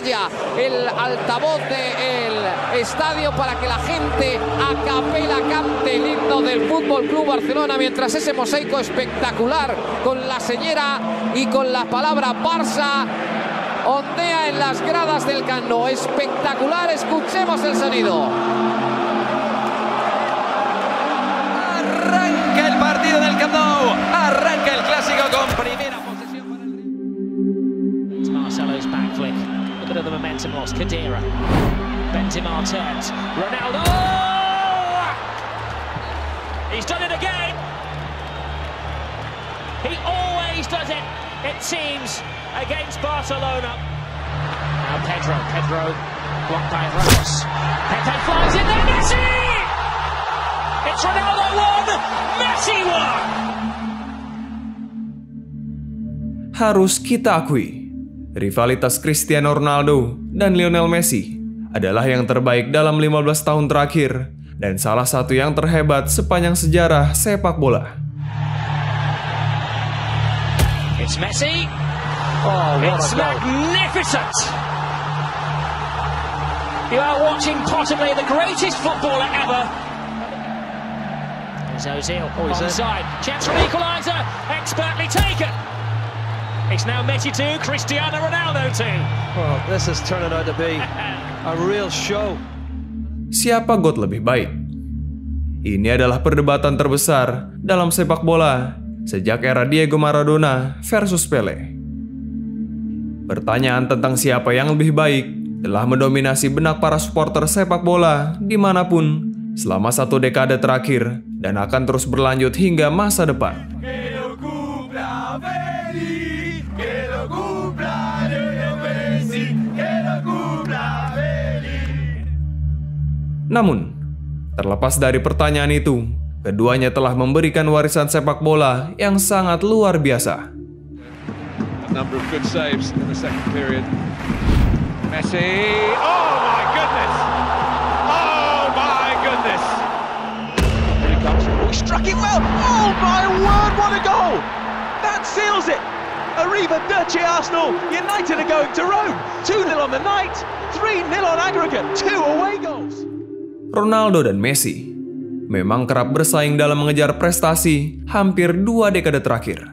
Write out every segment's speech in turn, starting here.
estalla el altavoz del estadio para que la gente a capela cante el himno del Fútbol Club Barcelona, mientras ese mosaico espectacular con la señera y con la palabra Barça ondea en las gradas del Camp Nou. Espectacular, escuchemos el sonido. Arranca el partido del Camp Nou, arranca el clásico con primera posesión para el It's Marcelo's back flick, a bit of the momentum loss. Khedira, Benzema turns, Ronaldo! He's done it again! He always does it, it seems, against Barcelona. Now Pedro blocked by Ramos. Pepe flies in there, Messi! It's Ronaldo 1, Messi 1! Harus kita akui, rivalitas Cristiano Ronaldo dan Lionel Messi adalah yang terbaik dalam 15 tahun terakhir dan salah satu yang terhebat sepanjang sejarah sepak bola. It's Messi. Oh, it's magnificent! You are watching possibly the greatest footballer ever. There's Ozil onside. Chance for an equaliser. Expertly taken. It's now Messi 2, Cristiano Ronaldo 2. Well, this is turning out to be a real show. Siapa GOAT lebih baik? Ini adalah perdebatan terbesar dalam sepak bola sejak era Diego Maradona versus Pele. Pertanyaan tentang siapa yang lebih baik telah mendominasi benak para supporter sepak bola dimanapun selama 1 dekade terakhir dan akan terus berlanjut hingga masa depan. Namun, terlepas dari pertanyaan itu, keduanya telah memberikan warisan sepak bola yang sangat luar biasa. Number of good saves in the second period. Messi, oh my goodness! Oh my goodness! Here he comes. Oh, he struck it well. Oh my word, what a goal! That seals it. Arrivederci Arsenal. United are going to Rome. 2-0 on the night, 3-0 on aggregate, 2 away goals. Ronaldo dan Messi memang kerap bersaing dalam mengejar prestasi hampir 2 dekade terakhir.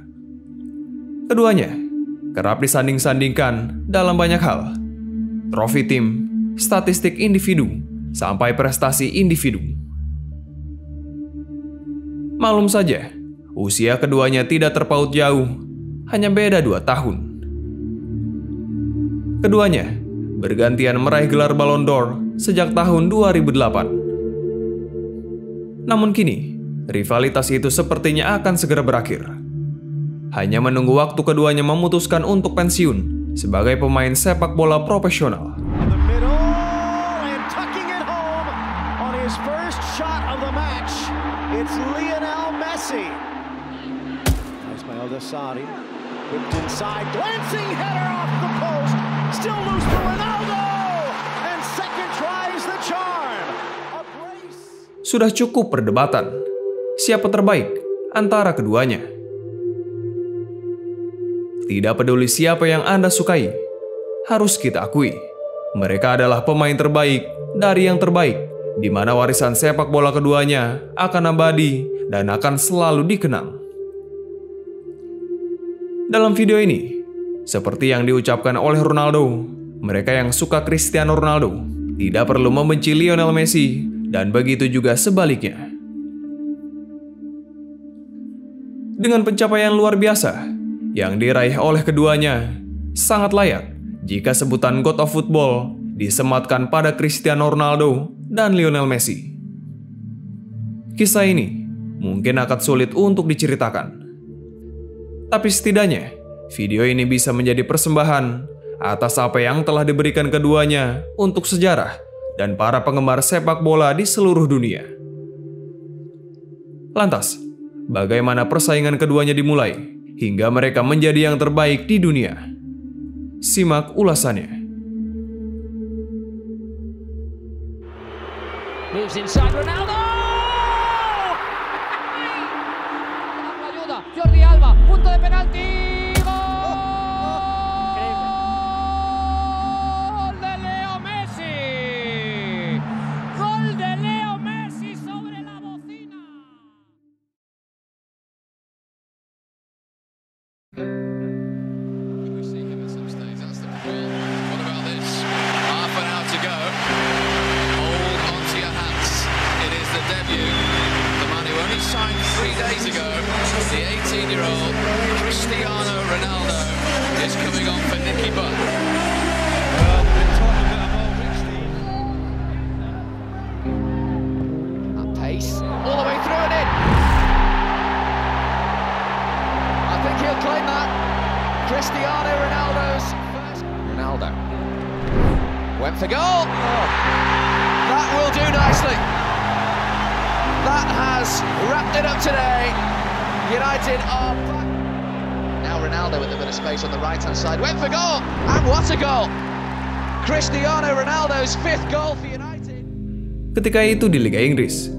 Keduanya kerap disanding-sandingkan dalam banyak hal. Trofi tim, statistik individu, sampai prestasi individu. Maklum saja, usia keduanya tidak terpaut jauh, hanya beda 2 tahun. Keduanya bergantian meraih gelar Ballon d'Or sejak tahun 2008. Namun kini, rivalitas itu sepertinya akan segera berakhir. Hanya menunggu waktu keduanya memutuskan untuk pensiun sebagai pemain sepak bola profesional. Sudah cukup perdebatan, siapa terbaik antara keduanya. Tidak peduli siapa yang Anda sukai, harus kita akui, mereka adalah pemain terbaik dari yang terbaik, di mana warisan sepak bola keduanya akan abadi dan akan selalu dikenang. Dalam video ini, seperti yang diucapkan oleh Ronaldo, mereka yang suka Cristiano Ronaldo tidak perlu membenci Lionel Messi, dan begitu juga sebaliknya. Dengan pencapaian luar biasa yang diraih oleh keduanya, sangat layak jika sebutan God of Football disematkan pada Cristiano Ronaldo dan Lionel Messi. Kisah ini mungkin akan sulit untuk diceritakan, tapi setidaknya video ini bisa menjadi persembahan atas apa yang telah diberikan keduanya untuk sejarah dan para penggemar sepak bola di seluruh dunia. Lantas, bagaimana persaingan keduanya dimulai hingga mereka menjadi yang terbaik di dunia? Simak ulasannya. Moves inside Ronaldo! Jordi Alba, punto de penalti. 3 days ago, the 18-year-old Cristiano Ronaldo is coming on for Nicky Butt. Well, they've been talking about At pace, all the way through and in. I think he'll claim that. Cristiano Ronaldo's first. Ronaldo went for goal. Oh, that will do nicely. That has wrapped it up today. United are back. Now Ronaldo with a bit of space on the right-hand side. Went for goal. And what a goal. Cristiano Ronaldo's 5th goal for United. Ketika itu di Liga Inggris,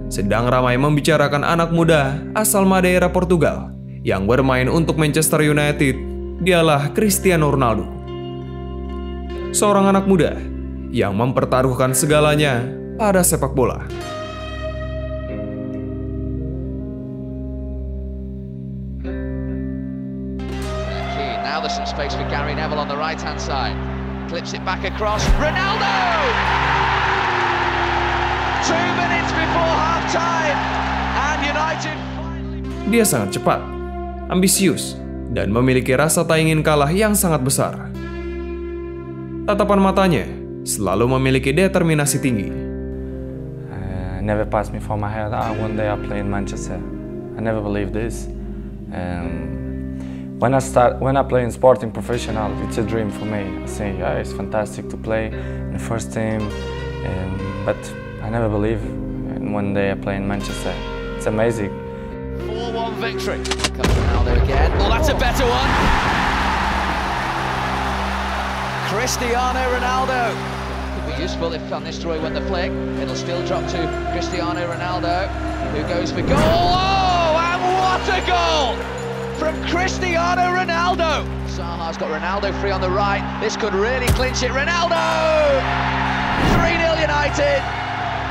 sedang ramai membicarakan anak muda asal Madeira, Portugal yang bermain untuk Manchester United. Dialah Cristiano Ronaldo. Seorang anak muda yang mempertaruhkan segalanya pada sepak bola. Now there's some space for Gary Neville on the right-hand side. Clips it back across. Ronaldo! 2 minutes before half-time. And United finally... Dia sangat cepat, ambisius, dan memiliki rasa tak ingin kalah yang sangat besar. Tatapan matanya selalu memiliki determinasi tinggi. Never passed me from my head. One day I play in Manchester. I never believed this. When I play in Sporting professional, it's a dream for me. I say, yeah, it's fantastic to play in the first team, but I never believe. And one day I play in Manchester. It's amazing. 4-1 victory. Comes Ronaldo again. Oh, that's a better one. Cristiano Ronaldo. Could be useful if Van Nistelrooy won the flick. It'll still drop to Cristiano Ronaldo, who goes for goal. Oh, and what a goal! From Cristiano Ronaldo. Zaha's got Ronaldo free on the right. This could really clinch it. Ronaldo! 3-0 United.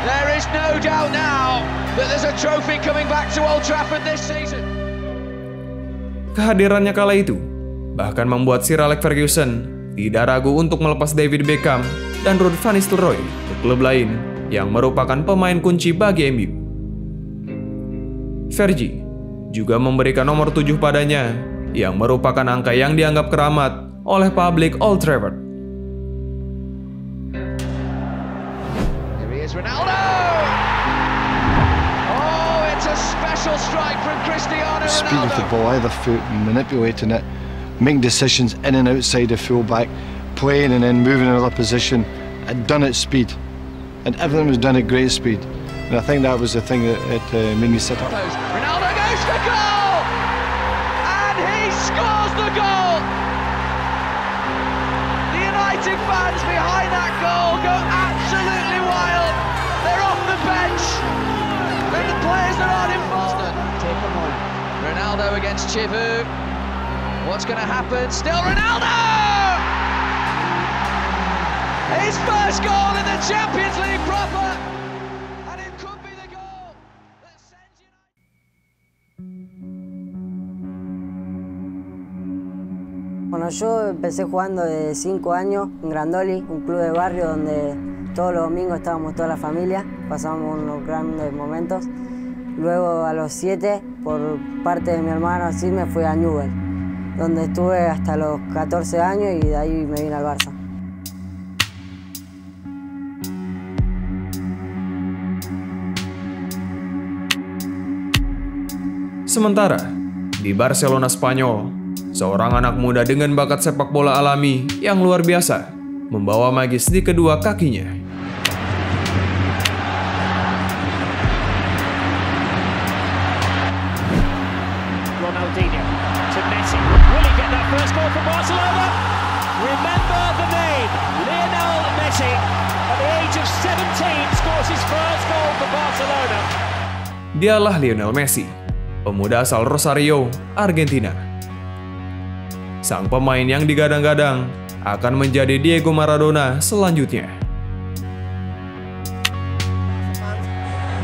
There is no doubt now that there's a trophy coming back to Old Trafford this season. Kehadirannya kala itu bahkan membuat Sir Alex Ferguson tidak ragu untuk melepas David Beckham dan Ruud van Nistelrooy ke klub lain yang merupakan pemain kunci bagi MU. Fergie juga memberikan nomor 7 padanya, yang merupakan angka yang dianggap keramat oleh publik Old Trafford. Here he is, Ronaldo! Oh, it's a special strike from Cristiano Ronaldo. Speed of the ball, either foot, manipulating it, making decisions in and outside the fullback, playing and then moving in another position, and done at speed. And everything was done at great speed. And I think that was the thing that made me sit up. Ronaldo goes for goal! And he scores the goal! The United fans behind that goal go absolutely wild. They're off the bench. And the players that aren't involved. Take them on. Ronaldo against Chivu. What's going to happen? Still Ronaldo! His first goal in the Champions League proper. Bueno, yo empecé jugando de 5 años en Grandoli, un club de barrio donde todos los domingos estábamos toda la familia, pasábamos unos grandes momentos. Luego a los 7, por parte de mi hermano, así me fui a Newell, donde estuve hasta los 14 años y de ahí me vine al Barça. Sementara di Barcelona, Spanyol, seorang anak muda dengan bakat sepak bola alami yang luar biasa membawa magis di kedua kakinya. Ronaldinho to Messi. Will he get that first goal for Barcelona? Remember the name, Lionel Messi. At the age of 17 scores his first goal for Barcelona. Dialah Lionel Messi, pemuda asal Rosario, Argentina. Sang pemain yang digadang-gadang akan menjadi Diego Maradona selanjutnya.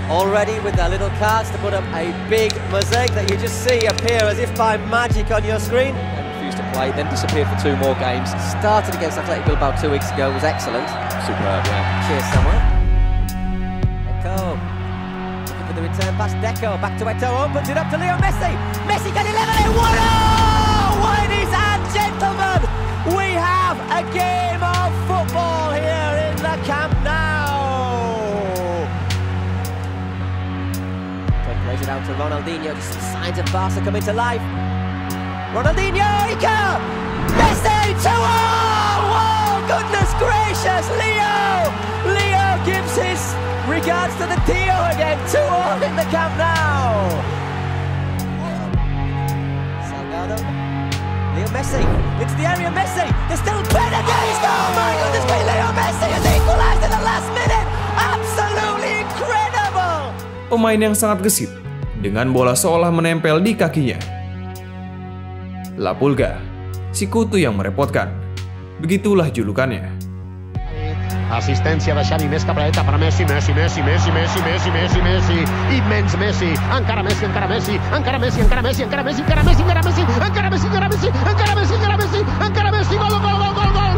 Already with their little cards to put up a big mosaic that you just see appear as if by magic on your screen. They refused to play, then disappeared for 2 more games. Started against Athletic Bilbao 2 weeks ago, was excellent. Superb, yeah. Cheers, Samuel. Echo. Looking for the return pass, Deco, back to Eto'o, opens it up to Leo Messi. Messi can he level it? What? Ladies and gentlemen, we have a game of football here in the Camp Nou. Plays it out to Ronaldinho, just some signs of Barca coming to life. Ronaldinho, Iker, Messi, 2-0! Oh, goodness gracious, Leo gives his regards to the Tio again, 2-0 in the Camp Nou. Salgado, Leo Messi, into the area, Messi, there's still Ben against, oh my goodness me, Leo Messi has equalised in the last minute, absolutely incredible. Pemain yang sangat gesit, dengan bola seolah menempel di kakinya. La Pulga, si kutu yang merepotkan. Begitulah julukannya. Assistència de Xavi, més cap a dreta per Messi, Messi, immens Messi, encara Messi, encara Messi, encara Messi, encara Messi, encara Messi, encara Messi, encara Messi, encara Messi, encara Messi, encara Messi, encara Messi, encara Messi, gol, gol, gol, gol, gol,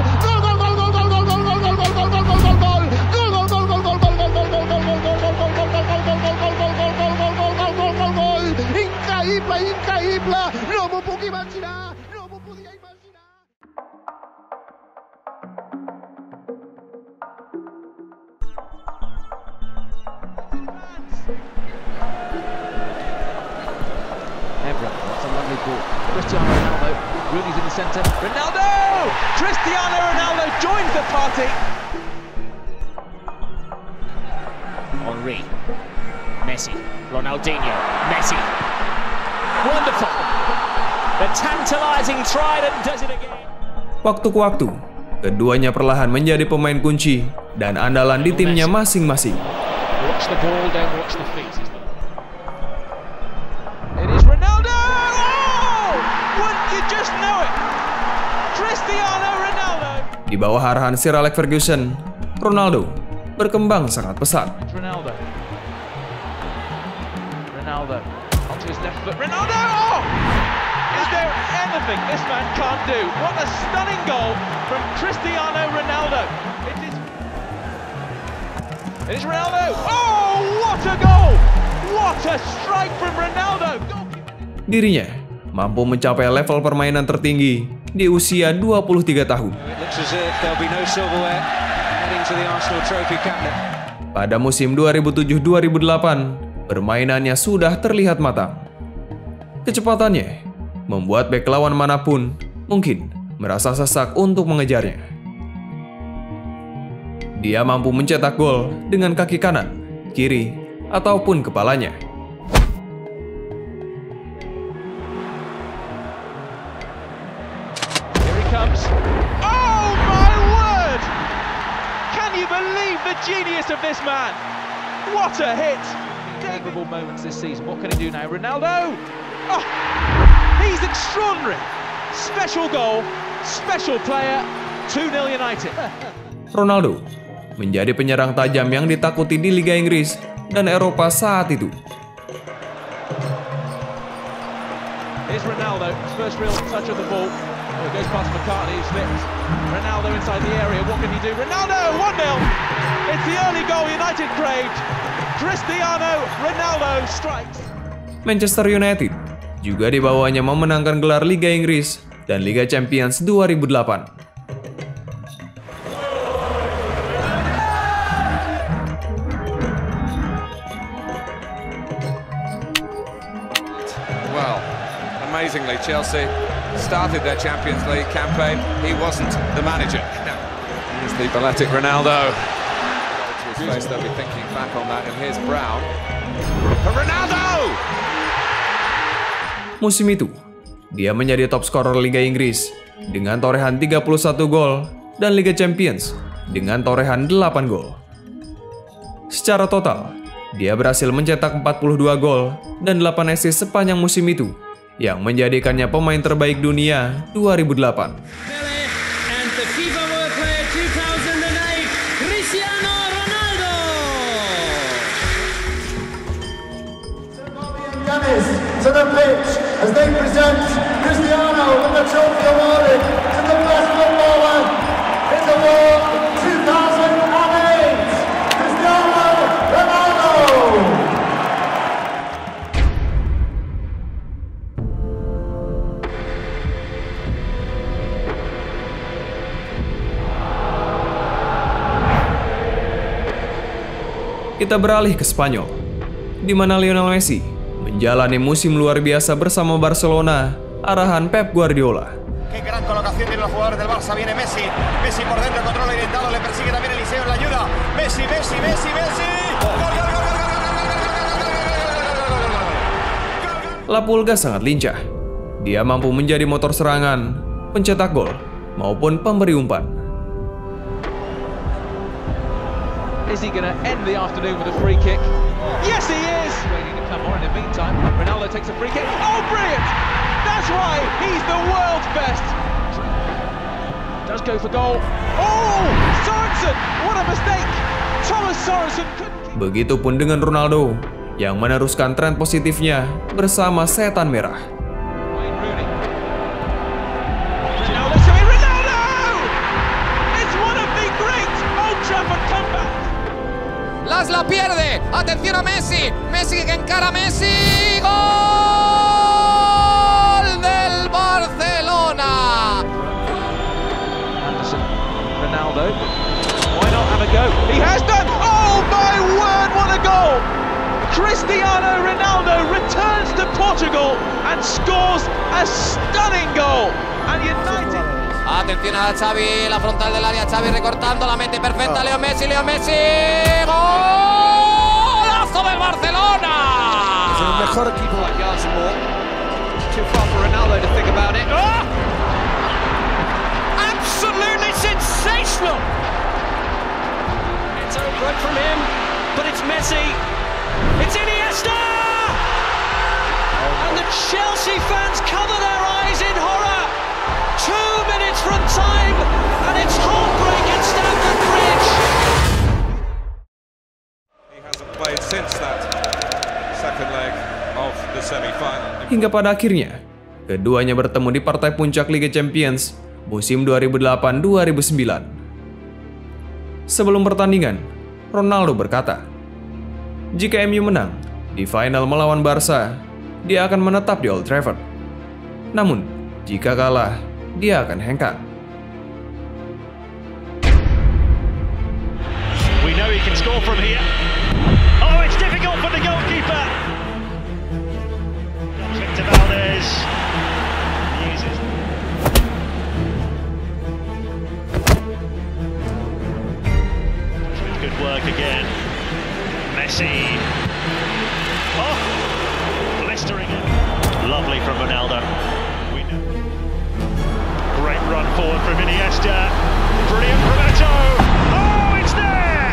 increïble, no m'ho puc imaginar, no m'ho podia imaginar. Evra, that's a lovely ball. Cristiano Ronaldo, Rooney's in the centre. Ronaldo! Cristiano Ronaldo joins the party. Henry, Messi, Ronaldinho, Messi. Wonderful. The tantalizing trident does it again. Waktu ke waktu, keduanya perlahan menjadi pemain kunci dan andalan di timnya masing-masing. Watch the ball, then watch the feet. It is Ronaldo! Oh! Wouldn't you just know it? Cristiano Ronaldo! Di bawah arahan Sir Alex Ferguson, Ronaldo berkembang sangat pesat. Ronaldo. Onto his left foot. Ronaldo! Oh! Is there anything this man can't do? What a stunning goal from Cristiano Ronaldo. It is Ronaldo. Oh, what a goal! What a strike from Ronaldo. Dirinya mampu mencapai level permainan tertinggi di usia 23 tahun. Pada musim 2007-2008, permainannya sudah terlihat matang. Kecepatannya membuat bek lawan manapun mungkin merasa sesak untuk mengejarnya. Dia mampu mencetak gol dengan kaki kanan, kiri, ataupun kepalanya. Here he comes. Oh my word! Can you believe the genius of this man? What a hit! Memorable moments this season. What can he do now? Ronaldo! Oh, he's extraordinary. Special goal, special player. 2-0 United. Ronaldo menjadi penyerang tajam yang ditakuti di Liga Inggris dan Eropa saat itu. Here's Ronaldo, first real touch of the ball. Oh, it goes past McCartney, who slips. Ronaldo inside the area. What can he do? Ronaldo, 1-0. It's the early goal United craved. Cristiano Ronaldo strikes. Manchester United juga dibawanya memenangkan gelar Liga Inggris dan Liga Champions 2008. Well, amazingly, Chelsea started their Champions League campaign. He wasn't the manager. Here's the balletic Ronaldo. To his face, they'll be thinking back on that. And here's Brown. Ronaldo! Musim itu, dia menjadi top scorer Liga Inggris dengan torehan 31 gol dan Liga Champions dengan torehan 8 gol. Secara total, dia berhasil mencetak 42 gol dan 8 assist sepanjang musim itu, yang menjadikannya pemain terbaik dunia 2008. To the pitch as they present Cristiano with the trophy awarded to the best footballer in the world 2008, Cristiano Ronaldo. Kita beralih ke Spanyol, di mana Lionel Messi menjalani musim luar biasa bersama Barcelona, arahan Pep Guardiola. Qué gran colocación tienen los jugadores del Barça. Viene Messi. Messi por dentro, control orientado. Le persigue también Eliseo en la ayuda. Messi. Gol, gol, gol, gol, gol. La Pulga sangat lincah. Dia mampu menjadi motor serangan, pencetak gol, maupun pemberi umpan. Is he going to end the afternoon with a free kick? Yes, he is! Waiting to come more in the meantime. Ronaldo takes a free kick. Oh, brilliant! That's right, he's the world's best. Does go for goal. Oh, Sorensen! What a mistake! Thomas Sorensen couldn't keep... Begitupun dengan Ronaldo, yang meneruskan tren positifnya bersama Setan Merah. Wayne Rooney. Ronaldo! It's one of the great Old Trafford comebacks. Las la pierde. Atención a Messi. Messi que encara a Messi. Gol del Barcelona. Anderson, Ronaldo. Why not have a go? He has done. Oh my word! What a goal! Cristiano Ronaldo returns to Portugal and scores a stunning goal. And United. Atención a Xavi, la frontal del área, Xavi recortando, la mete perfecta, Leo Messi, ¡golazo del Barcelona! Es el mejor equipo like yards and more. Too far for Ronaldo to think about it. Oh! Absolutely sensational! It's over from him, but it's Messi. It's Iniesta! And the Chelsea fans cover their eyes in horror. 2 minutes from time, and it's heartbreak at Stamford Bridge. He hasn't played since that second leg of the semi-final. Hingga pada akhirnya, keduanya bertemu di partai puncak Liga Champions musim 2008-2009. Sebelum pertandingan, Ronaldo berkata, jika MU menang di final melawan Barca, dia akan menetap di Old Trafford. Namun, jika kalah, dia akan hengkang. We know he can score from here. Oh, it's difficult for the goalkeeper. Victor Valdez uses. Good work again. Messi. Oh, blistering it. Lovely from Ronaldo. Great run forward from Iniesta. Brilliant from Eto'o. Oh, it's there!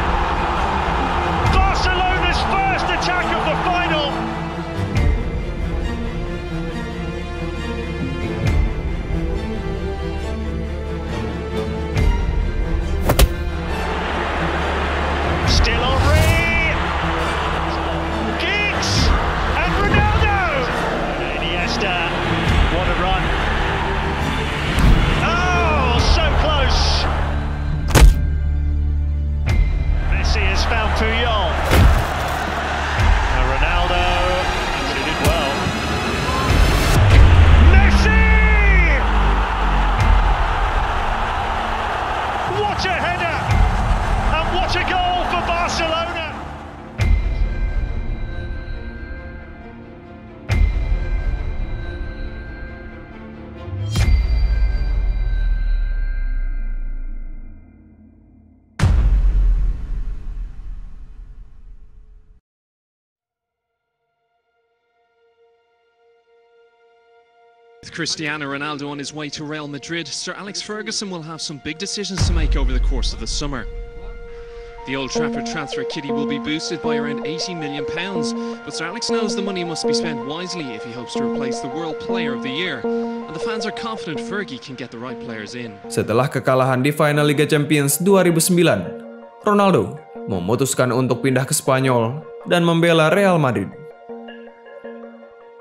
Barcelona's first attack of the final. Still Henry. Giggs and Ronaldo. Iniesta. What a run. So close. Messi has found Puyol. Ronaldo did well. Messi! What a header! And what a goal for Barcelona! With Cristiano Ronaldo on his way to Real Madrid, Sir Alex Ferguson will have some big decisions to make over the course of the summer. The Old Trafford transfer kitty will be boosted by around £80 million, but Sir Alex knows the money must be spent wisely if he hopes to replace the World Player of the Year, and the fans are confident Fergie can get the right players in. Setelah kekalahan di final Liga Champions 2009, Ronaldo memutuskan untuk pindah ke Spanyol dan membela Real Madrid.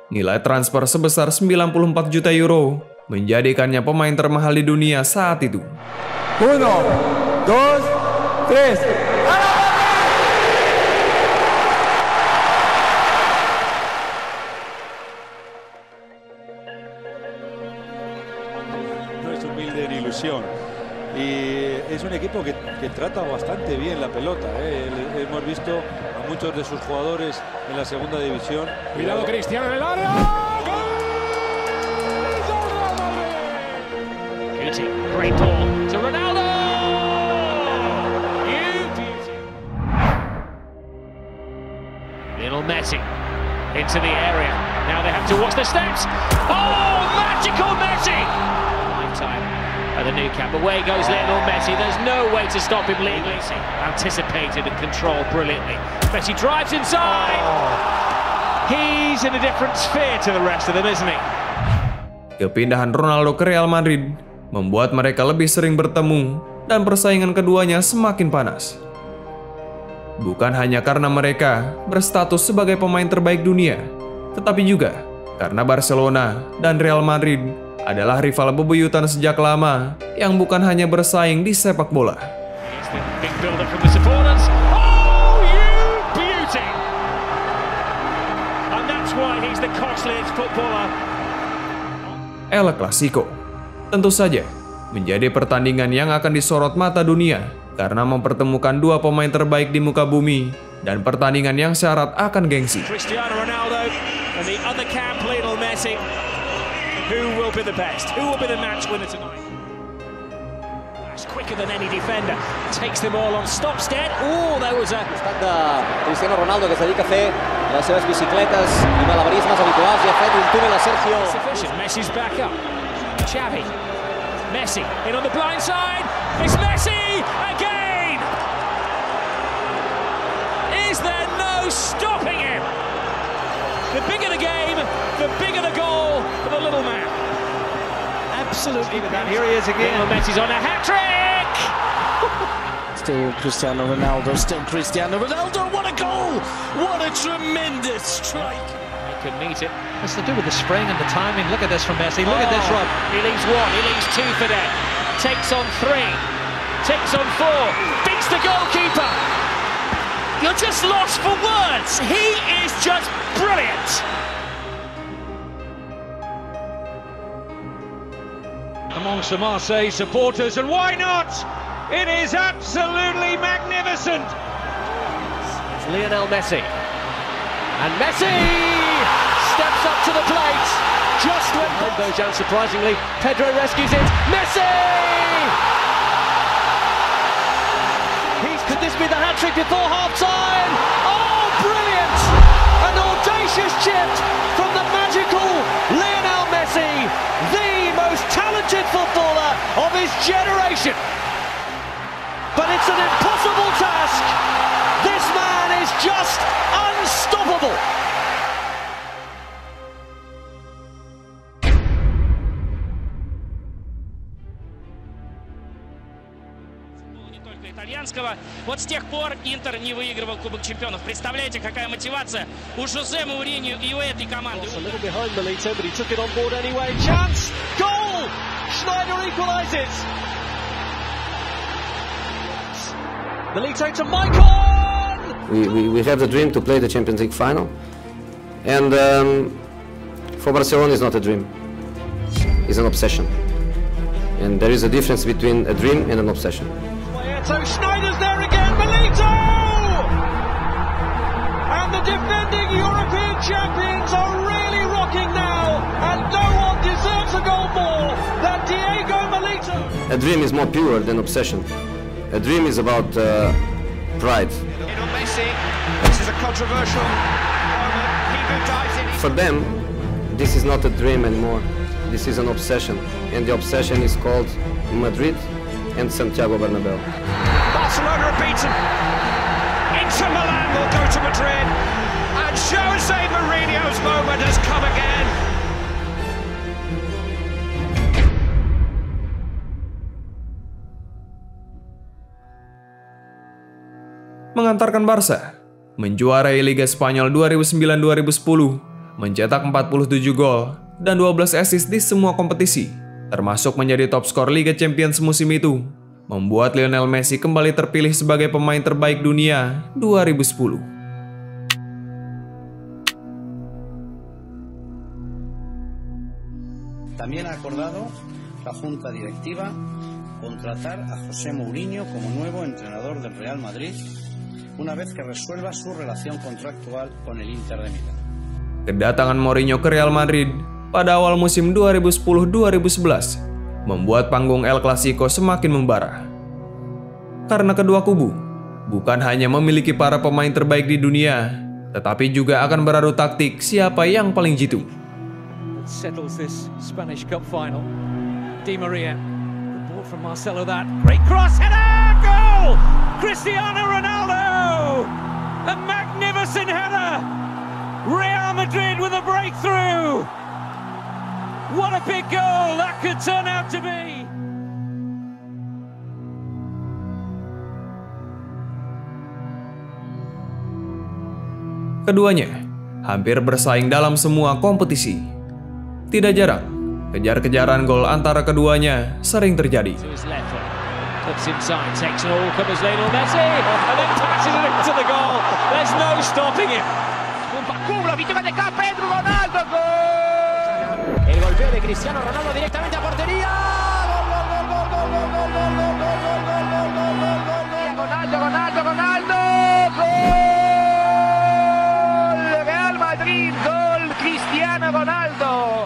Nilai transfer sebesar 94 juta euro menjadikannya pemain termahal di dunia saat itu. 1, 2, 3. No es humilde ni ilusión. y es un equipo que trata bastante bien la pelota. Hemos visto a muchos de sus jugadores en la segunda división. Cuidado Cristiano en el área. Guti, great ball to Ronaldo. Lionel Messi into the area. Now they have to watch the steps. Oh, magical Messi! Lifetime at the Nou Camp. Away goes Lionel Messi. There's no way to stop him legally. Anticipated and controlled brilliantly. Messi drives inside. He's in a different sphere to the rest of them, isn't he? Kepindahan Ronaldo ke Real Madrid membuat mereka lebih sering bertemu dan persaingan keduanya semakin panas. Bukan hanya karena mereka berstatus sebagai pemain terbaik dunia, tetapi juga karena Barcelona dan Real Madrid adalah rival bebuyutan sejak lama yang bukan hanya bersaing di sepak bola. El Clasico tentu saja menjadi pertandingan yang akan disorot mata dunia karena mempertemukan dua pemain terbaik di muka bumi dan pertandingan yang syarat akan gengsi. Cristiano Ronaldo and the other camp, Lionel Messi. Who will be the best? Who will be the match winner tonight? That's quicker than any defender. Takes them all on stops dead. Oh, there was a... Cristiano Ronaldo que se dedica a fer les seves bicicletes i malabarismes habituals i ha fet un túnel a Sergio. Messi's back up. Xavi. Messi in on the blind side. It's Messi again. Is there no stopping him? The bigger the game, the bigger the goal for the little man. Absolutely. Here he is again. Messi's on a hat-trick. Still Cristiano Ronaldo. Still Cristiano Ronaldo. What a goal! What a tremendous strike. Could meet it. What's to do with the spring and the timing? Look at this from Messi. Look at this, Rob. He leaves one. He leaves two for that. Takes on three. Takes on four. Beats the goalkeeper. You're just lost for words. He is just brilliant. Amongst the Marseille supporters, and why not? It is absolutely magnificent. It's Lionel Messi. And Messi steps up to the plate. Just when Bojan, surprisingly, Pedro rescues it. Messi! Could this be the hat-trick before half-time? Oh, brilliant! An audacious chip from the magical Lionel Messi, the most talented footballer of his generation. But it's an impossible task. This man is just unstoppable. Итальянского. Вот с тех пор Интер не выигрывал Кубок Чемпионов. Представляете, какая мотивация у Жозе Мауриньо и у этой команды. A little behind Milito, but he took it on board anyway. Chance! Goal! Schneider equalises. Milito to Maicon! We have the dream to play the Champions League final, and for Barcelona it's not a dream, it's an obsession, and there is a difference between a dream and an obsession. So Schneider's there again, Milito! And the defending European champions are really rocking now, and no one deserves a goal more than Diego Milito. A dream is more pure than obsession. A dream is about pride. Messi, this is a controversial moment. He dives in. For them, this is not a dream anymore. This is an obsession, and the obsession is called Madrid and Santiago Bernabéu. Barcelona are beaten. Inter Milan will go to Madrid, and Jose Mourinho's moment has come again. Mengantarkan Barca menjuarai Liga Spanyol 2009-2010, mencetak 47 gol dan 12 assist di semua kompetisi, termasuk menjadi top skor Liga Champions musim itu, membuat Lionel Messi kembali terpilih sebagai pemain terbaik dunia 2010. También ha acordado la Junta Directiva contratar a José Mourinho como nuevo entrenador del Real Madrid una vez que resuelva su relación contractual con el Inter de Milán. Kedatangan Mourinho ke Real Madrid pada awal musim 2010-2011 membuat panggung El Clasico semakin membara. Karena kedua kubu bukan hanya memiliki para pemain terbaik di dunia, tetapi juga akan beradu taktik siapa yang paling jitu. Settles this Spanish Cup final. Di Maria, the ball from Marcelo, that great cross header, goal! Cristiano Ronaldo, a magnificent header. Real Madrid with a breakthrough. What a big goal that could turn out to be. Keduanya hampir bersaing dalam semua kompetisi. Tidak jarang, kejar-kejaran gol antara keduanya sering terjadi. Puts inside, takes an all-comers Lionel Messi, and then passes it into the goal. There's no stopping him. La vittoria de Pedro Ronaldo, gol. El golpeo de Cristiano Ronaldo directamente a portería. Ronaldo, gol. Real Madrid, gol. Cristiano Ronaldo.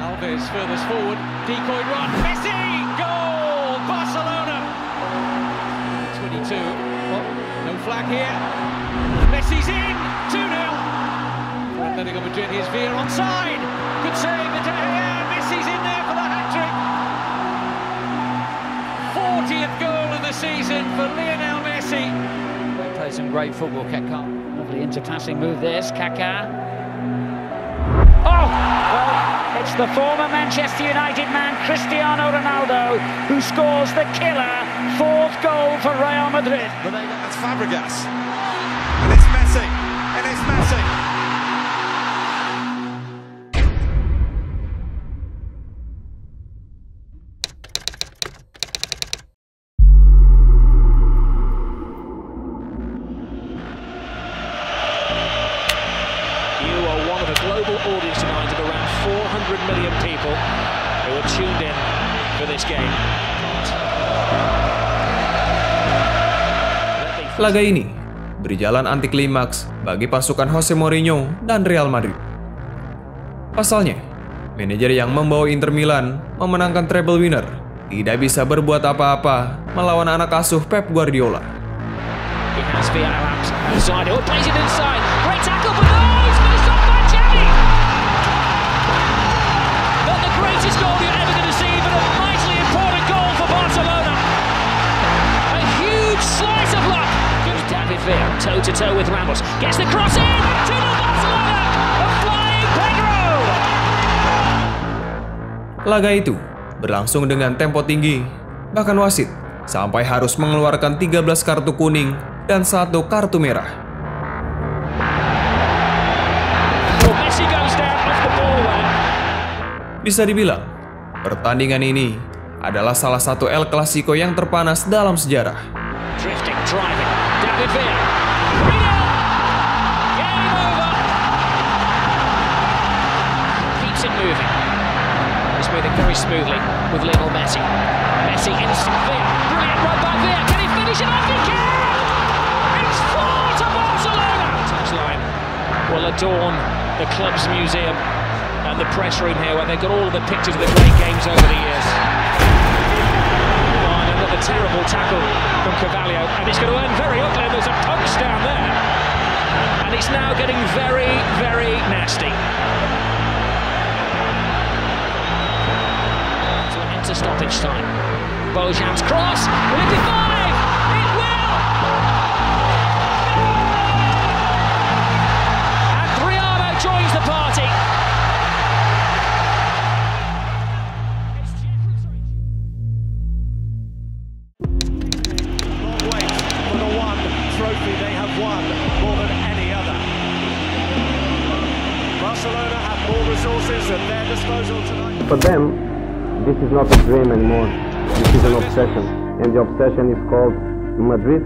Alves furthest forward, decoy run, Messi, goal. Barcelona. 22. Oh, no flag here. Messi's in. 2-0. Atletico Madrid, here's Villa onside. Good save, De Gea. Messi's in there for the hat-trick. 40th goal of the season for Lionel Messi. They play some great football, Kaká. Lovely interpassing move, there's Kaká. Oh! Well, it's the former Manchester United man, Cristiano Ronaldo, who scores the killer 4th goal for Real Madrid. But that's Fabregas. And it's Messi. And it's Messi. You are one of a global audience tonight of around 400 million people who are tuned in for this game. Laga ini berjalan anti klimaks bagi pasukan Jose Mourinho dan Real Madrid. Pasalnya, manajer yang membawa Inter Milan memenangkan treble winner tidak bisa berbuat apa-apa melawan anak asuh Pep Guardiola. Toe-to-toe with Ramos, gets the cross in, 2-0 Barcelona, a flying Pedro. Laga itu berlangsung dengan tempo tinggi, bahkan wasit sampai harus mengeluarkan 13 kartu kuning dan 1 kartu merah. Bisa dibilang, pertandingan ini adalah salah satu El Clasico yang terpanas dalam sejarah. Drifting, driving, David Villa. Very smoothly with Lionel Messi. Messi instant Villa. Brilliant run by Villa. Can he finish it off? He can! It's 4 to Barcelona! Touchline will adorn the club's museum and the press room here where they've got all of the pictures of the great games over the years. Oh, and another terrible tackle from Carvalho. And it's going to end very ugly. There's a punch down there. And it's now getting very, very nasty. To stoppage time. Bojan's cross. Will it be 5? It will! And Triano joins the party. Long wait for the one trophy they have won more than any other. Barcelona have more resources at their disposal tonight. For them, this is not a dream anymore, this is an obsession, and the obsession is called Madrid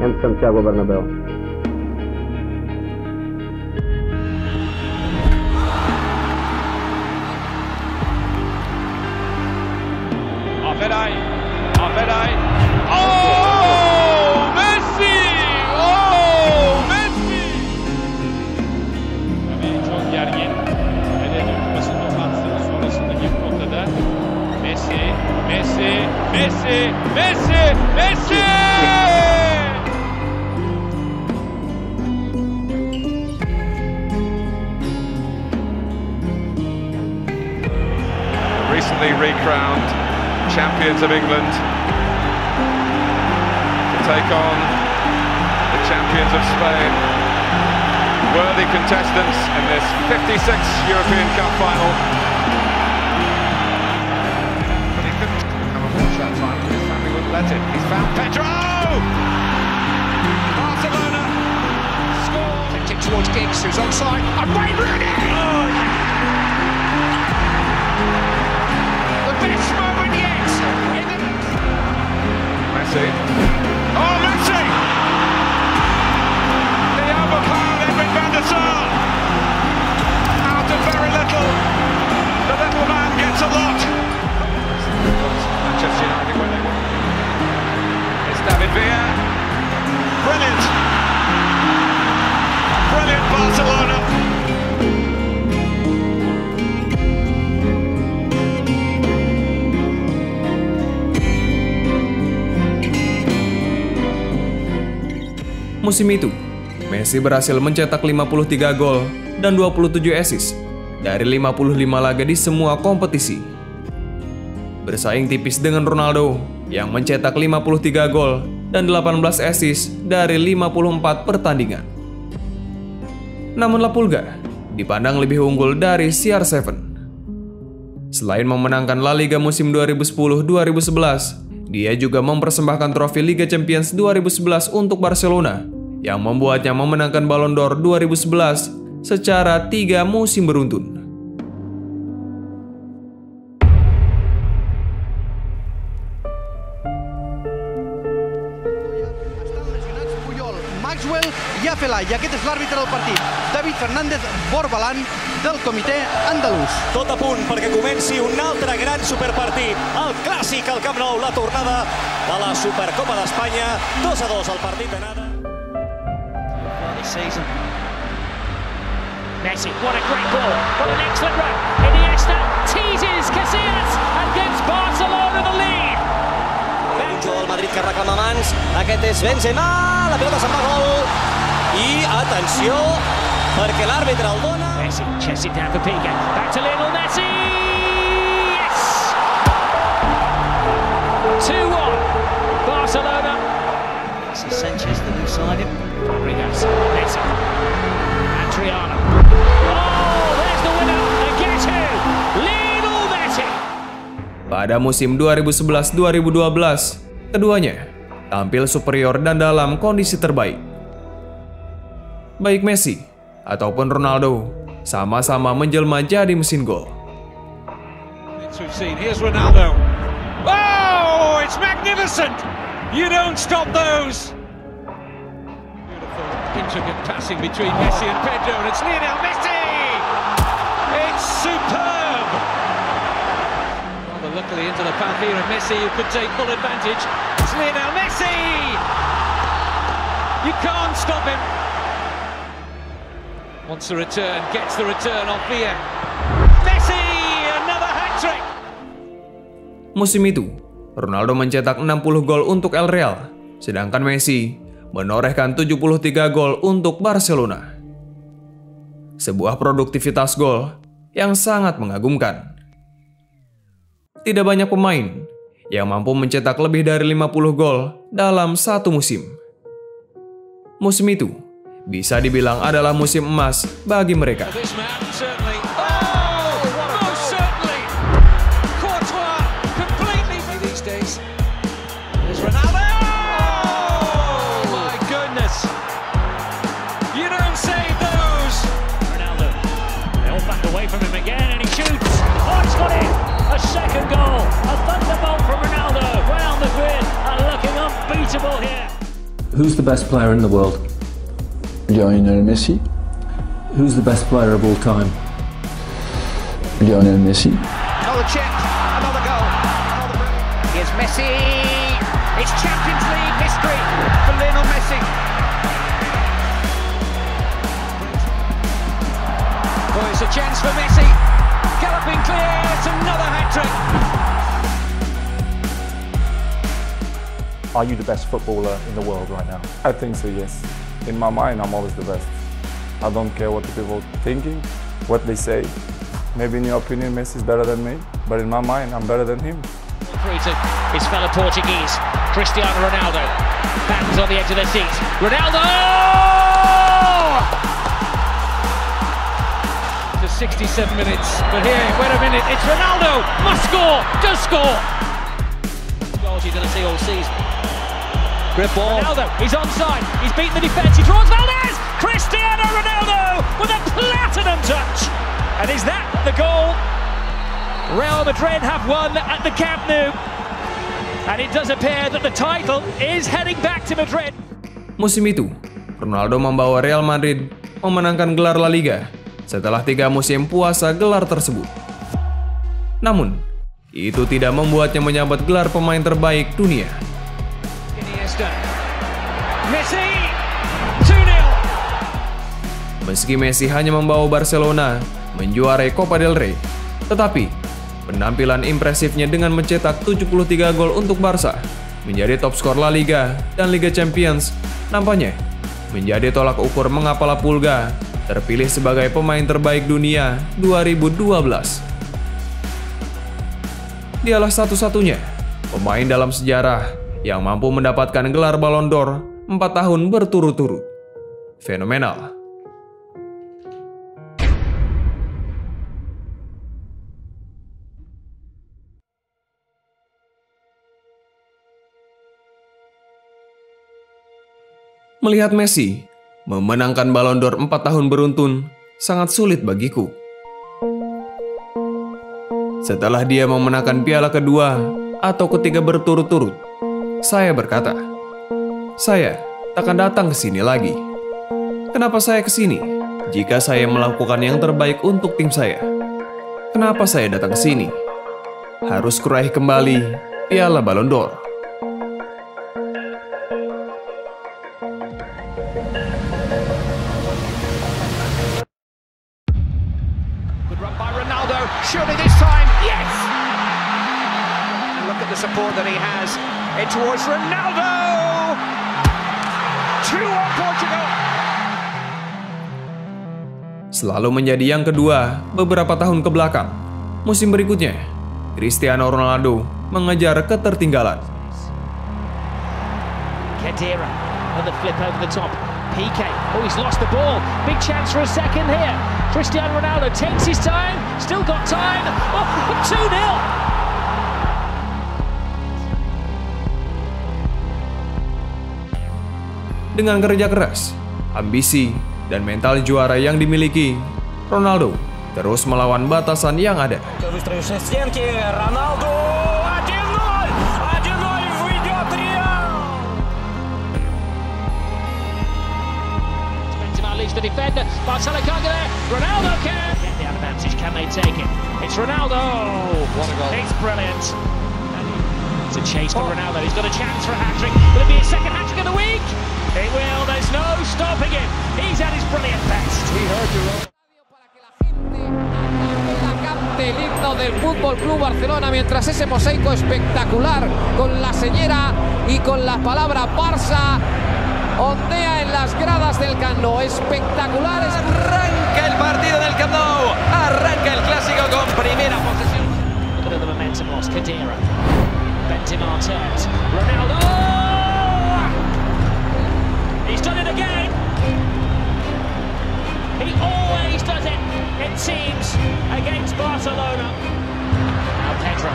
and Santiago Bernabéu. Messi, Messi, Messi! Recently recrowned champions of England to take on the champions of Spain. Worthy contestants in this 56th European Cup final. But he couldn't come and watch that final, his family wouldn't let him. He's found Pedro! Barcelona scored! Tipped towards Giggs, who's onside, and Wayne Rooney! Oh, the best moment yet! Messi. Oh, Messi! The overpowered Edwin van der Sar! Out of very little, the little man gets a lot. Manchester United where they won. It's David Villa. Brilliant! Brilliant Barcelona! Musim itu, Messi berhasil mencetak 53 gol dan 27 assist dari 55 laga di semua kompetisi. Bersaing tipis dengan Ronaldo yang mencetak 53 gol dan 18 assist dari 54 pertandingan. Namun La Pulga dipandang lebih unggul dari CR7. Selain memenangkan La Liga musim 2010-2011, dia juga mempersembahkan trofi Liga Champions 2011 untuk Barcelona yang membuatnya memenangkan Ballon d'Or 2011 secara 3 musim beruntun. Maxwell i Afellay, i aquest és l'àrbitre del partit, David Fernández Borbalán, del comitè andalús. Tot a punt perquè comenci un altre gran superpartit, el clàssic al Camp Nou, la tornada de la Supercopa d'Espanya, 2-2 el partit d'anada. Messi, what a great ball, what an excellent run. Iniesta teases Casillas and gives Barcelona the lead. Un jugador del Madrid que reclama mans, aquest és Benzema, la pilota se'n va a gol. I atenció, perquè l'àrbitre el dona. Messi, chest it down for Piqué, back to Lionel Messi. Yes! 2-1, Barcelona. This is Sanchez, the new side him. Rodriguez, Messi, and Triana. Oh, there's the winner, and guess who? Lionel Messi. Pada musim 2011-2012, keduanya tampil superior dan dalam kondisi terbaik. Baik Messi ataupun Ronaldo sama-sama menjelma jadi mesin gol. Here's Ronaldo. Oh, it's magnificent! You don't stop those! Beautiful, intricate passing between Messi and Pedro, and it's Lionel Messi! It's superb! Rather luckily into the path here of Messi, who could take full advantage. It's Lionel Messi! You can't stop him! Wants the return, gets the return off Villa. Messi! Another hat-trick! Musim itu, Ronaldo mencetak 60 gol untuk El Real, sedangkan Messi menorehkan 73 gol untuk Barcelona. Sebuah produktivitas gol yang sangat mengagumkan. Tidak banyak pemain yang mampu mencetak lebih dari 50 gol dalam satu musim. Musim itu bisa dibilang adalah musim emas bagi mereka. Second goal, a thunderbolt from Ronaldo, round the grid, and looking unbeatable here. Who's the best player in the world? Lionel Messi. Who's the best player of all time? Lionel Messi. Another check, another goal. Here's Messi. It's Champions League history for Lionel Messi. Oh, it's a chance for Messi. Galloping clear, it's another hat-trick. are you the best footballer in the world right now? I think so, yes. In my mind, I'm always the best. I don't care what the people thinking, what they say. Maybe in your opinion, Messi is better than me, but in my mind, I'm better than him. Through to his fellow Portuguese, Cristiano Ronaldo. Fans on the edge of their seats. Ronaldo! To 67 minutes, but here, wait a minute, it's Ronaldo! Must score! Does score! Goals you're going to see all season. Grip ball. Ronaldo, he's onside. He's beaten the defence. He draws Valdez. Cristiano Ronaldo with a platinum touch. And is that the goal? Real Madrid have won at the Camp Nou. And it does appear that the title is heading back to Madrid. Musim itu, Ronaldo membawa Real Madrid memenangkan gelar La Liga setelah 3 musim puasa gelar tersebut. Namun, itu tidak membuatnya menyabet gelar pemain terbaik dunia. Messi 2-0. Meski Messi hanya membawa Barcelona menjuarai Copa del Rey, tetapi penampilan impresifnya dengan mencetak 73 gol untuk Barca, menjadi top skor La Liga dan Liga Champions, nampaknya menjadi tolak ukur mengapa La Pulga terpilih sebagai pemain terbaik dunia 2012. Dialah satu-satunya pemain dalam sejarah yang mampu mendapatkan gelar Ballon d'Or 4 tahun berturut-turut. Fenomenal. Melihat Messi memenangkan Ballon d'Or 4 tahun beruntun sangat sulit bagiku. Setelah dia memenangkan piala kedua atau ketiga berturut-turut, saya berkata, saya takkan datang ke sini lagi. Kenapa saya ke sini jika saya melakukan yang terbaik untuk tim saya? Kenapa saya datang ke sini? Harus kuraih kembali piala Ballon d'Or. Good run by Ronaldo. Surely this time, yes! Look at the support that he has. In towards Ronaldo! 2-1 Portugal! Selalu menjadi yang kedua beberapa tahun ke belakang. Musim berikutnya, Cristiano Ronaldo mengejar ketertinggalan. Khedira on the flip over the top. PK, oh he's lost the ball. Big chance for a second here. Cristiano Ronaldo takes his time, still got time. Oh, 2-0! Dengan kerja keras, ambisi, dan mental juara yang dimiliki, Ronaldo terus melawan batasan yang ada. Ronaldo 1-0 ведет Real. Benzema leaves the defender. Barcelona can't get there. Ronaldo can get the advantage. Can they take it? It's Ronaldo. What a goal! It's brilliant. It's a chase for Ronaldo. He's got a chance for a hat-trick. Will it be his second hat-trick of the week? It will, there's no stopping him. He's at his brilliant best. He heard you wrong. El himno del Fútbol Club Barcelona mientras ese mosaico espectacular con la señera y con la palabra Barça ondea en las gradas del Camp Nou. Espectacular. Arranca el partido del Camp Nou. Arranca el clásico con primera posesión. Look at the momentum loss. Khedira. Benzema turns. Ronaldo. He's done it again. He always does it, it seems, against Barcelona. Now Pedro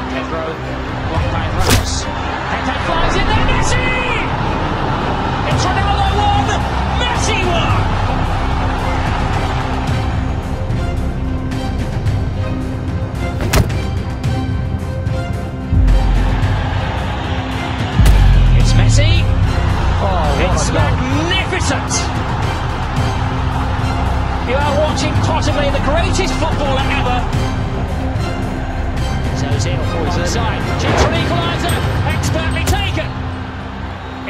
blocked by Ramos. Pepe flies in there, Messi! It's Ronaldo 1, Messi 1. It's Messi. It's magnificent! You are watching possibly the greatest footballer ever. Ozil, inside. Chance for an equaliser. Expertly taken.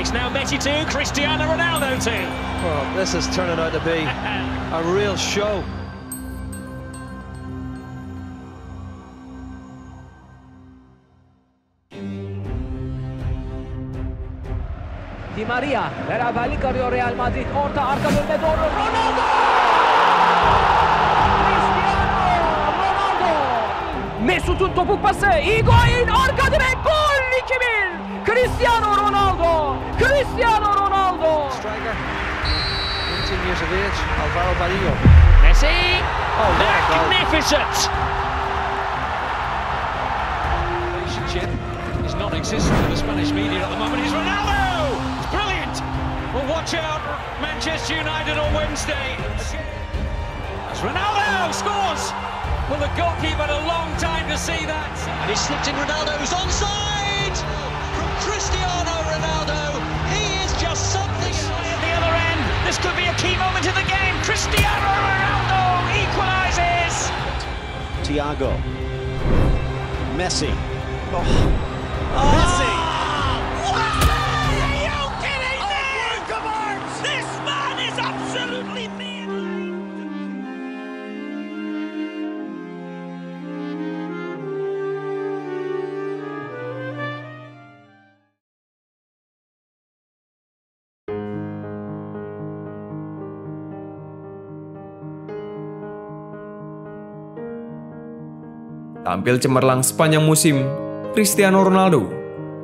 It's now Messi 2, Cristiano Ronaldo 2. Well, this is turning out to be a real show. Di Maria beraberlik arıyor Real Madrid. Orta arka bölüme doğru Ronaldo! Cristiano Ronaldo! Mesut'un topuk pası. Higuain arka direk gol 2-1. Cristiano Ronaldo! Cristiano Ronaldo! Striker, 19 years of age, Alvaro Badillo. Messi! Magnificent! Relationship is non-existent in the Spanish media at the moment. It's Ronaldo! It's brilliant! Well, watch out, Manchester United on Wednesday. As Ronaldo scores! Well, the goalkeeper had a long time to see that. And he slipped in Ronaldo's onside from Cristiano Ronaldo. He is just something at the other end. This could be a key moment in the game. Cristiano Ronaldo equalises. Thiago. Messi. Messi. Are you kidding me? This man is absolutely mad. Tampil cemerlang sepanjang musim, Cristiano Ronaldo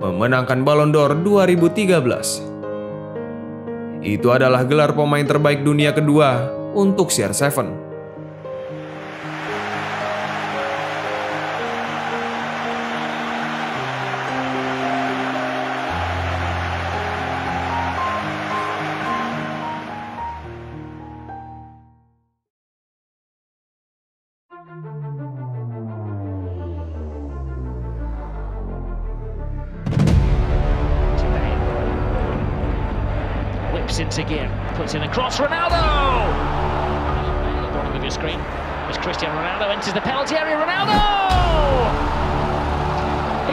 memenangkan Ballon d'Or 2013. Itu adalah gelar pemain terbaik dunia kedua untuk CR7. Into gear, puts in a cross, Ronaldo! Bottom of your screen, as Cristiano Ronaldo enters the penalty area, Ronaldo!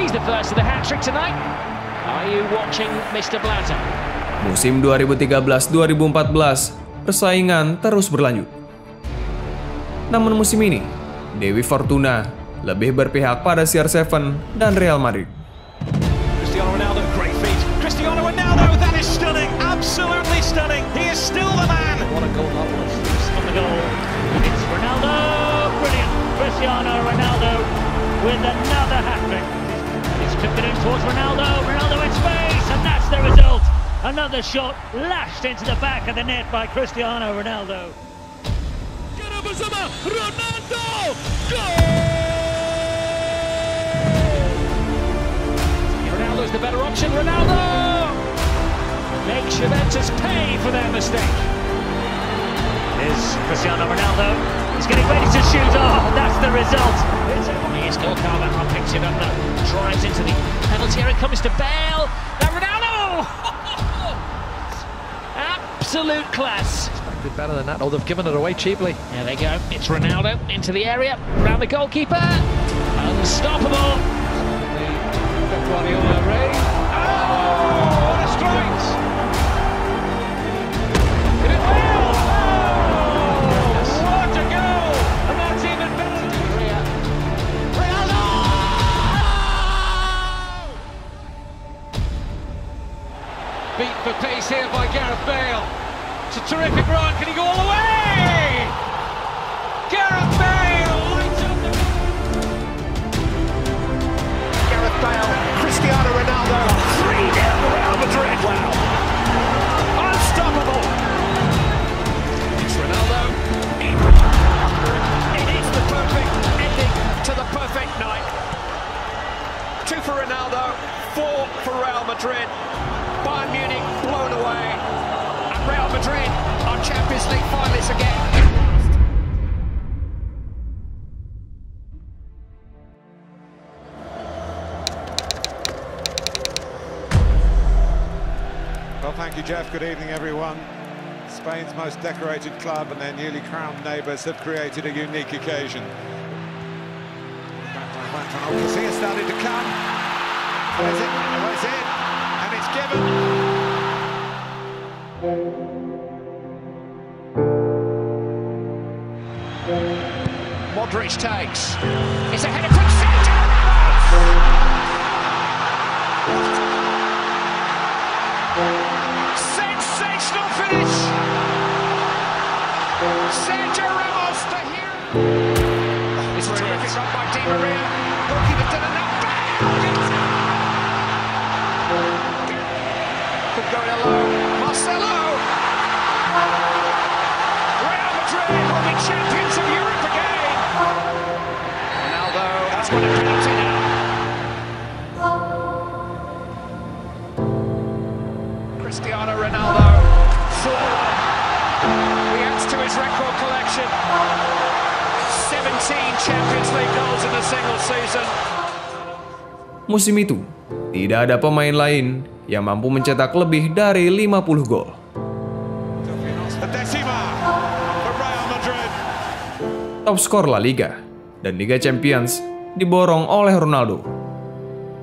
He's the first of the hat-trick tonight. Are you watching Mr. Blatter? Musim 2013-2014, persaingan terus berlanjut. Namun musim ini, Dewi Fortuna lebih berpihak pada CR7 dan Real Madrid. Cristiano Ronaldo, great feat. Cristiano Ronaldo, that is stunning. Absolutely stunning. He is still the man. What a goal that was. On the goal. It's Ronaldo. Brilliant. Cristiano Ronaldo with another hat-trick. He's flipped it in towards Ronaldo. Ronaldo in space, and that's the result. Another shot lashed into the back of the net by Cristiano Ronaldo. Ronaldo! Goal! Ronaldo's the better option. Ronaldo! Make Juventus pay for their mistake. Here's Cristiano Ronaldo. He's getting ready to shoot. Oh, that's the result. Here's Carvajal, picks it up now. Drives into the penalty area. Comes to Bale. Now Ronaldo! Absolute class. Expected better than that. Oh, they've given it away cheaply. There they go. It's Ronaldo into the area. Round the goalkeeper. Unstoppable. Guardiola raised. Oh, what a strike! Did it fail? Oh, what a goal! And that's even better. Ronaldo! Beat for pace here by Gareth Bale. It's a terrific run. Can he go all the way? Gareth Bale lights up the... Gareth Bale. Cristiano Ronaldo, 3-0 Real Madrid. Wow. Unstoppable. It's Ronaldo. It is the perfect ending to the perfect night. 2 for Ronaldo, 4 for Real Madrid. Bayern Munich blown away. And Real Madrid are Champions League finalists again. Well, thank you, Jeff. Good evening, everyone. Spain's most decorated club and their newly crowned neighbours have created a unique occasion. You see it starting to come. There's it, it's in, and it's given. Modric takes. It's a header quick centre. Shot by Di Maria. Goalkeeper's done enough. Could go it alone. Marcelo. Real Madrid will be champions of Europe again. Ronaldo has got a penalty now. Cristiano Ronaldo. 4-1. He adds to his record collection. 17 Champions League goals in a single season. Musim itu, tidak ada pemain lain yang mampu mencetak lebih dari 50 gol. Top skor La Liga dan Liga Champions diborong oleh Ronaldo.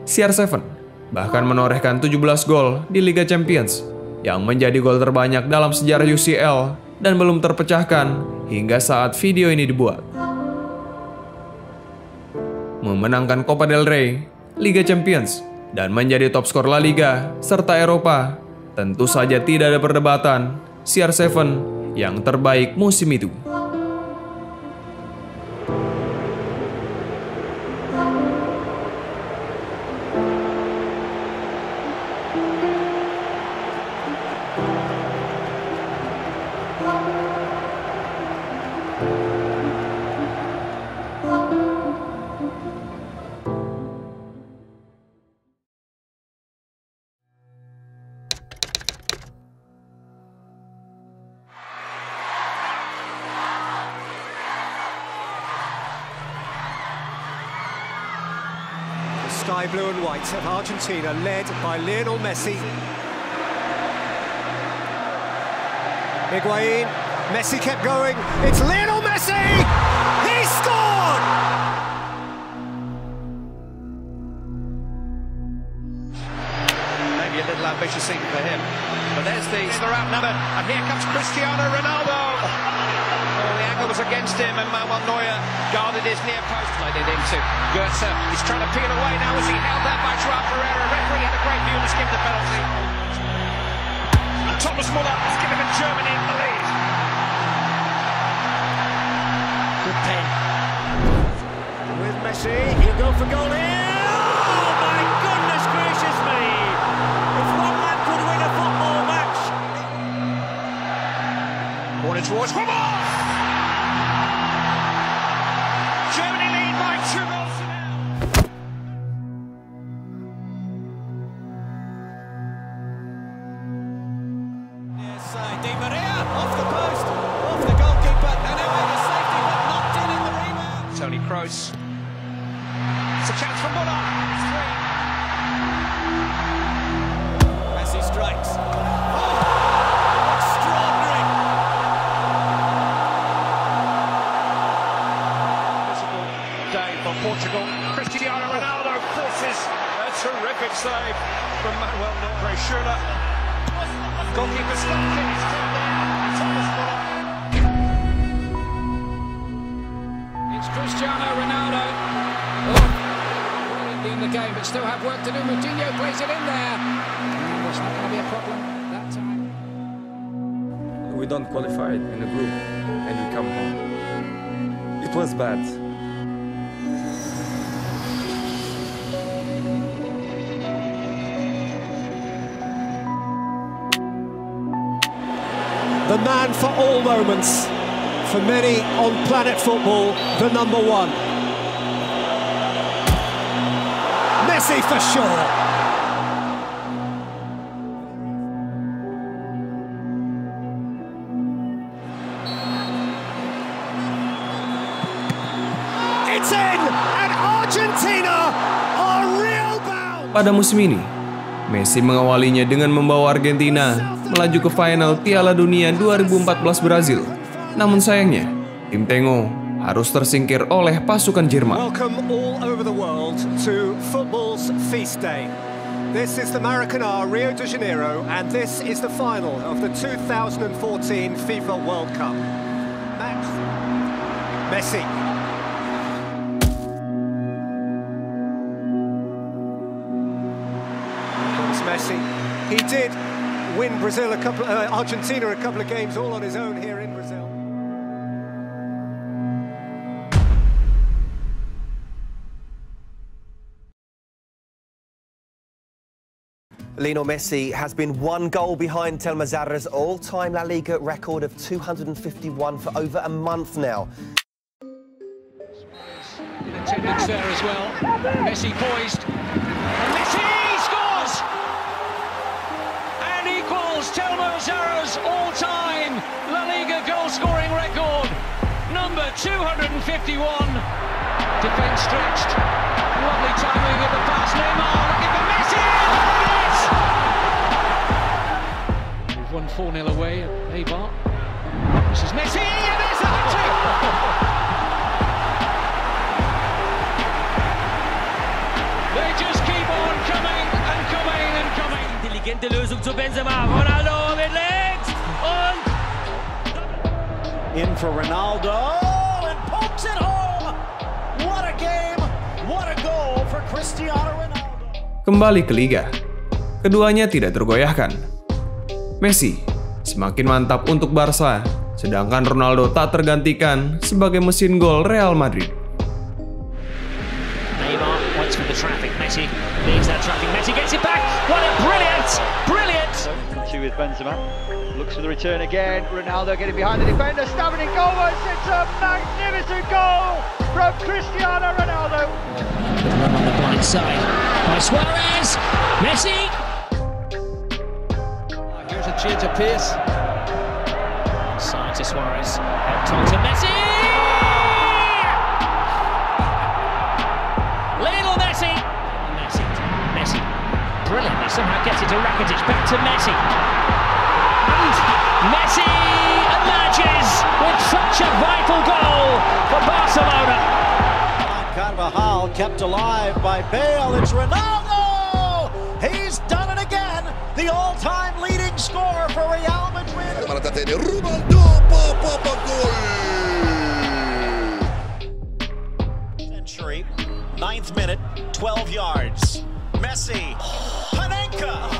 CR7 bahkan menorehkan 17 gol di Liga Champions yang menjadi gol terbanyak dalam sejarah UCL dan belum terpecahkan hingga saat video ini dibuat. Memenangkan Copa del Rey, Liga Champions, dan menjadi top skor La Liga serta Eropa, tentu saja tidak ada perdebatan, CR7 yang terbaik musim itu. Sky blue and white of Argentina, led by Lionel Messi. Higuain, Messi kept going, it's Lionel Messi! He scored! Maybe a little ambitious thing for him, but there's they're outnumbered, and here comes Cristiano Ronaldo! Oh, the angle was against him, and Manuel Neuer guarded his near post. Played it into Goetze. He's trying to peel away now as he held there by Joao Ferreira. Referee had a great view to skip the penalty. And Thomas Muller has given Germany the lead. Good pen. With Messi, he'll go for goal here. Oh my goodness gracious me! If one man could win a football match. Corner towards Hummel. Germany lead by 2 goals to nil. Yes, Di Maria off the post, off the goalkeeper, and away to safety, but knocked in the rebound. Toni Kroos. It's a chance for Muller. It's 3. Messi strikes. Oh, extraordinary. Day for Portugal. Cristiano Ronaldo forces a terrific save from Manuel Neuer. Schürrle. Goalkeeper stopped it. He's turned there. Thomas Muller. It's Cristiano Ronaldo. Oh, brilliantly in the game, but still have work to do. Moutinho plays it in there. And it's not going to be a problem that time. We don't qualify in a group and we come home. It was bad. The man for all moments, for many on planet football, the number one. Messi for sure. It's in, and Argentina are real bound. Pada musim ini, Messi mengawalinya dengan membawa Argentina melaju ke final Piala Dunia 2014 Brazil. Namun sayangnya, tim Tengo harus tersingkir oleh pasukan Jerman. Welcome all over the world to football's feast day. This is the Maracanã, Rio de Janeiro, and this is the final of the 2014 FIFA World Cup. Messi. Messi. He did win Brazil Argentina a couple of games all on his own here in Brazil. Lionel Messi has been one goal behind Telma Zarra's all-time La Liga record of 251 for over a month now. In attendance there as well. Messi poised. And Messi scores! And equals Telma Zarra's all-time La Liga goal-scoring record. Number 251. Defence stretched. Lovely timing of the pass. Neymar looking for Messi. We've won 4-0 away at Eibar. This is Messi, and there's the hat-trick! They just keep on coming and coming and coming. Intelligente Lösung zu Benzema. Ronaldo mit links und in for Ronaldo and pokes it home. What a game! What a goal for Cristiano Ronaldo. Kembali ke Liga. Keduanya tidak tergoyahkan. Messi semakin mantap untuk Barca, sedangkan Ronaldo tak tergantikan sebagai mesin gol Real Madrid. Neymar waits for the traffic. Messi leaves that traffic. Messi gets it back. What a brilliant! Two with Benzema. Looks for the return again. Ronaldo getting behind the defender. Stabbing in goal. It's a magnificent goal from Cristiano Ronaldo. Good run on the blind side by Suarez. Messi. Here's a change of pace. Side to Suarez. Helped on to Messi. Lionel Messi. Messi. Brilliant. They somehow gets it to Rakitic. Back to Messi. And Messi emerges with such a vital goal for Barcelona. Carvajal kept alive by Bale. It's Ronaldo! He's done it again! The all-time leading scorer for Real Madrid. Century, 9th minute, 12 yards. Messi, Panenka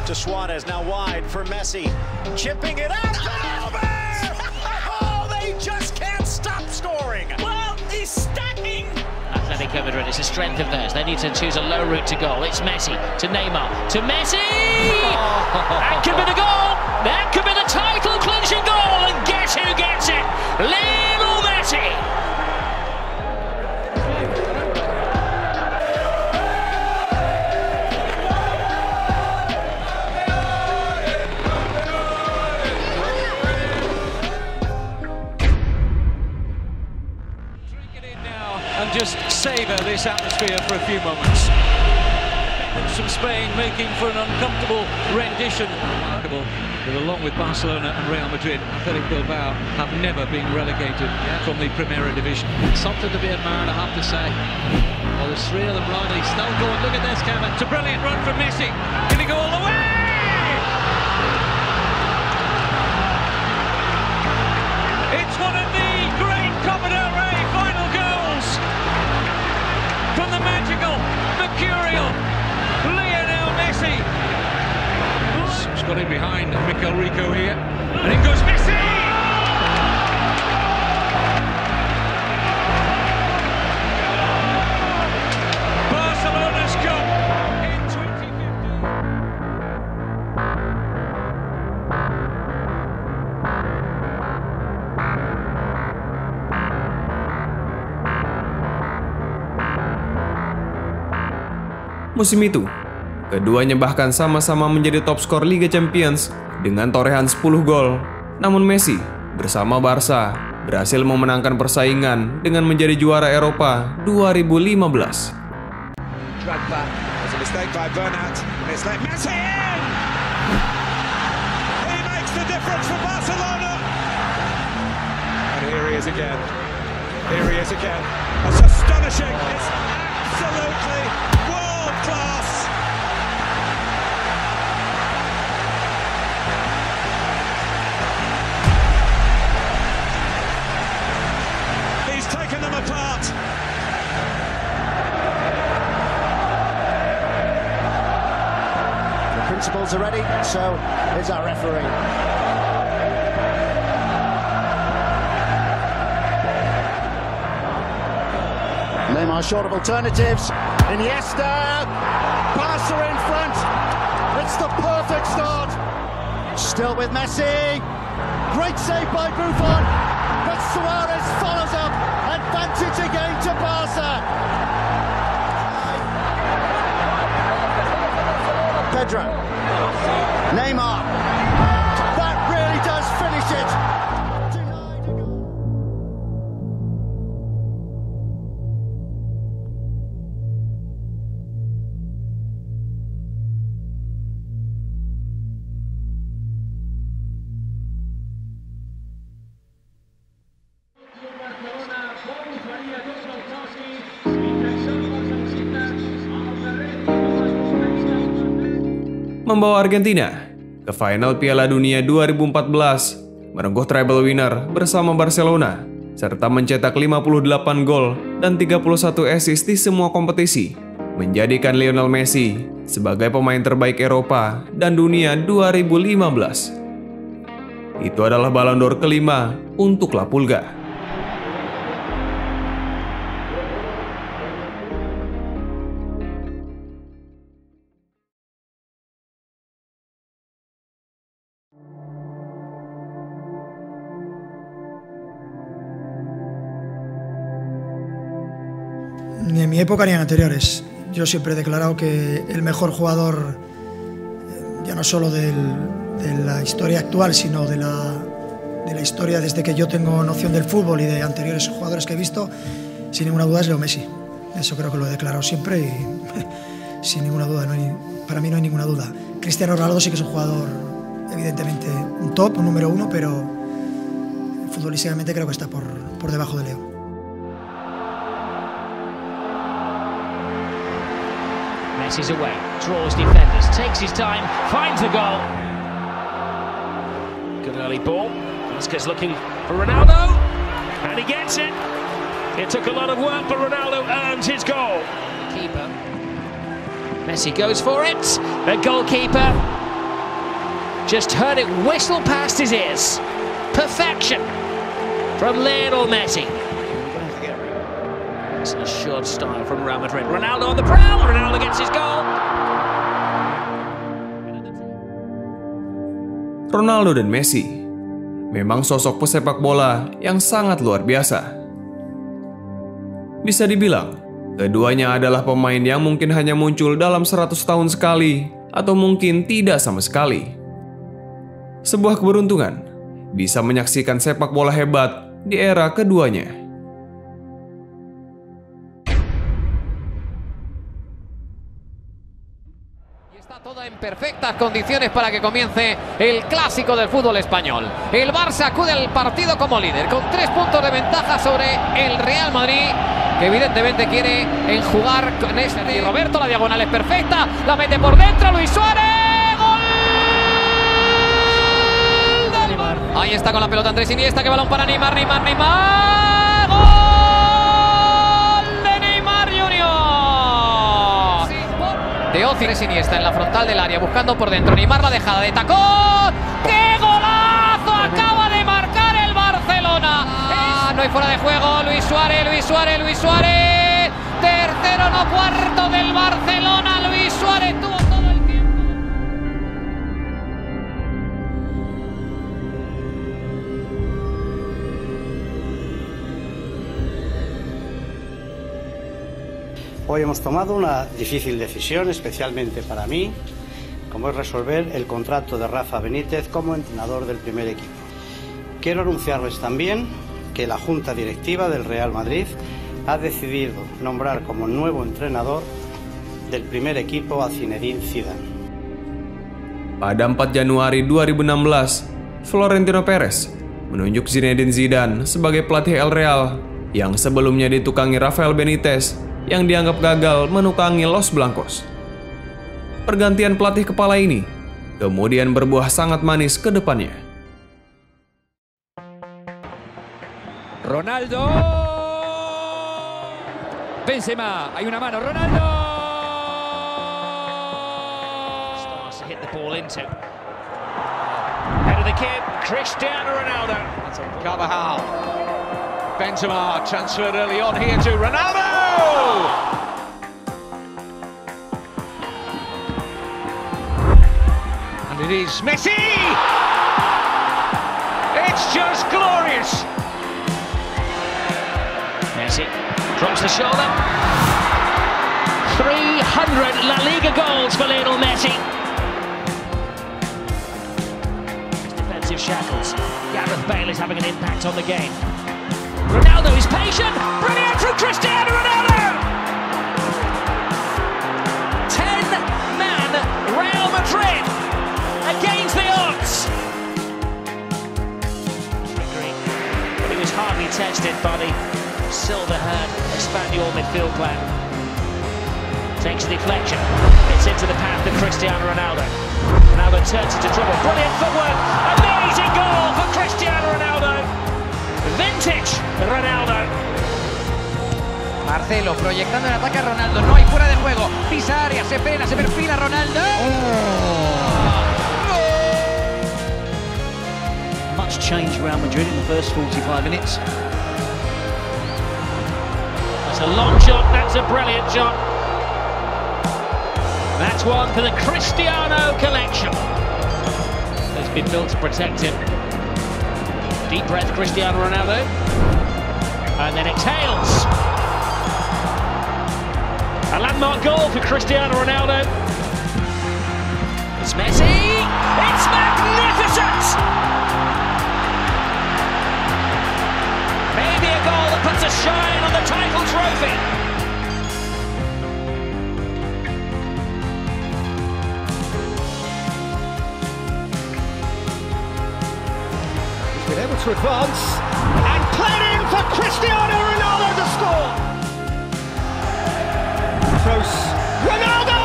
to Suarez, now wide for Messi, chipping it out. Oh, they just can't stop scoring. Well, he's stacking. Atletico Madrid, it's a strength of theirs. They need to choose a low route to goal. It's Messi to Neymar to Messi. That could be the goal. That could be the title clinching goal. And guess who gets it? Lionel Messi. And just savour this atmosphere for a few moments. From Spain making for an uncomfortable rendition. Remarkable that along with Barcelona and Real Madrid, Athletic Bilbao have never been relegated from the Primera Division. Something to be admired, I have to say. Well, there's three of them right. He's still going. Look at this, Kevin. It's a brilliant run from Messi. Can he go all the way? It's one of the great Copa del Rey final goals from the magical, mercurial Lionel Messi. He's got in behind Mikel Rico here, and in goes Messi! Barcelona's Cup in 2015. Musim itu, keduanya bahkan sama-sama menjadi top skor Liga Champions dengan torehan 10 gol. Namun Messi bersama Barca berhasil memenangkan persaingan dengan menjadi juara Eropa 2015. Drogba, there's a mistake by Bernat, and it's let Messi in! He makes the difference for Barcelona! And here he is again. Here he is again. That's astonishing. It's absolutely world class. He's taken them apart. The principals are ready, so is our referee. Neymar short of alternatives. Iniesta. Barca in front. That's the perfect start. Still with Messi. Great save by Buffon. But Suarez follows up. Advantage again to Barca. Pedro. Neymar. That really does finish it. Membawa Argentina ke final Piala Dunia 2014, merengkuh treble winner bersama Barcelona, serta mencetak 58 gol dan 31 assist di semua kompetisi, menjadikan Lionel Messi sebagai pemain terbaik Eropa dan dunia 2015. Itu adalah Ballon d'Or kelima untuk La Pulga. Ni en mi época ni en anteriores. Yo siempre he declarado que el mejor jugador, ya no solo de la historia actual, sino de la historia desde que yo tengo noción del fútbol y de anteriores jugadores que he visto, sin ninguna duda es Leo Messi. Eso creo que lo he declarado siempre y sin ninguna duda, para mí no hay ninguna duda. Cristiano Ronaldo sí que es un jugador, evidentemente, un top, un número uno, pero futbolísticamente creo que está por debajo de Leo. Messi's away, draws defenders, takes his time, finds a goal. Good early ball. Vasquez looking for Ronaldo, and he gets it. It took a lot of work, but Ronaldo earns his goal. Keeper. Messi goes for it. The goalkeeper just heard it whistle past his ears. Perfection from Lionel Messi. It's an assured style from Real Madrid. Ronaldo on the prowl. Ronaldo gets his goal. Ronaldo dan Messi memang sosok pesepak bola yang sangat luar biasa. Bisa dibilang, keduanya adalah pemain yang mungkin hanya muncul dalam 100 tahun sekali atau mungkin tidak sama sekali. Sebuah keberuntungan bisa menyaksikan sepak bola hebat di era keduanya. En perfectas condiciones para que comience el clásico del fútbol español. El Barça acude al partido como líder, con 3 puntos de ventaja sobre el Real Madrid, que evidentemente quiere enjugar con este. Y Roberto, la diagonal es perfecta, la mete por dentro, Luis Suárez, ¡gol! Ahí está con la pelota Andrés Iniesta, que balón para Neymar, ¡gol! Teófilo Iniesta en la frontal del área, buscando por dentro. Neymar, la dejada de tacón. ¡Qué golazo! Acaba de marcar el Barcelona. No hay fuera de juego. Luis Suárez. Tercero, no cuarto del Barcelona. Luis Suárez tuvo todo el tiempo. Hoy hemos tomado una difícil decisión, especialmente para mí, como es resolver el contrato de Rafa Benítez como entrenador del primer equipo. Quiero anunciarles también que la Junta Directiva del Real Madrid ha decidido nombrar como nuevo entrenador del primer equipo a Zinedine Zidane. Pada 4 Januari 2016, Florentino Perez menunjuk Zinedine Zidane sebagai pelatih El Real yang sebelumnya ditukangi Rafael Benitez yang dianggap gagal menukangi Los Blancos. Pergantian pelatih kepala ini kemudian berbuah sangat manis ke depannya. Ronaldo, Benzema, hay una mano, Ronaldo. Starts to hit the ball into. Head of the kid, Cristiano Ronaldo. Carvajal. Benzema transferred early on here to Ronaldo. It is Messi! It's just glorious! Messi drops the shoulder. 300 La Liga goals for Lionel Messi. His defensive shackles. Gareth Bale is having an impact on the game. Ronaldo is patient. Brilliant from Cristiano Ronaldo! 10-man Real Madrid against the odds. But he was hardly tested by the silver-haired Espanyol midfield player. Takes a deflection. It's into the path of Cristiano Ronaldo. Ronaldo turns into trouble. Brilliant footwork. Amazing goal for Cristiano Ronaldo. Vintage Ronaldo. Marcelo proyectando el ataque a Ronaldo. No hay fuera de juego. Pisa área, se frena, se perfila Ronaldo. Much change Real Madrid in the first 45 minutes. That's a long shot. That's a brilliant shot. That's one for the Cristiano collection. It's been built to protect him. Deep breath, Cristiano Ronaldo. And then exhales. A landmark goal for Cristiano Ronaldo. It's Messi. It's magnificent! Maybe a goal that puts a shine on the title trophy. He's been able to advance and played in for Cristiano Ronaldo to score. Close. Ronaldo!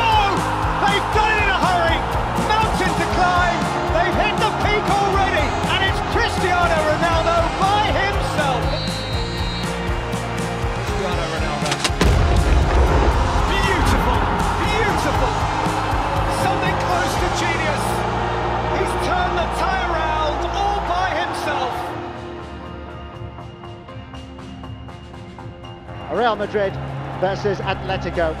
They've done it in a hurry. Mountain to climb. They've hit the peak already, and it's Cristiano Ronaldo by himself. Cristiano Ronaldo. Beautiful, beautiful. Something close to genius. He's turned the tie around all by himself. Real Madrid versus Atletico.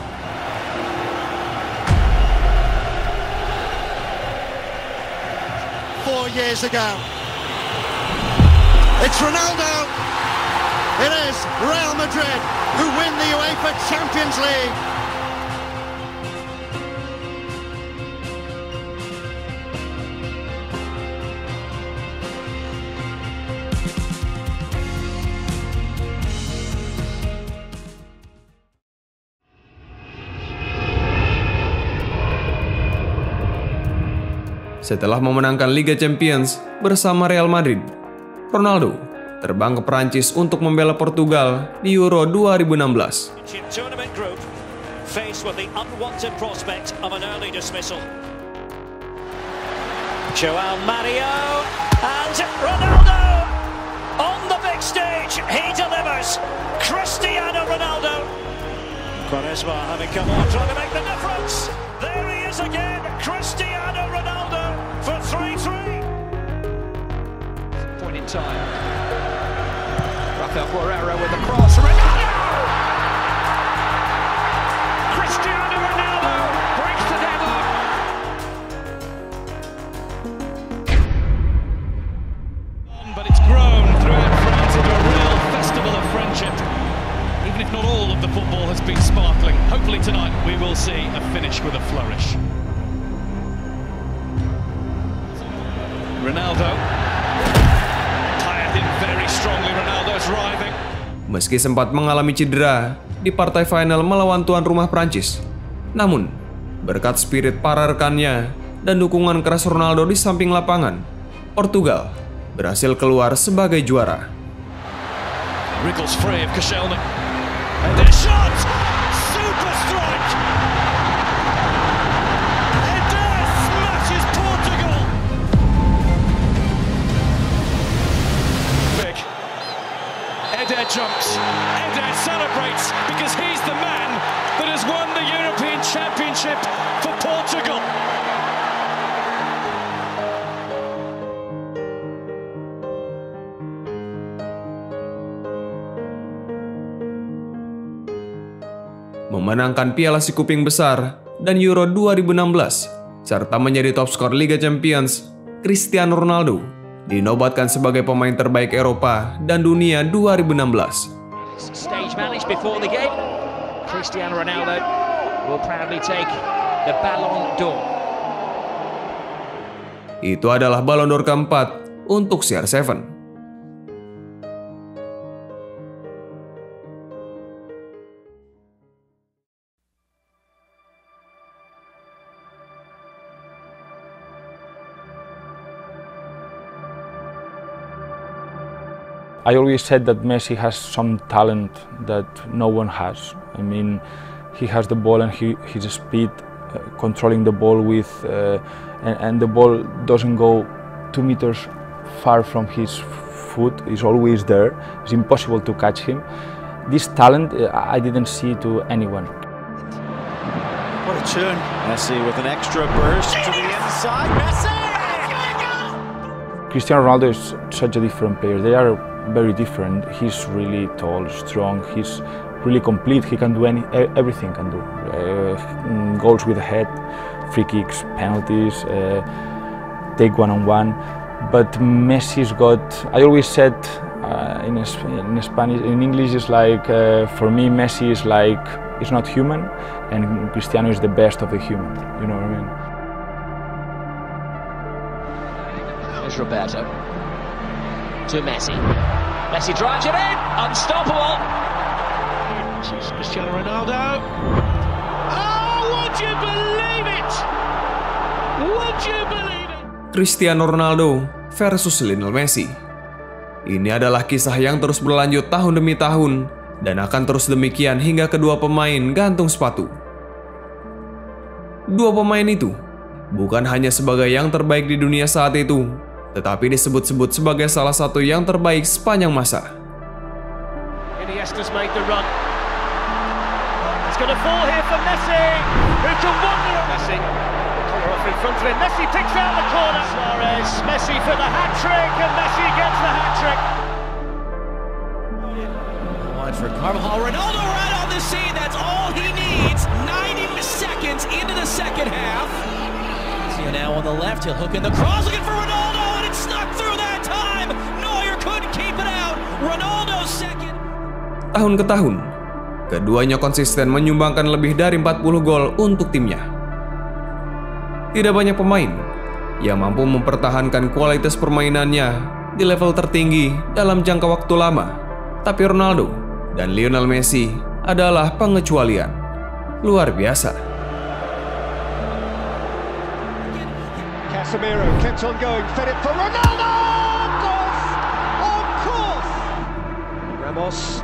Years ago. It's Ronaldo. It is Real Madrid who win the UEFA Champions League. Setelah memenangkan Liga Champions bersama Real Madrid, Ronaldo terbang ke Prancis untuk membela Portugal di Euro 2016. Tournament group faced with the unwanted prospect of an early dismissal. Joao Mario and Ronaldo on the big stage. He delivers. Cristiano Ronaldo. Quaresma having come on, trying to make the difference. There he is again, Cristiano Ronaldo for 3-3. Point in time. Rafael Guerreiro with the cross. Ronaldo! Cristiano Ronaldo breaks the deadlock. But it's grown throughout France into a real festival of friendship. Even if not all of the football has been sparkling, hopefully tonight we will see a finish with a flourish. Ronaldo. Tired in very strongly, Ronaldo's writhing. Meski sempat mengalami cedera di partai final melawan tuan rumah Prancis, namun berkat spirit para rekannya dan dukungan keras Ronaldo di samping lapangan, Portugal berhasil keluar sebagai juara. Wriggles free of Koscielny. And their shot! Super strike! Eder smashes Portugal! Big. Eder jumps. Eder celebrates because he's the man that has won the European Championship for Portugal. Memenangkan Piala Si Kuping Besar dan Euro 2016 serta menjadi top skor Liga Champions, Cristiano Ronaldo dinobatkan sebagai pemain terbaik Eropa dan dunia 2016. Stage managed before the game. Cristiano Ronaldo will proudly take the Ballon d'Or. Itu adalah Ballon d'Or keempat untuk CR7. I always said that Messi has some talent that no one has. I mean, he has the ball and his speed, controlling the ball with, and the ball doesn't go 2 meters far from his foot. He's always there. It's impossible to catch him. This talent I didn't see to anyone. What a turn. Messi with an extra burst to the inside. Messi! Cristiano Ronaldo is such a different player. They are very different. He's really tall, strong. He's really complete. He can do everything. Can do goals with the head, free kicks, penalties, take one-on-one. But Messi's got. I always said in Spanish, in English, is like for me, Messi is like he's not human, and Cristiano is the best of the human. You know what I mean? There's Roberto to Messi. Messi drives it in, unstoppable. Cristiano Ronaldo. Oh, would you believe it? Would you believe it? Cristiano Ronaldo versus Lionel Messi. Ini adalah kisah yang terus berlanjut tahun demi tahun dan akan terus demikian hingga kedua pemain gantung sepatu. Dua pemain itu bukan hanya sebagai yang terbaik di dunia saat itu, tetapi disebut-sebut sebagai salah satu yang terbaik sepanjang masa. Iniesta's made the run. It's going to fall here for Messi. Who can wonder at Messi? Collar off in front of him. Messi picks out the corner. Suarez. Messi for the hat-trick, and Messi gets the hat-trick. Wide for Carvajal. Ronaldo right on the scene. That's all he needs. 90 seconds into the second half. See now on the left. He'll hook in the cross, looking for Ronaldo. Snuck through that time. Neuer couldn't keep it out. Ronaldo second. Tahun ke tahun, keduanya konsisten menyumbangkan lebih dari 40 gol untuk timnya. Tidak banyak pemain yang mampu mempertahankan kualitas permainannya di level tertinggi dalam jangka waktu lama. Tapi Ronaldo dan Lionel Messi adalah pengecualian. Luar biasa. Casemiro kept on going, fed it for Ronaldo! Of course! Ramos.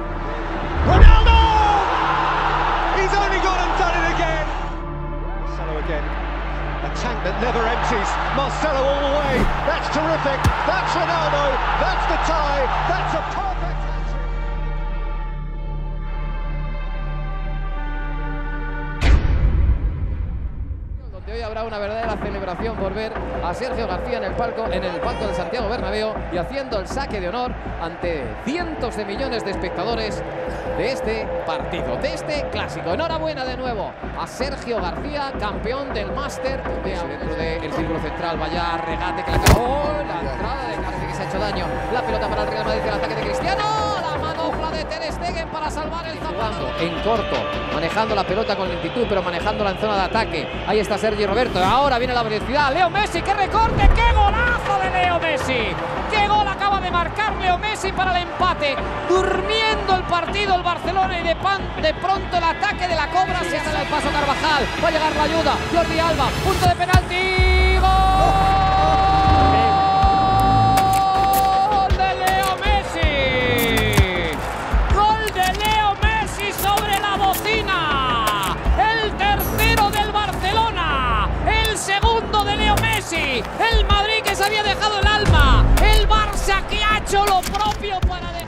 Ronaldo! He's only gone and done it again! Marcelo again. A tank that never empties. Marcelo all the way. That's terrific. That's Ronaldo. That's the tie. That's a perfect hat-trick. Hoy habrá una verdadera celebración por ver a Sergio García en el palco del Santiago Bernabéu y haciendo el saque de honor ante cientos de millones de espectadores de este partido, de este clásico. Enhorabuena de nuevo a Sergio García, campeón del máster dentro del círculo central. Vaya regate que le acabó, la entrada de García que se ha hecho daño. La pelota para el Real Madrid, el ataque de Cristiano, la manopla de Ter Stegen para salvar el zapato. En corto, manejando la pelota con lentitud, pero manejándola en zona de ataque. Ahí está Sergio Roberto, ahora viene la velocidad. Leo Messi, qué recorte, qué golazo de Leo Messi. Qué gol acaba de marcar Leo Messi para el empate. Durmiendo el partido el Barcelona y de pronto el ataque de la Cobra. Se sale el paso Carvajal, va a llegar la ayuda. Jordi Alba, punto de penalti. ¡Gol de Leo Messi! ¡Gol de Leo Messi sobre la bocina! El tercero del Barcelona, el segundo de Leo Messi, el Madrid que se había dejado el alma, el Barça que ha hecho lo propio para dejar.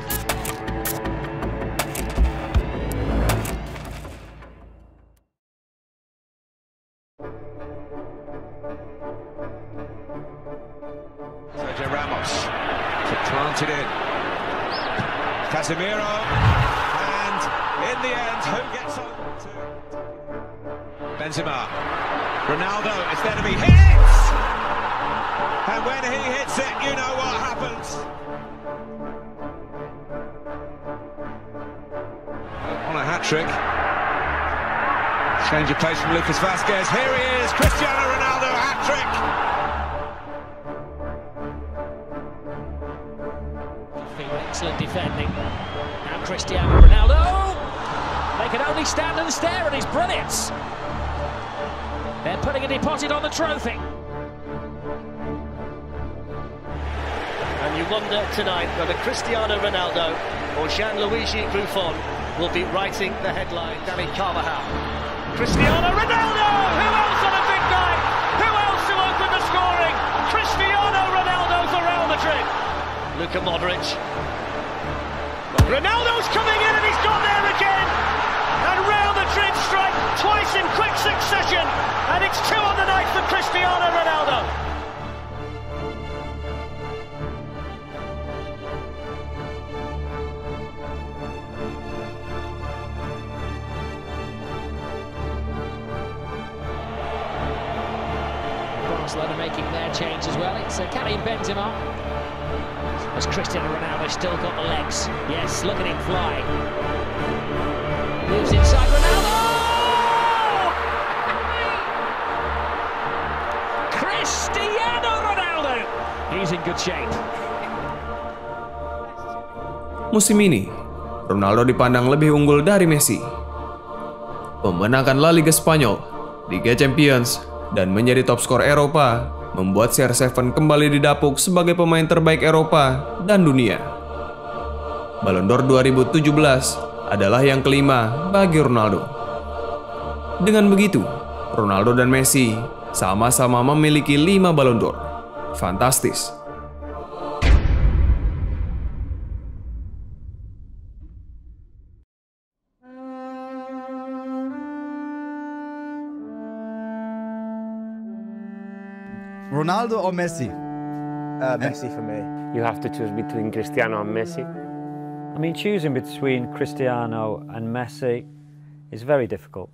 Sergio Ramos to plant it in. Casemiro, and in the end, who gets on to Benzema? Ronaldo is there to be hit! And when he hits it, you know what happens. On a hat-trick. Change of pace from Lucas Vazquez. Here he is, Cristiano Ronaldo, hat-trick. Excellent defending. Now Cristiano Ronaldo. They can only stand and stare at his brilliance. They're putting a deposit on the trophy. And you wonder tonight whether Cristiano Ronaldo or Gianluigi Buffon will be writing the headline. Dani Carvajal. Cristiano Ronaldo! Who else on a big night? Who else to open the scoring? Cristiano Ronaldo for Real Madrid. Luka Modric. Ronaldo's coming in and he's got there again. And Real Madrid strike twice in quick succession. And it's 2 on the night for Cristiano Ronaldo. Barcelona making their change as well. It's Karim Benzema. Has Cristiano Ronaldo still got the legs? Yes, look at him fly. Moves inside Ronaldo! Cristiano Ronaldo! He's in good shape. Musim ini, Ronaldo dipandang lebih unggul dari Messi. Memenangkan La Liga Spanyol, Liga Champions, dan menjadi top skor Eropa, membuat CR7 kembali didapuk sebagai pemain terbaik Eropa dan dunia. Ballon d'Or 2017 adalah yang kelima bagi Ronaldo. Dengan begitu, Ronaldo dan Messi sama-sama memiliki 5 Ballon d'Or. Fantastis. Ronaldo or Messi? Messi for me. You have to choose between Cristiano and Messi. I mean, choosing between Cristiano and Messi is very difficult.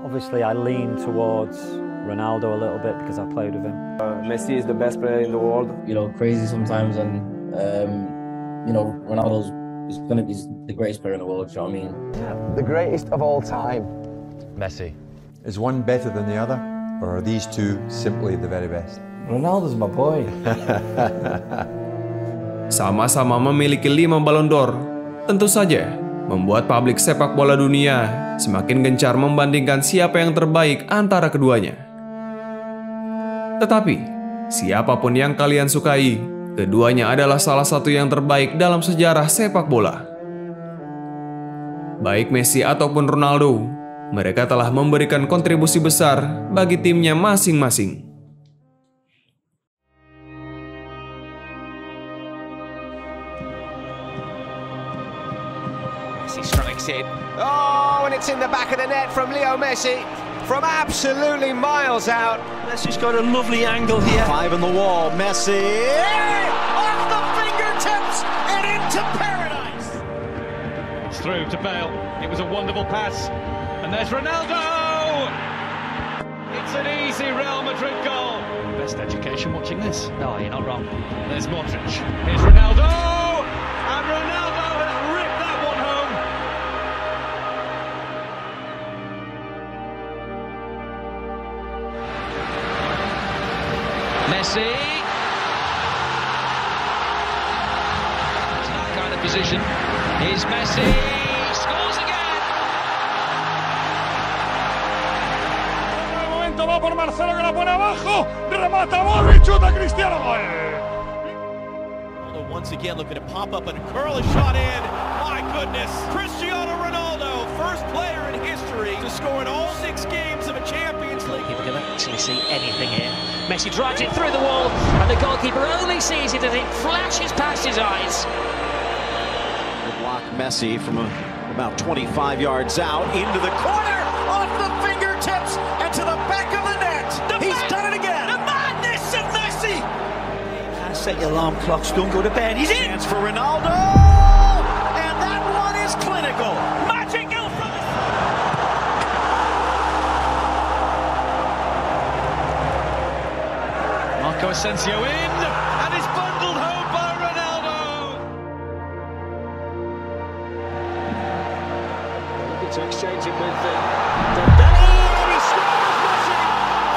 Obviously, I lean towards Ronaldo a little bit because I played with him. Messi is the best player in the world. You know, crazy sometimes, and you know, Ronaldo's going to be the greatest player in the world. You know what I mean? The greatest of all time. Messi. Is one better than the other, or are these two simply the very best? Ronaldo's my boy. Sama-sama memiliki 5 Ballon d'Or, tentu saja membuat publik sepak bola dunia semakin gencar membandingkan siapa yang terbaik antara keduanya. Tetapi, siapapun yang kalian sukai, keduanya adalah salah satu yang terbaik dalam sejarah sepak bola. Baik Messi ataupun Ronaldo, mereka telah memberikan kontribusi besar bagi timnya masing-masing. Messi strikes it. Oh, and it's in the back of the net from Leo Messi. From absolutely miles out. Messi's got a lovely angle here. 5 on the wall, Messi. Off the fingertips and into paradise. It's through to Bale. It was a wonderful pass. And there's Ronaldo! It's an easy Real Madrid goal. Best education watching this. No, you're not wrong. There's Modric. Here's Ronaldo! And Ronaldo has ripped that one home. Messi. It's that kind of position. Here's Messi. Scores again. Va por Marcelo que la pone abajo, remata Modric, chuta Cristiano, gol. Once again looking to pop up and curl a shot in. My goodness, Cristiano Ronaldo, first player in history to score in all 6 games of a Champions League. People can actually see anything here. Messi drives it through the wall, and the goalkeeper only sees it as it flashes past his eyes. Block Messi from about 25 yards out into the corner, off the fingertips and to the back of the net. He's done it again. The madness of Messi. Set your alarm clocks, don't go to bed. He's in. Chance for Ronaldo, and that one is clinical. Magical from Asensio in, and is bundled home by Ronaldo. Looking to exchange it with Dembele, and he scores Messi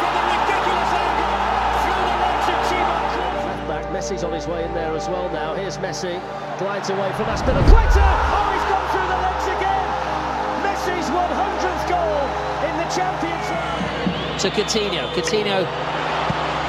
from a ridiculous angle through the legs of Thibaut Courtois. Left back, Messi's on his way in there as well now. Here's Messi, glides away from Azpilicueta. Oh, he's gone through the legs again. Messi's 100th goal in the Champions League. To Coutinho,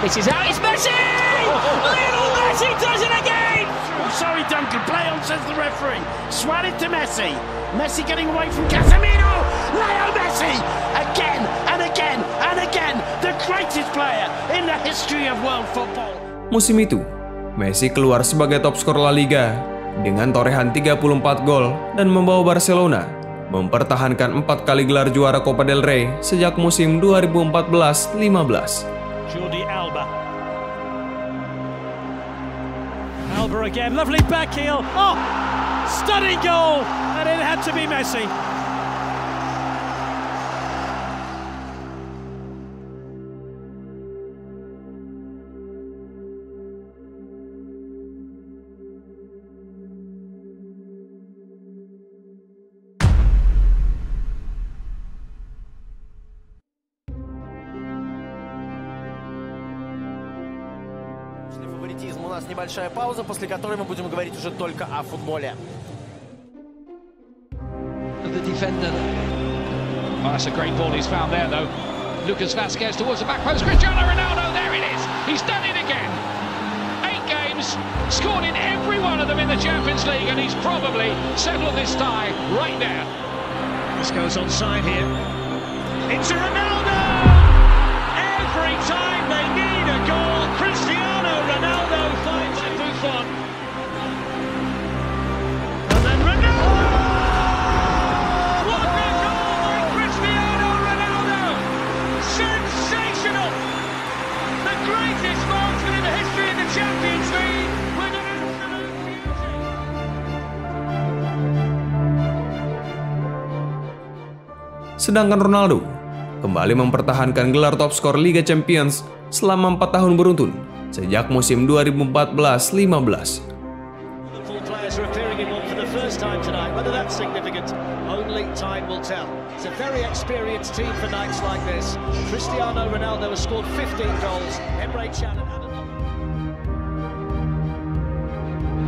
this is out, it's Messi! Lionel Messi does it again! Oh, sorry, Duncan, play on, says the referee. Swat it to Messi. Messi getting away from Casemiro. Lionel Messi! Again, and again, and again. The greatest player in the history of world football. Musim itu, Messi keluar sebagai top skor La Liga dengan torehan 34 gol dan membawa Barcelona mempertahankan 4 kali gelar juara Copa del Rey sejak musim 2014-15. Jordi Alba. Alba again, lovely back heel. Oh, stunning goal, and it had to be Messi. У нас небольшая пауза, после которой мы будем говорить уже только о футболе. The defender. Oh, that's a great ball he's found there, though. Lucas Vazquez towards the back post. Cristiano Ronaldo, there it is. He's done it again. 8 games, scored in every one of them in the Champions League, and he's probably settled this tie right there. This goes onside here. It's Ronaldo! Every time they need a goal, Cristiano Ronaldo finds it. Buffon. And then Ronaldo! What a goal by Cristiano Ronaldo! Sensational! The greatest marksman in the history of the Champions League with an absolute beauty. Sedangkan Ronaldo kembali mempertahankan gelar top skor Liga Champions selama 4 tahun beruntun sejak musim 2014-15. Liverpool players are appearing in one for the first time tonight. Whether that's significant, only time will tell. It's a very experienced team for nights like this. Cristiano Ronaldo has scored 15 goals. Emre Can and Adam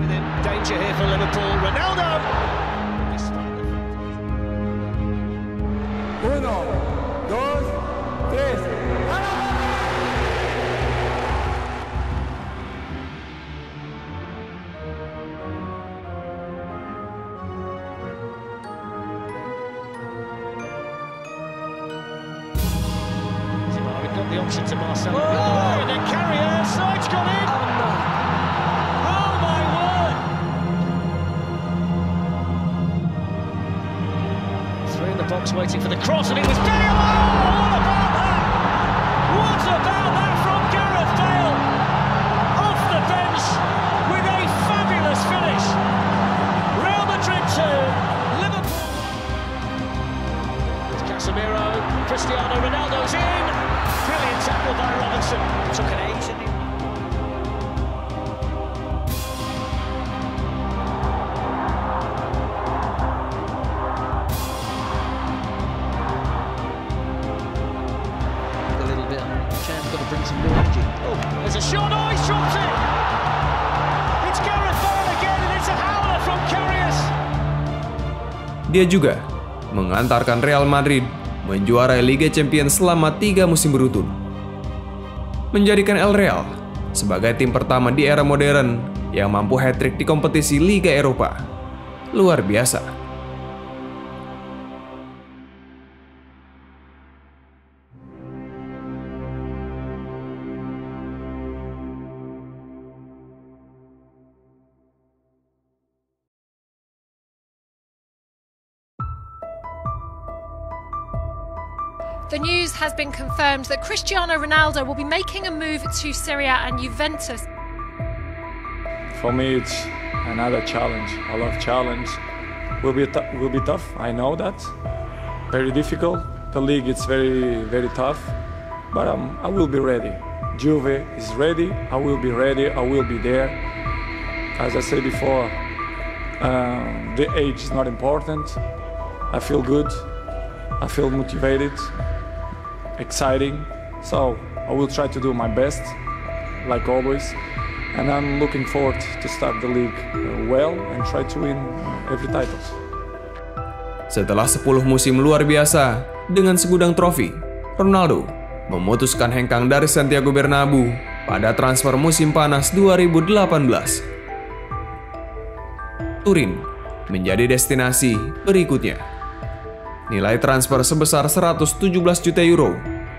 within danger here for Liverpool. Ronaldo. 1, 2, 3. Got the option to Marcelo. Oh, and then Carrier, side's gone in. Oh my word! 3 in the box waiting for the cross, and it was Bale. Oh, what about that from Gareth Bale? Off the bench with a fabulous finish. Real Madrid 2, Liverpool. With Casemiro, Cristiano Ronaldo's in. Brilliant tackle by Robinson. Took an ace in the... A little bit. Cham's got to bring some more energy. Oh, there's a shot. Oh, he's dropped it. It's Gareth Bale again, and it's a howler from Karius. Dia juga mengantarkan Real Madrid menjuarai Liga Champions selama 3 musim beruntun, menjadikan El Real sebagai tim pertama di era modern yang mampu hat-trick di kompetisi Liga Eropa. Luar biasa. The news has been confirmed that Cristiano Ronaldo will be making a move to Serie A and Juventus. For me, it's another challenge. I love challenge. Will be tough. I know that. Very difficult. The league is very tough. but I will be ready. Juve is ready, I will be ready, I will be there. As I said before, the age is not important. I feel good, I feel motivated, exciting, so I will try to do my best, like always. And I'm looking forward to start the league well and try to win every title. Setelah 10 musim luar biasa dengan segudang trofi, Ronaldo memutuskan hengkang dari Santiago Bernabeu pada transfer musim panas 2018. Turin menjadi destinasi berikutnya. Nilai transfer sebesar 117 juta euro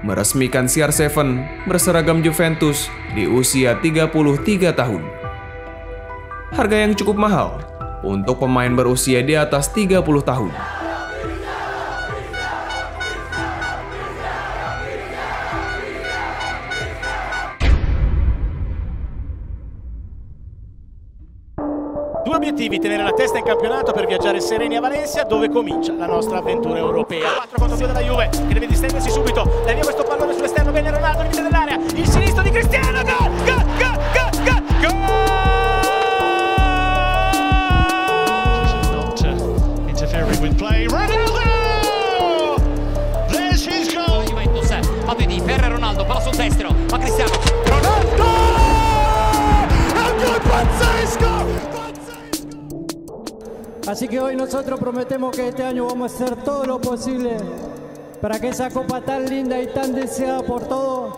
meresmikan CR7 berseragam Juventus di usia 33 tahun. Harga yang cukup mahal untuk pemain berusia di atas 30 tahun. Due obiettivi: tenere la testa in campionato per viaggiare sereni a Valencia, dove comincia la nostra avventura europea. 4 contro 2 della Juve, che deve distendersi subito. Dai via questo pallone sull'esterno, bene Ronaldo, limite dell'area, il sinistro di Cristiano, gol! Gol! Gol! Gol! Gol! Gol! Not interfering with play. Ronaldo! There's his goal! Juventus, Matuidi, per Ronaldo, palla sul destro, ma Cristiano. Ronaldo! È un gol pazzesco! Así que hoy nosotros prometemos que este año vamos a hacer todo lo posible para que esa copa tan linda y tan deseada por todos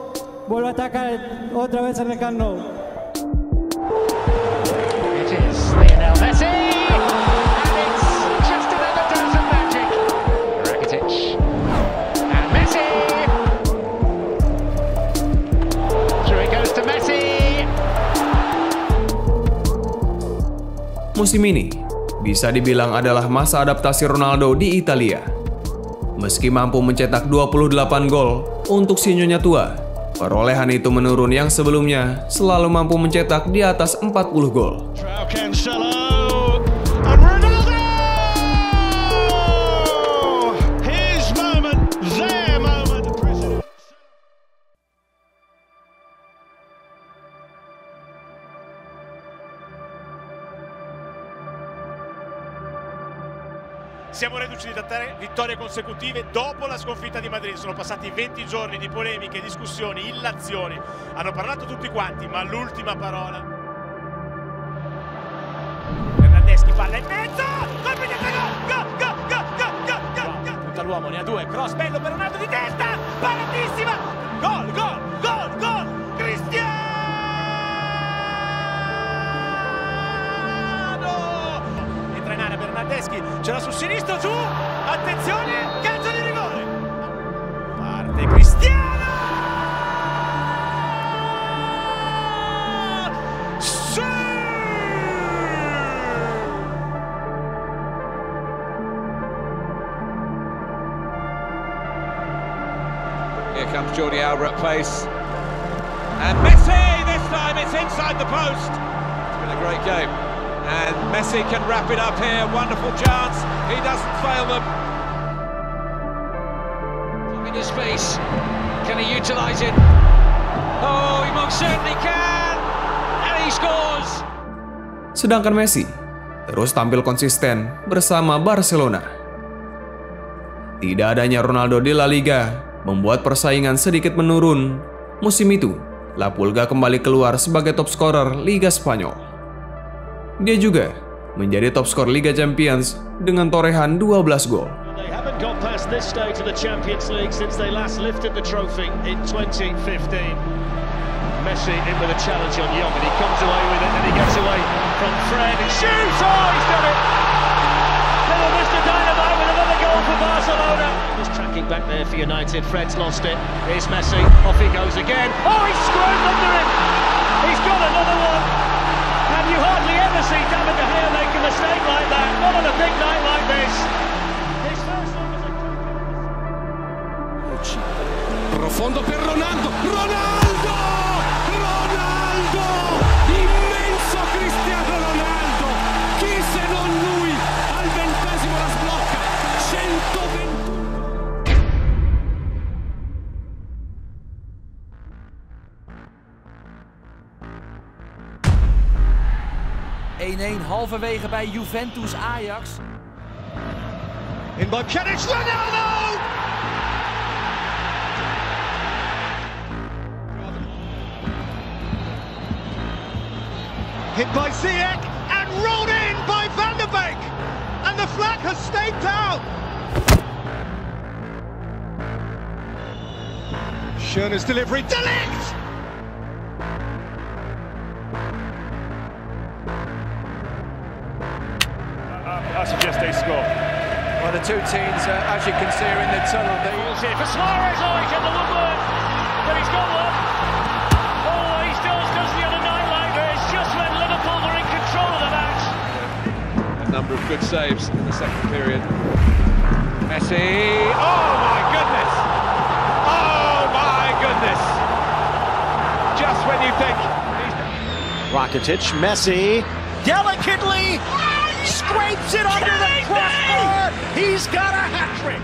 vuelva a atacar otra vez en el Camp Nou. It is Lionel Messi, and it's just another dose of magic. Rakitic, and Messi. Through it goes to Messi. Musim ini bisa dibilang adalah masa adaptasi Ronaldo di Italia. Meski mampu mencetak 28 gol untuk si nyonya tua, perolehan itu menurun yang sebelumnya selalu mampu mencetak di atas 40 gol. Siamo reduci da 3 vittorie consecutive dopo la sconfitta di Madrid. Sono passati 20 giorni di polemiche, discussioni, illazioni. Hanno parlato tutti quanti, ma l'ultima parola. Bernardeschi, palla in mezzo! Colpi di gol! Gol! Gol! Gol! Gol! Gol! Punta l'uomo, ne ha 2. Cross bello per Ronaldo di testa! Paratissima! Gol! Gol! Gol! Gol! Cristiano! Bernardeschi, c'era sul sinistro, giù, attenzione, calcio di rigore, parte Cristiano, sì! Here comes Jordi Alba at pace, and Messi, this time it's inside the post. It's been a great game. And Messi can wrap it up here. Wonderful chance. He doesn't fail them. In his space. Can he utilise it? Oh, he most certainly can. And he scores. Sedangkan Messi terus tampil konsisten bersama Barcelona. Tidak adanya Ronaldo di La Liga membuat persaingan sedikit menurun. Musim itu, La Pulga kembali keluar sebagai top scorer Liga Spanyol. Dia juga menjadi top skor Liga Champions dengan torehan 12 gol. They haven't got past this stage of the Champions League since they last lifted the trophy in 2015. Messi in with a challenge on Young, and he comes away with it, and he gets away from Fred and shoots! Oh, he's done it! Little Mr. Dynamite with another goal for Barcelona. Just tracking back there for United. Fred's lost it. Here's Messi. Off he goes again. Oh, he's screwed under him. He's got another one. And you hardly ever see David De Gea make a mistake like that, not on a big night like this. His first one was a... Profondo per Ronaldo, Ronaldo! Ronaldo! Immenso Cristiano Ronaldo! Chi se non lui al 20° la sblocca, 120... 1-1 halverwege bij Juventus Ajax. In by Pjanic, Ronaldo! Hit by Ziyech and rolled in by Van der Beek! And the flag has stayed down! Schöne's delivery, De Ligt! I suggest they score. Well, the two teams, as you can see, are in the tunnel. Balls here for Suarez. Oh, he's in the woodwork. But he's got one. Oh, he still does the other night like this, just when Liverpool were in control of the match. A number of good saves in the second period. Messi. Oh, my goodness. Oh, my goodness. Just when you think Rakitic, Messi, delicately scrapes it under the crossbar. He's got a hat-trick.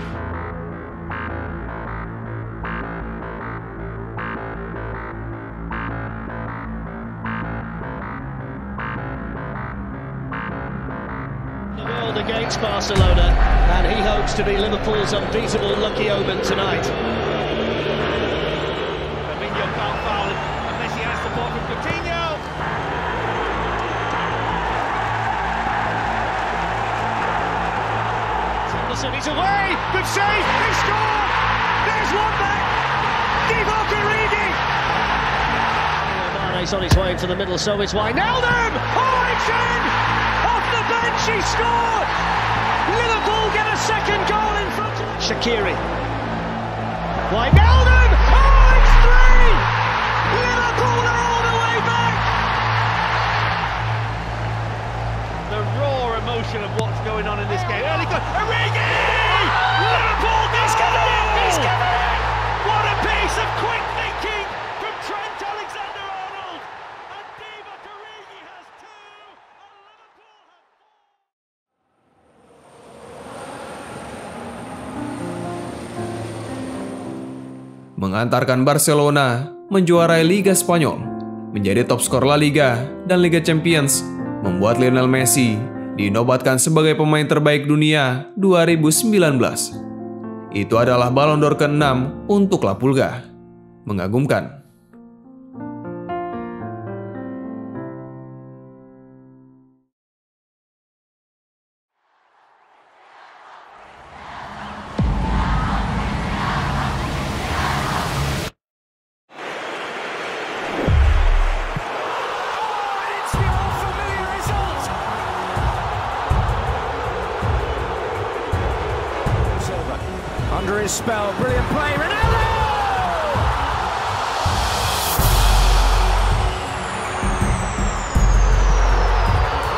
The world against Barcelona, and he hopes to be Liverpool's unbeatable lucky omen tonight. Fabinho can't foul him, and Messi has the ball from Coutinho. He's away, good save, he scored! There's one back! Divock Origi! Mane's on his way into the middle, so it's Wijnaldum! Oh, it's in! Off the bench, he scored! Liverpool get a second goal in front of Shaqiri. Wijnaldum! Oh, it's three! Liverpool are all the way back! The raw emotion of what's going on in this game. Early goal, Origi! Liverpool, he's coming in! He's coming in! What a piece of quick thinking from Trent Alexander-Arnold! And Divock Origi has two, and Liverpool have... Mengantarkan Barcelona menjuarai Liga Spanyol, menjadi top skor La Liga dan Liga Champions, membuat Lionel Messi dinobatkan sebagai pemain terbaik dunia 2019. Itu adalah Ballon d'Or ke-6 untuk La Pulga. Mengagumkan. Under his spell, brilliant play, Ronaldo!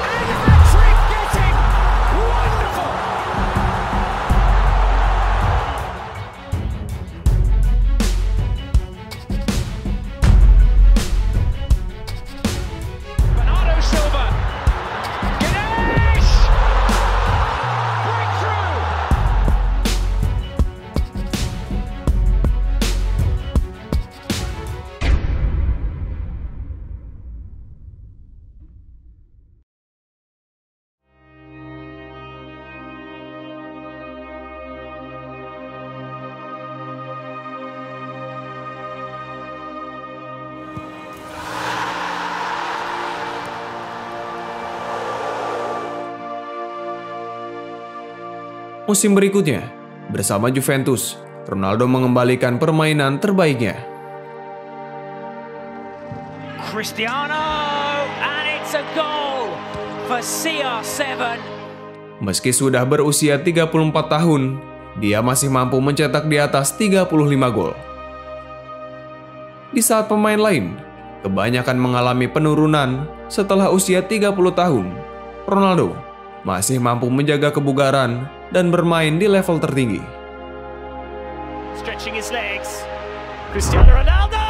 And hat-trick getting! Wonderful! Bernardo Silva! Ganesh! Breakthrough! Musim berikutnya, bersama Juventus, Ronaldo mengembalikan permainan terbaiknya. Cristiano, and it's a goal for CR7. Meski sudah berusia 34 tahun, dia masih mampu mencetak di atas 35 gol. Di saat pemain lain kebanyakan mengalami penurunan setelah usia 30 tahun, Ronaldo masih mampu menjaga kebugaran dan bermain di level tertinggi. Stretching his legs, Cristiano Ronaldo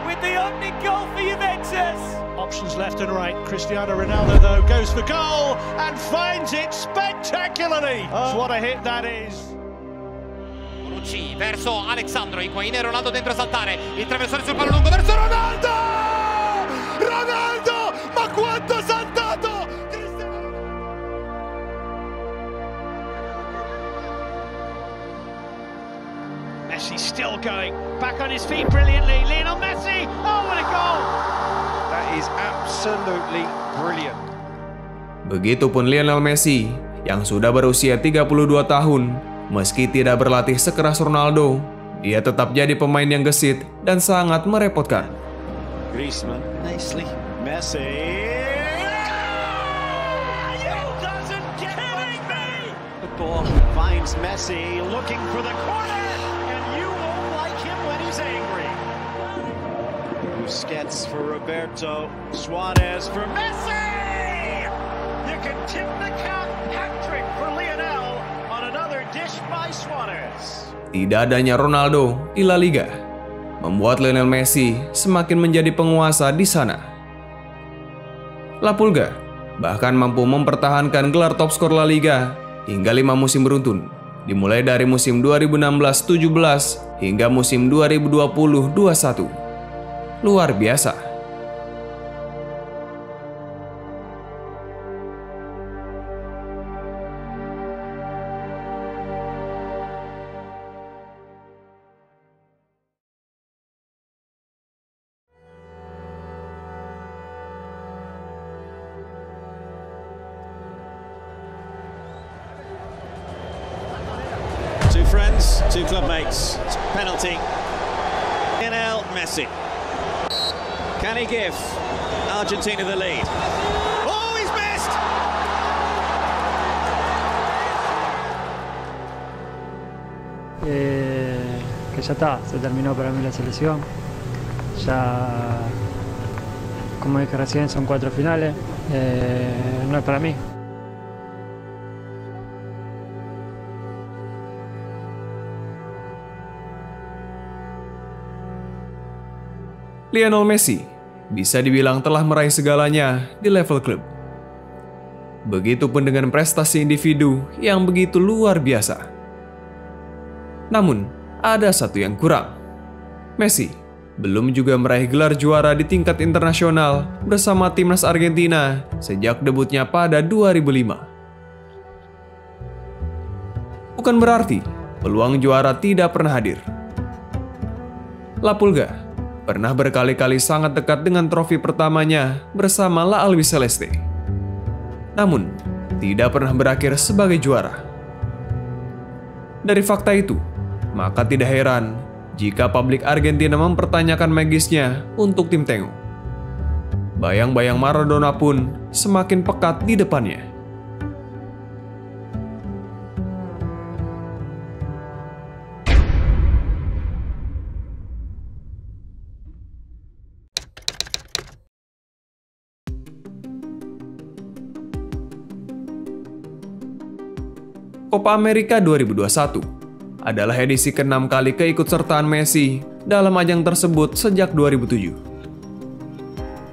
with the opening goal for Juventus. Options left and right. Cristiano Ronaldo though goes for goal and finds it spectacularly. What a hit that is. Bonucci verso Alexandro, Higuaín e Ronaldo dentro a saltare, il traversone sul palo lungo verso Ronaldo! Ronaldo, ma quanto salta! Messi still going, back on his feet brilliantly. Lionel Messi, oh what a goal! That is absolutely brilliant. Begitupun Lionel Messi yang sudah berusia 32 tahun, meski tidak berlatih sekeras Ronaldo, dia tetap jadi pemain yang gesit dan sangat merepotkan. Griezmann, nicely, Messi. Ball finds Messi looking for the corner, and you won't like him when he's angry. Busquets for Roberto, Suarez for Messi! You can tip the cap, hat-trick for Lionel on another dish by Suarez. Tidak adanya Ronaldo di La Liga membuat Lionel Messi semakin menjadi penguasa di sana. La Pulga bahkan mampu mempertahankan gelar top skor La Liga hingga 5 musim beruntun, dimulai dari musim 2016-17 hingga musim 2020-21. Luar biasa. Two friends, two club mates. Penalty. Lionel Messi. Can he give Argentina the lead? Oh, he's missed! Que ya está, se terminó para mí la selección. Ya, como dije recién, son 4 finales. No es para mí. Lionel Messi bisa dibilang telah meraih segalanya di level klub. Begitupun dengan prestasi individu yang begitu luar biasa. Namun, ada satu yang kurang. Messi belum juga meraih gelar juara di tingkat internasional bersama timnas Argentina sejak debutnya pada 2005. Bukan berarti peluang juara tidak pernah hadir. La Pulga pernah berkali-kali sangat dekat dengan trofi pertamanya bersama La Albiceleste. Namun, tidak pernah berakhir sebagai juara. Dari fakta itu, maka tidak heran jika publik Argentina mempertanyakan magisnya untuk tim Tengu. Bayang-bayang Maradona pun semakin pekat di depannya. Copa America 2021 adalah edisi ke-6 kali keikutsertaan Messi dalam ajang tersebut sejak 2007.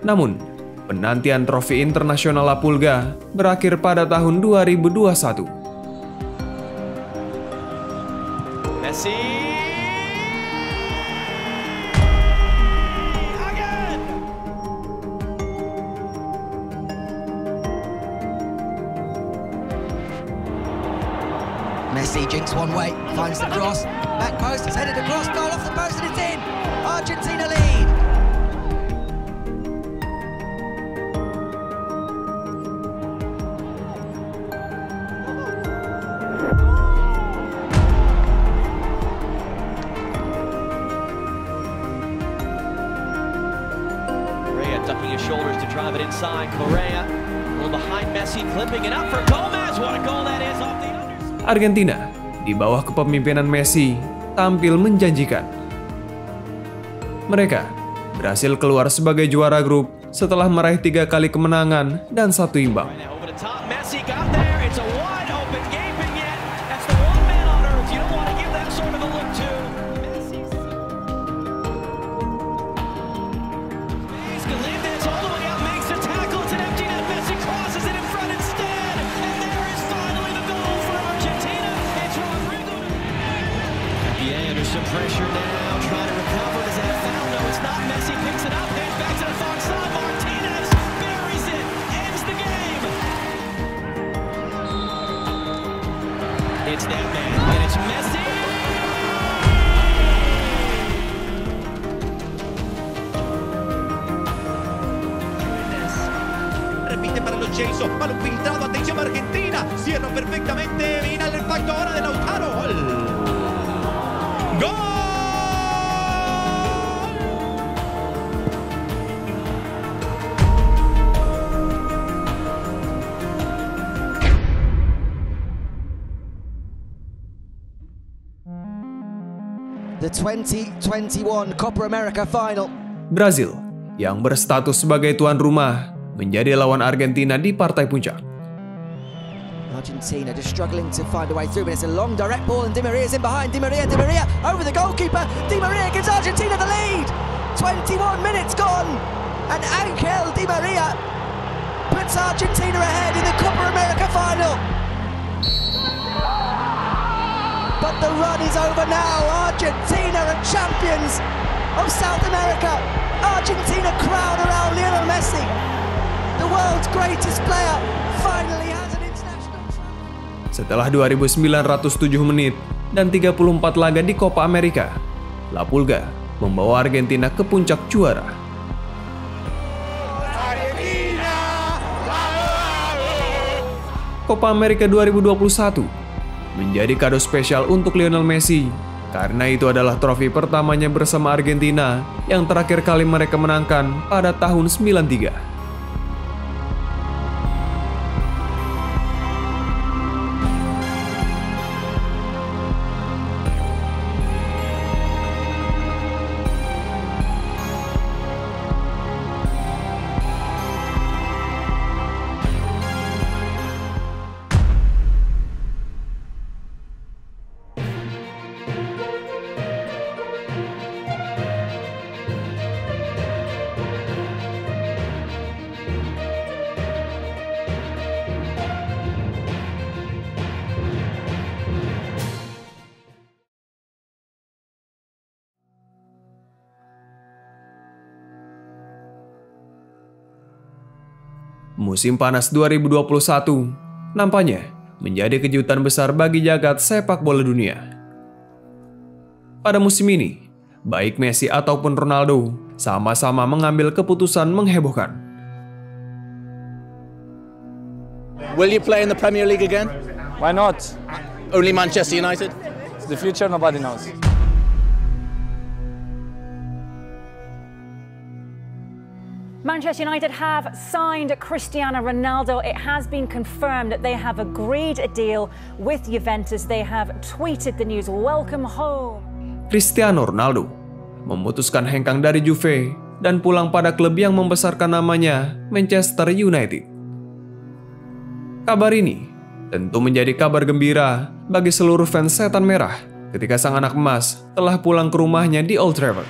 Namun, penantian trofi internasional La Pulga berakhir pada tahun 2021. Messi! Messi jinks one way, finds the cross, back post, it's headed across, goal off the post and it's in! Argentina lead! Correa ducking his shoulders to drive it inside. Correa, a little behind Messi, clipping it up for Gomez. What a goal that is off the Argentina di bawah kepemimpinan Messi tampil menjanjikan. Mereka berhasil keluar sebagai juara grup setelah meraih 3 kali kemenangan dan 1 imbang. Pressure now, trying to recover. Is that a foul? No, it's not. Messi picks it up, heads back to the far side. Martinez buries it, ends the game. It's that man, and it's Messi. acceso, palo filtrado, atención Argentina, cierra perfectamente, viene el impacto ahora de Lautaro. ¡Gol! The 2021 Copa America final. Brazil, yang berstatus sebagai tuan rumah, menjadi lawan Argentina di partai puncak. Argentina just struggling to find a way through, but it's a long direct ball and Di Maria's in behind. Di Maria over the goalkeeper. Di Maria gives Argentina the lead. 21 minutes gone, and Angel Di Maria puts Argentina ahead in the Copa America final. But the run is over now. Argentina are champions of South America. Argentina crowd around Lionel Messi. The world's greatest player finally has an international trophy. Setelah 2.907 menit dan 34 laga di Copa America, La Pulga membawa Argentina ke puncak juara. Copa America 2021 menjadi kado spesial untuk Lionel Messi, karena itu adalah trofi pertamanya bersama Argentina yang terakhir kali mereka menangkan pada tahun 93. Musim panas 2021 nampaknya menjadi kejutan besar bagi jagat sepak bola dunia. Pada musim ini, baik Messi ataupun Ronaldo sama-sama mengambil keputusan menghebohkan. Will you play in the Premier League again? Why not? Only Manchester United? The future nobody knows. Manchester United have signed Cristiano Ronaldo. It has been confirmed that they have agreed a deal with Juventus. They have tweeted the news. Welcome home. Cristiano Ronaldo memutuskan hengkang dari Juve dan pulang pada klub yang membesarkan namanya, Manchester United. Kabar ini tentu menjadi kabar gembira bagi seluruh fans Setan Merah ketika sang anak emas telah pulang ke rumahnya di Old Trafford.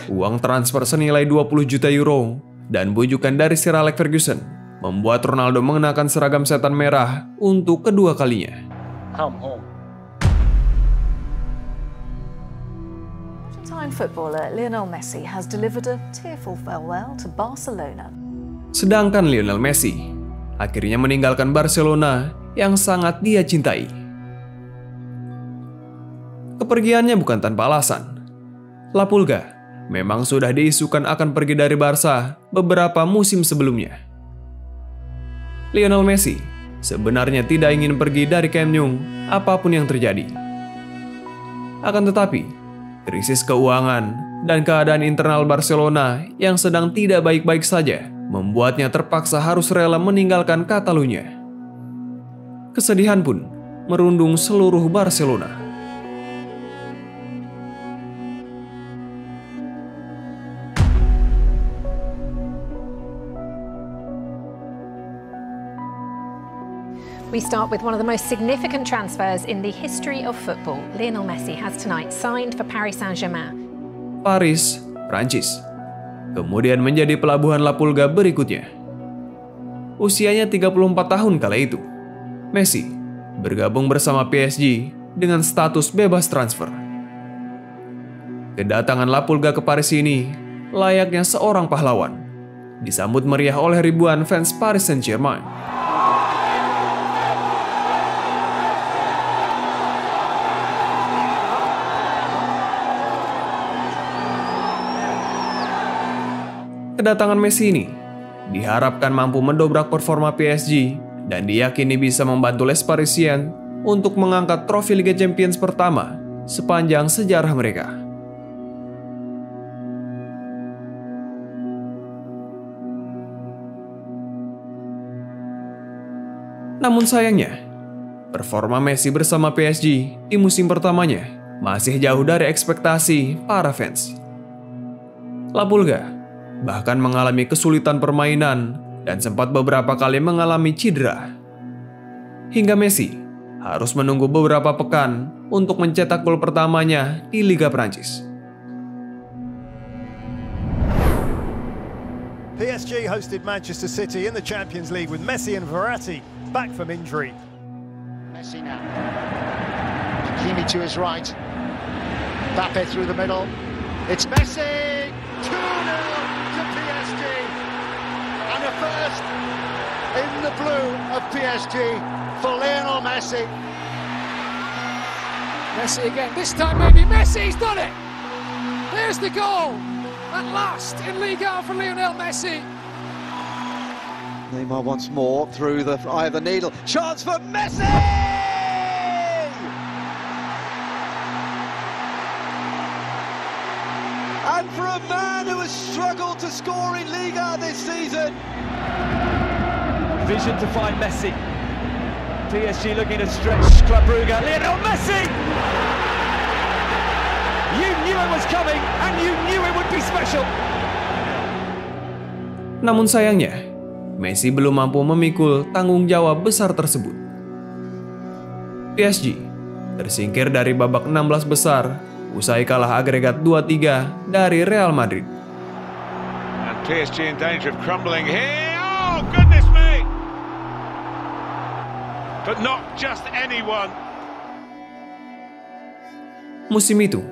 Uang transfer senilai 20 juta euro dan bujukan dari Sir Alex Ferguson membuat Ronaldo mengenakan seragam Setan Merah untuk kedua kalinya. Come home. Argentine footballer Lionel Messi has delivered a tearful farewell to Barcelona. Sedangkan Lionel Messi akhirnya meninggalkan Barcelona yang sangat dia cintai. Kepergiannya bukan tanpa alasan. La Pulga memang sudah diisukan akan pergi dari Barca beberapa musim sebelumnya. Lionel Messi sebenarnya tidak ingin pergi dari Camp Nou apapun yang terjadi. Akan tetapi, krisis keuangan dan keadaan internal Barcelona yang sedang tidak baik-baik saja membuatnya terpaksa harus rela meninggalkan Catalunya. Kesedihan pun merundung seluruh Barcelona. We start with one of the most significant transfers in the history of football. Lionel Messi has tonight signed for Paris Saint-Germain. Paris, Prancis, kemudian menjadi pelabuhan La Pulga berikutnya. Usianya 34 tahun kala itu, Messi bergabung bersama PSG dengan status bebas transfer. Kedatangan La Pulga ke Paris ini layaknya seorang pahlawan, disambut meriah oleh ribuan fans Paris Saint-Germain. Kedatangan Messi ini diharapkan mampu mendobrak performa PSG dan diyakini bisa membantu Les Parisiens untuk mengangkat trofi Liga Champions pertama sepanjang sejarah mereka. Namun sayangnya, performa Messi bersama PSG di musim pertamanya masih jauh dari ekspektasi para fans. La Pulga bahkan mengalami kesulitan permainan dan sempat beberapa kali mengalami cedera. Hingga Messi harus menunggu beberapa pekan untuk mencetak gol pertamanya di Liga Prancis. PSG hosted Manchester City in the Champions League with Messi and Verratti back from injury. Messi now. Hakimi to his right. Mbappe through the middle. It's Messi! 2-0 to PSG. And a first in the blue of PSG for Lionel Messi. Messi again. This time maybe Messi's done it! Here's the goal. At last in Ligue 1 for Lionel Messi. Neymar once more through the eye of the needle. Chance for Messi! And for a man who has struggled to score in Liga this season. Vision to find Messi. PSG looking to stretch Club Brugge. Lionel Messi! You knew it was coming and you knew it would be special. Namun sayangnya, Messi belum mampu memikul tanggung jawab besar tersebut. PSG tersingkir dari babak 16 besar usai kalah agregat 2-3 dari Real Madrid. And PSG in danger of crumbling here. Oh, goodness me! But not just anyone. Musim itu,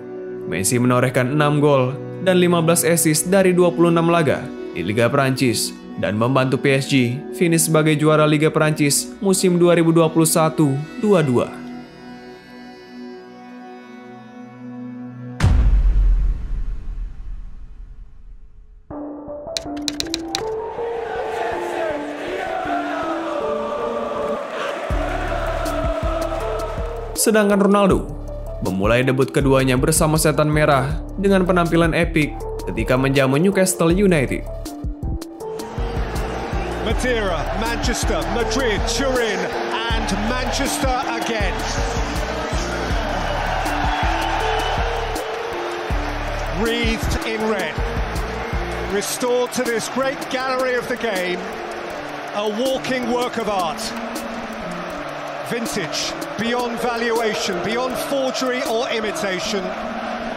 Messi menorehkan 6 gol dan 15 assist dari 26 laga di Liga Prancis dan membantu PSG finish sebagai juara Liga Prancis musim 2021-22. Sedangkan Ronaldo memulai debut keduanya bersama Setan Merah dengan penampilan epik ketika menjamu Newcastle United. Madeira, Manchester, Madrid, Turin, and Manchester again. Wreathed in red. Restored to this great gallery of the game. A walking work of art. Vintage, beyond valuation, beyond forgery or imitation.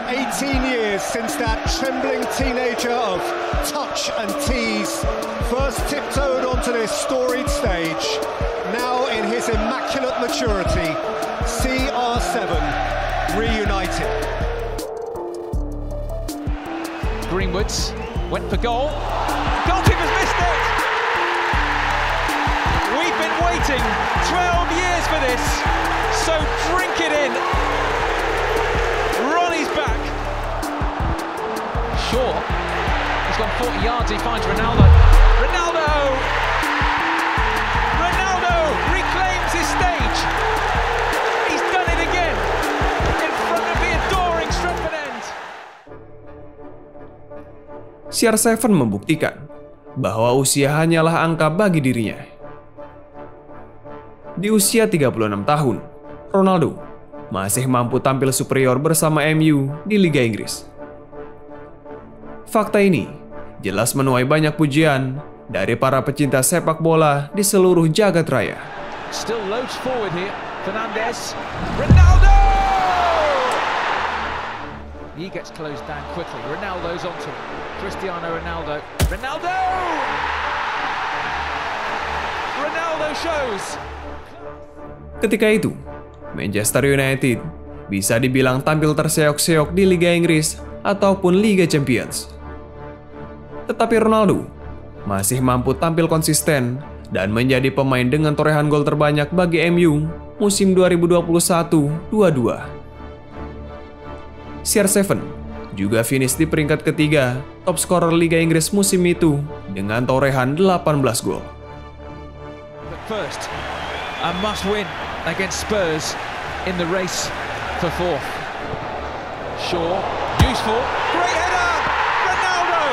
18 years since that trembling teenager of touch and tease first tiptoed onto this storied stage. Now in his immaculate maturity, CR7 reunited. Greenwoods went for goal. Goalkeeper's missed it! We've been waiting 12 years for this, so drink it in. Ronnie's back. Shaw, he's gone 40 yards, he finds Ronaldo. Ronaldo reclaims his stage. He's done it again in front of the adoring Stretford End. CR7 membuktikan bahwa usia hanyalah angka bagi dirinya. Di usia 36 tahun, Ronaldo masih mampu tampil superior bersama MU di Liga Inggris. Fakta ini jelas menuai banyak pujian dari para pecinta sepak bola di seluruh jagat raya. Still loads forward here, Fernandes. Ronaldo! He gets closed down quickly. Ronaldo's onto it. Cristiano Ronaldo. Ronaldo! Ronaldo shows. Ketika itu, Manchester United bisa dibilang tampil terseok-seok di Liga Inggris ataupun Liga Champions. Tetapi Ronaldo masih mampu tampil konsisten dan menjadi pemain dengan torehan gol terbanyak bagi MU musim 2021-22. CR7 juga finish di peringkat ketiga top scorer Liga Inggris musim itu dengan torehan 18 gol. First, a must win against Spurs in the race for fourth. Shaw, useful, great header, Ronaldo,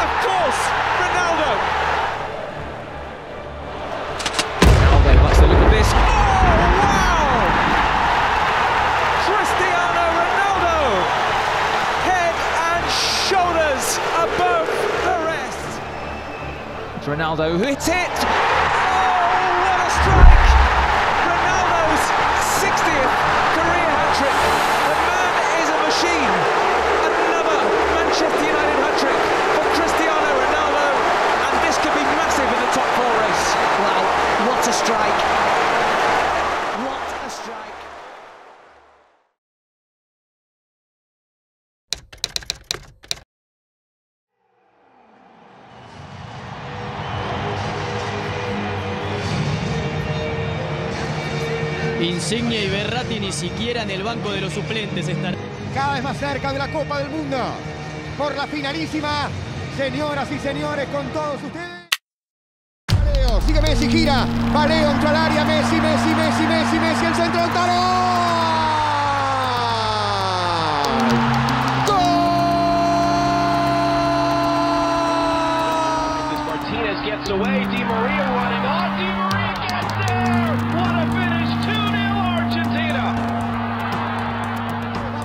of course, Ronaldo. Ronaldo likes the look of this. Oh, wow! Cristiano Ronaldo, head and shoulders above the rest. Ronaldo hits it. Strike! Ronaldo's 60th career hat-trick. The man is a machine. Another Manchester United hat-trick for Cristiano Ronaldo, and this could be massive in the top 4 race. Wow, what a strike. What a strike. Insigne y Verratti ni siquiera en el banco de los suplentes están. Cada vez más cerca de la Copa del Mundo. Por la finalísima, señoras y señores, con todos ustedes. Valeo, sigue Messi, gira. Valeo entra al área, Messi, el centro del taro. ¡Gol! Martinez gets away, Di Maria running on, Di Maria gets there! What a finish, 2-0 Argentina!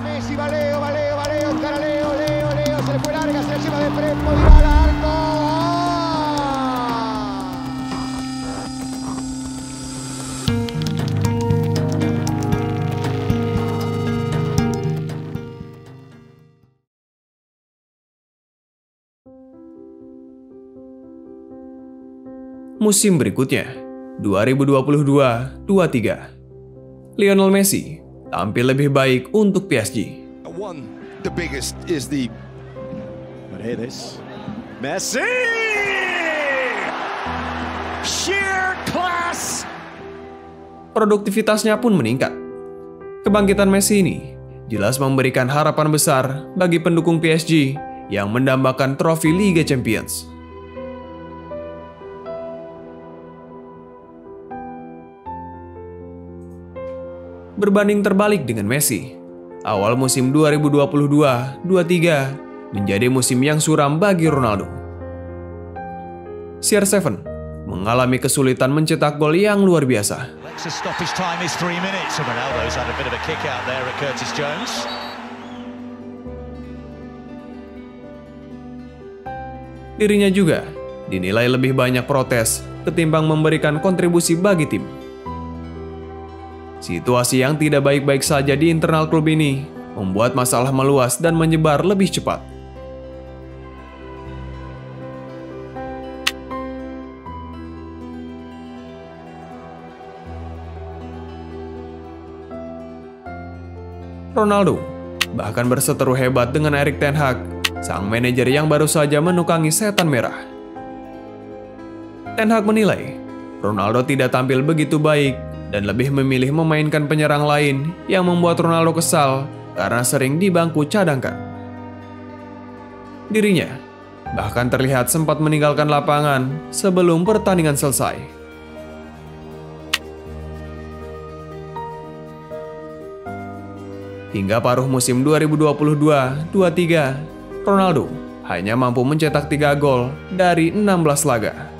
Messi, Valeo, encara Leo, se le fue larga, se le lleva de frente, y va al arco. Musim berikutnya, 2022-23, Lionel Messi tampil lebih baik untuk PSG. The biggest is the... But hey, this... Messi! Sheer class! Produktivitasnya pun meningkat. Kebangkitan Messi ini jelas memberikan harapan besar bagi pendukung PSG yang mendambakan trofi Liga Champions. Berbanding terbalik dengan Messi, awal musim 2022-23 menjadi musim yang suram bagi Ronaldo. CR7 mengalami kesulitan mencetak gol yang luar biasa. Dirinya juga dinilai lebih banyak protes ketimbang memberikan kontribusi bagi tim. Situasi yang tidak baik-baik saja di internal klub ini membuat masalah meluas dan menyebar lebih cepat. Ronaldo bahkan berseteru hebat dengan Erik ten Hag, sang manajer yang baru saja menukangi setan merah. Ten Hag menilai Ronaldo tidak tampil begitu baik dan lebih memilih memainkan penyerang lain yang membuat Ronaldo kesal karena sering di bangku cadangkan. Dirinya bahkan terlihat sempat meninggalkan lapangan sebelum pertandingan selesai. Hingga paruh musim 2022-23, Ronaldo hanya mampu mencetak 3 gol dari 16 laga.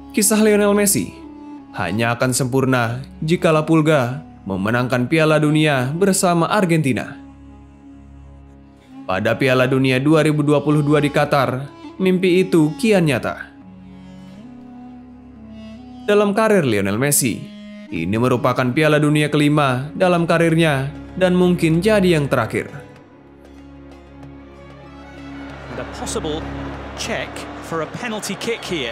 Kisah Lionel Messi hanya akan sempurna jika La Pulga memenangkan Piala Dunia bersama Argentina. Pada Piala Dunia 2022 di Qatar, mimpi itu kian nyata. Dalam karir Lionel Messi, ini merupakan Piala Dunia kelima dalam karirnya dan mungkin jadi yang terakhir. The possible check for a penalty kick here.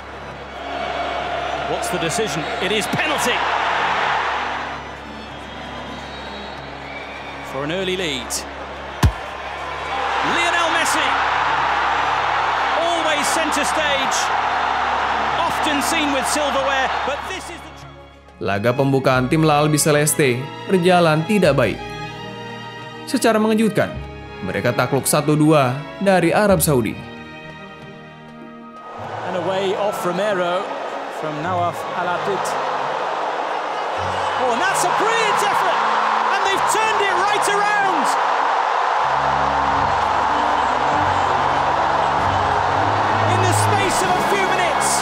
What's the decision? It is penalty. for an early lead. Lionel Messi, always centre stage, often seen with silverware, but this is the... Laga pembukaan tim La Albiceleste berjalan tidak baik. Secara mengejutkan, mereka takluk 1-2 dari Arab Saudi. And away off Romero from Nawaf Al-Abid. Oh, and that's a brilliant effort, and they've turned it right around. In the space of a few minutes,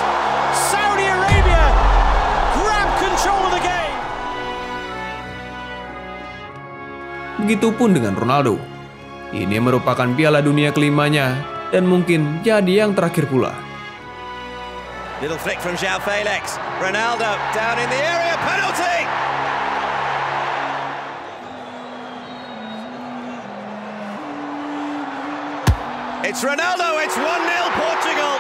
Saudi Arabia grabbed control of the game. Begitupun dengan Ronaldo. Ini merupakan Piala Dunia kelimanya dan mungkin jadi yang terakhir pula. Little flick from João Felix. Ronaldo down in the area, penalty! It's Ronaldo, it's 1-0 Portugal.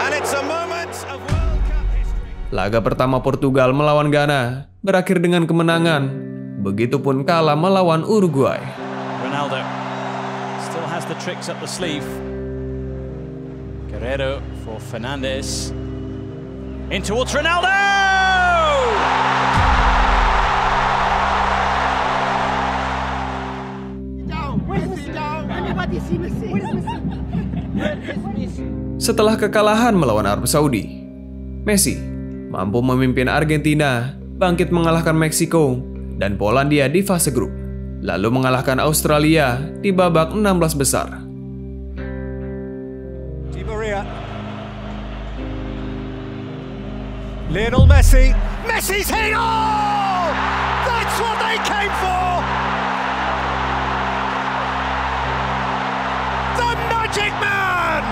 And it's a moment of World Cup history. Laga pertama Portugal melawan Ghana berakhir dengan kemenangan. Begitupun kalah melawan Uruguay. Ronaldo still has the tricks up the sleeve. Guerrero for Fernandes. In towards Ronaldo! Setelah kekalahan melawan Arab Saudi, Messi mampu memimpin Argentina bangkit mengalahkan Meksiko dan Polandia di fase grup, lalu mengalahkan Australia di babak 16 besar. Di Maria. Lionel Messi. Messi's hit! Oh! That's what they came for! The Magic Man!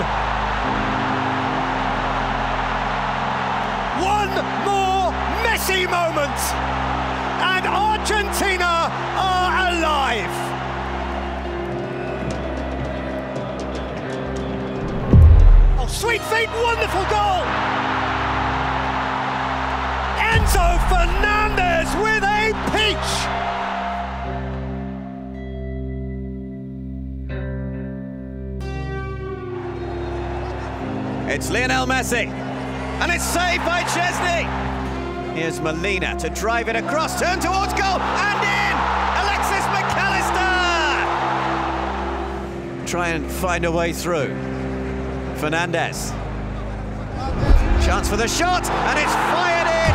One more Messi moment! And Argentina are alive! Oh, sweet feet, wonderful goal! Enzo Fernandez with a peach! It's Lionel Messi, and it's saved by Chesney. Here's Molina to drive it across, turn towards goal, and in! Alexis McAllister! Try and find a way through. Fernandez. Chance for the shot, and it's fired in!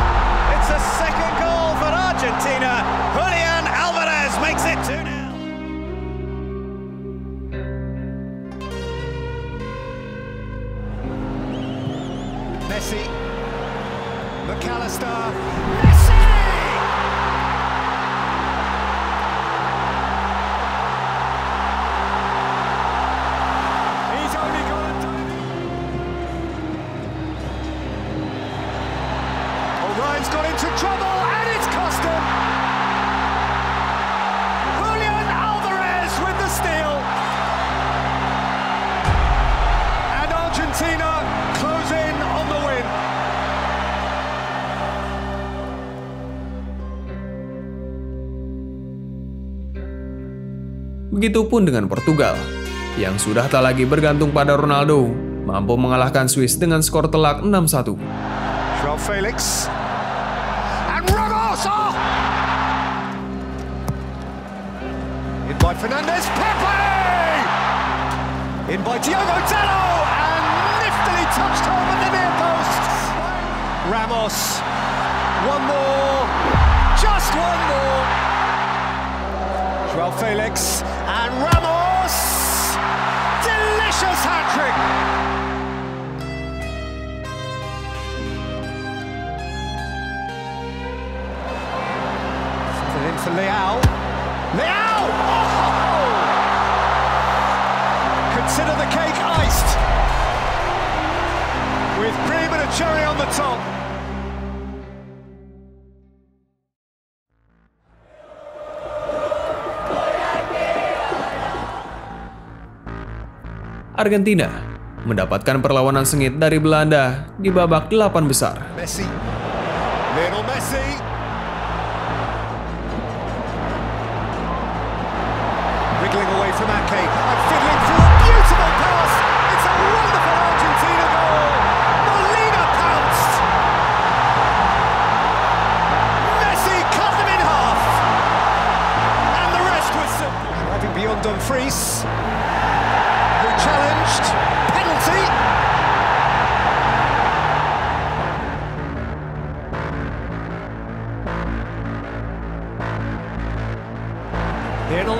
It's a second goal for Argentina. Julian Alvarez makes it 2-0. Messi, McAllister, Messi! He's only got a Ryan's got into trouble and it's cost him! Julian Alvarez with the steal! And Argentina close in on the win. Begitupun dengan Portugal, yang sudah tak lagi bergantung pada Ronaldo, mampu mengalahkan Swiss dengan skor telak 6-1. João Felix. And Ramos! Oh! In by Fernandez, Pepe! In by Diogo Dalot, and niftily touched home at the near post. Ramos. One more. Just one more. João Felix and Ramos. Delicious hat-trick. In for Leao. Leao! Oh! Consider the cake iced. With cream and a cherry on the top. Argentina mendapatkan perlawanan sengit dari Belanda di babak 8 besar. Messi. Lionel Messi.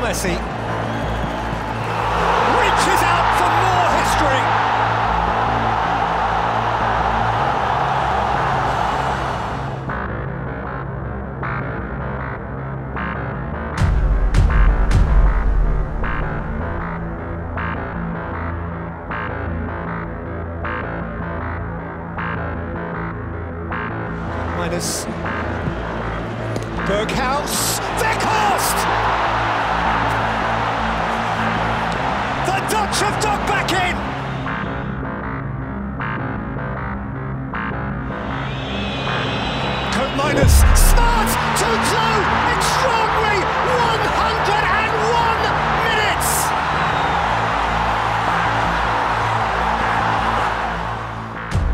Messi reaches out for more history. Minus Berghaus, Weghorst! The Dutch have dug back in! Minus, smart, too slow, extraordinary, 101 minutes!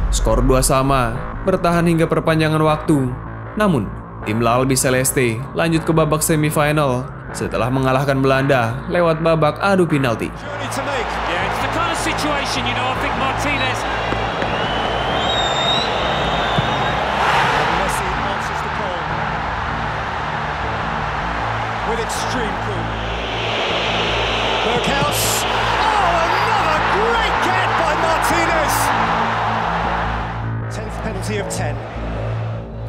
Skor 2 sama, bertahan hingga perpanjangan waktu. Namun, tim La Albi Celeste lanjut ke babak semifinal setelah mengalahkan Belanda lewat babak adu penalti. Yeah, it's the kind of situation, you know, I think Martinez. Messi answers the call with extreme cool. Berghaus, oh, another great get by Martinez. 10th penalty of 10.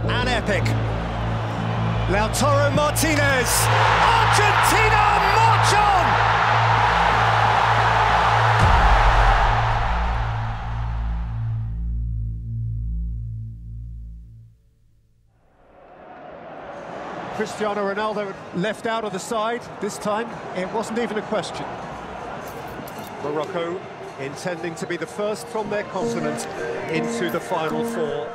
An epic. Lautaro Martinez. Argentina march on! Cristiano Ronaldo left out of the side. This time, it wasn't even a question. Morocco intending to be the first from their continent into the Final Four.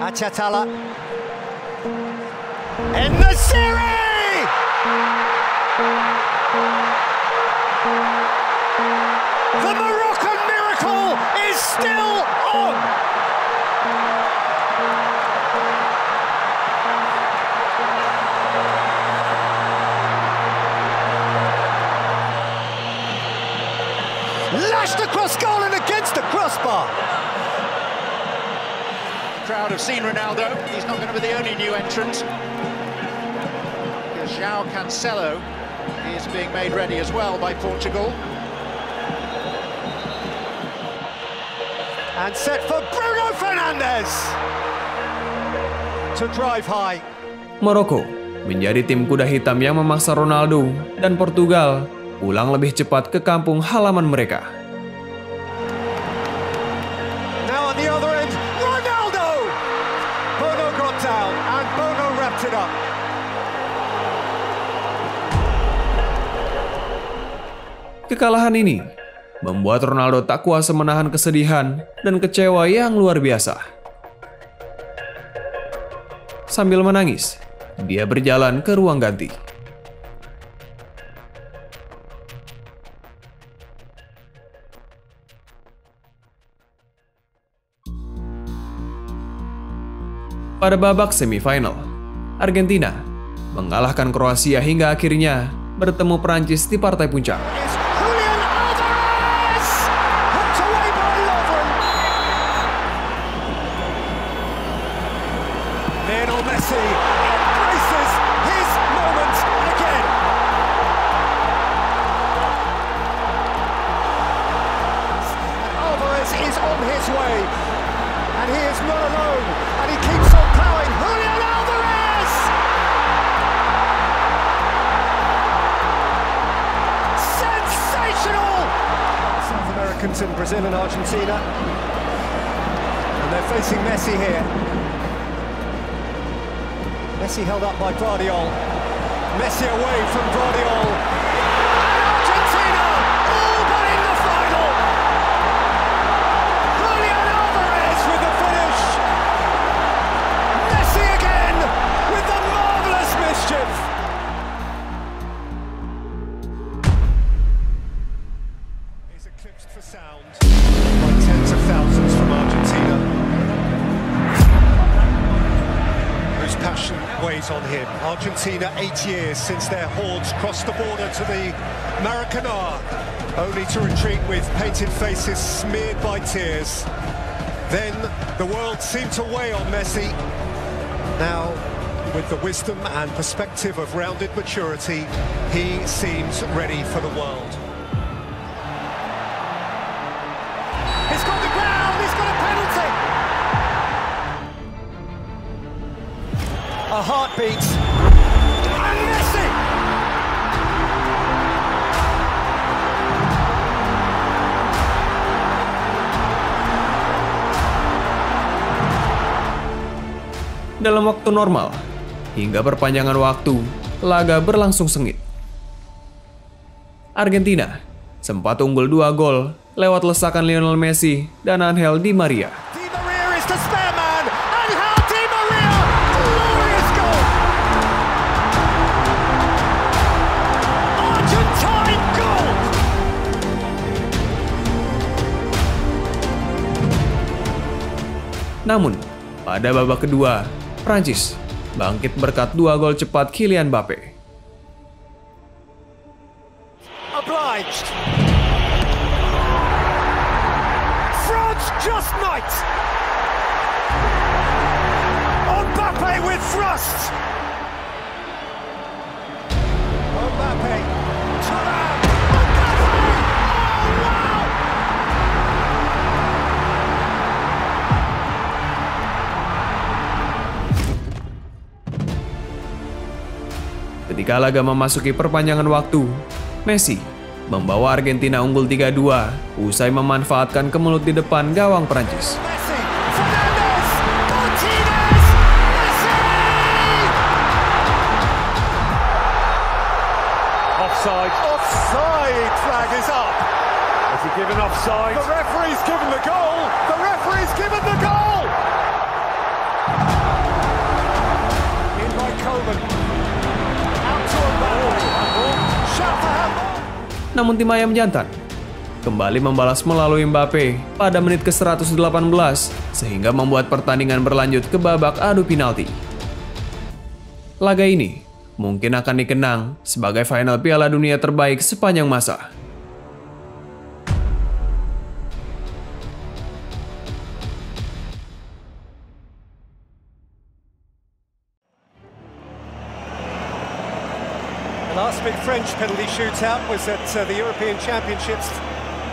Achatala. En-Nesyri! The Moroccan miracle is still on! Lashed across goal and against the crossbar. The crowd have seen Ronaldo. He's not going to be the only new entrant. Because João Cancelo is being made ready as well by Portugal. And set for Bruno Fernandes to drive high. Maroko menjadi tim kuda hitam yang memaksa Ronaldo dan Portugal pulang lebih cepat ke kampung halaman mereka. Now on the other end, Ronaldo! Bono got down and Bono wrapped it up. Kekalahan ini membuat Ronaldo tak kuasa menahan kesedihan dan kecewa yang luar biasa. Sambil menangis, dia berjalan ke ruang ganti. Pada babak semifinal, Argentina mengalahkan Kroasia hingga akhirnya bertemu Prancis di partai puncak. Lionel Messi embraces his moment again. Alvarez is on his way, and he is not alone, and he keeps on plowing. Julian Alvarez! Sensational! South Americans in Brazil and Argentina, and they're facing Messi here. Messi held up by Guardiol. Messi away from Guardiol. Argentina all but in the final. Julian Alvarez with the finish. Messi again with the marvellous mischief. He's eclipsed for sound by tens of thousands from Argentina. Passion weighs on him. Argentina, 8 years since their hordes crossed the border to the Maracanã, only to retreat with painted faces smeared by tears. Then the world seemed to weigh on Messi. Now With the wisdom and perspective of rounded maturity, he seems ready for the world. He's got the ground, he's got a penalty! A heartbeat. And Messi! Dalam waktu normal, hingga perpanjangan waktu, laga berlangsung sengit. Argentina sempat unggul 2 gol lewat lesakan Lionel Messi dan Angel Di Maria. Di Maria is the spare man. Angel Di Maria! Glorious goal! Argentine goal! Namun, pada babak kedua, Prancis bangkit berkat 2 gol cepat Kylian Mbappe. Obliged. France just might. Mbappe with thrust. Mbappe. Thuram. Mbappe. Oh, wow. Ketika laga memasuki perpanjangan waktu, Messi membawa Argentina unggul 3-2 usai memanfaatkan kemelut di depan gawang Prancis. Messi. Fernandes. Martinez. Messi. Offside. Offside flag is up. Has he given offside? The referee's given the goal. The referee's given the goal. In by Coleman. Out to Mbappe. Shout for handball. Namun tim ayam jantan kembali membalas melalui Mbappe pada menit ke-118 sehingga membuat pertandingan berlanjut ke babak adu penalti. Laga ini mungkin akan dikenang sebagai final Piala Dunia terbaik sepanjang masa. The last big French penalty shootout was at the European Championships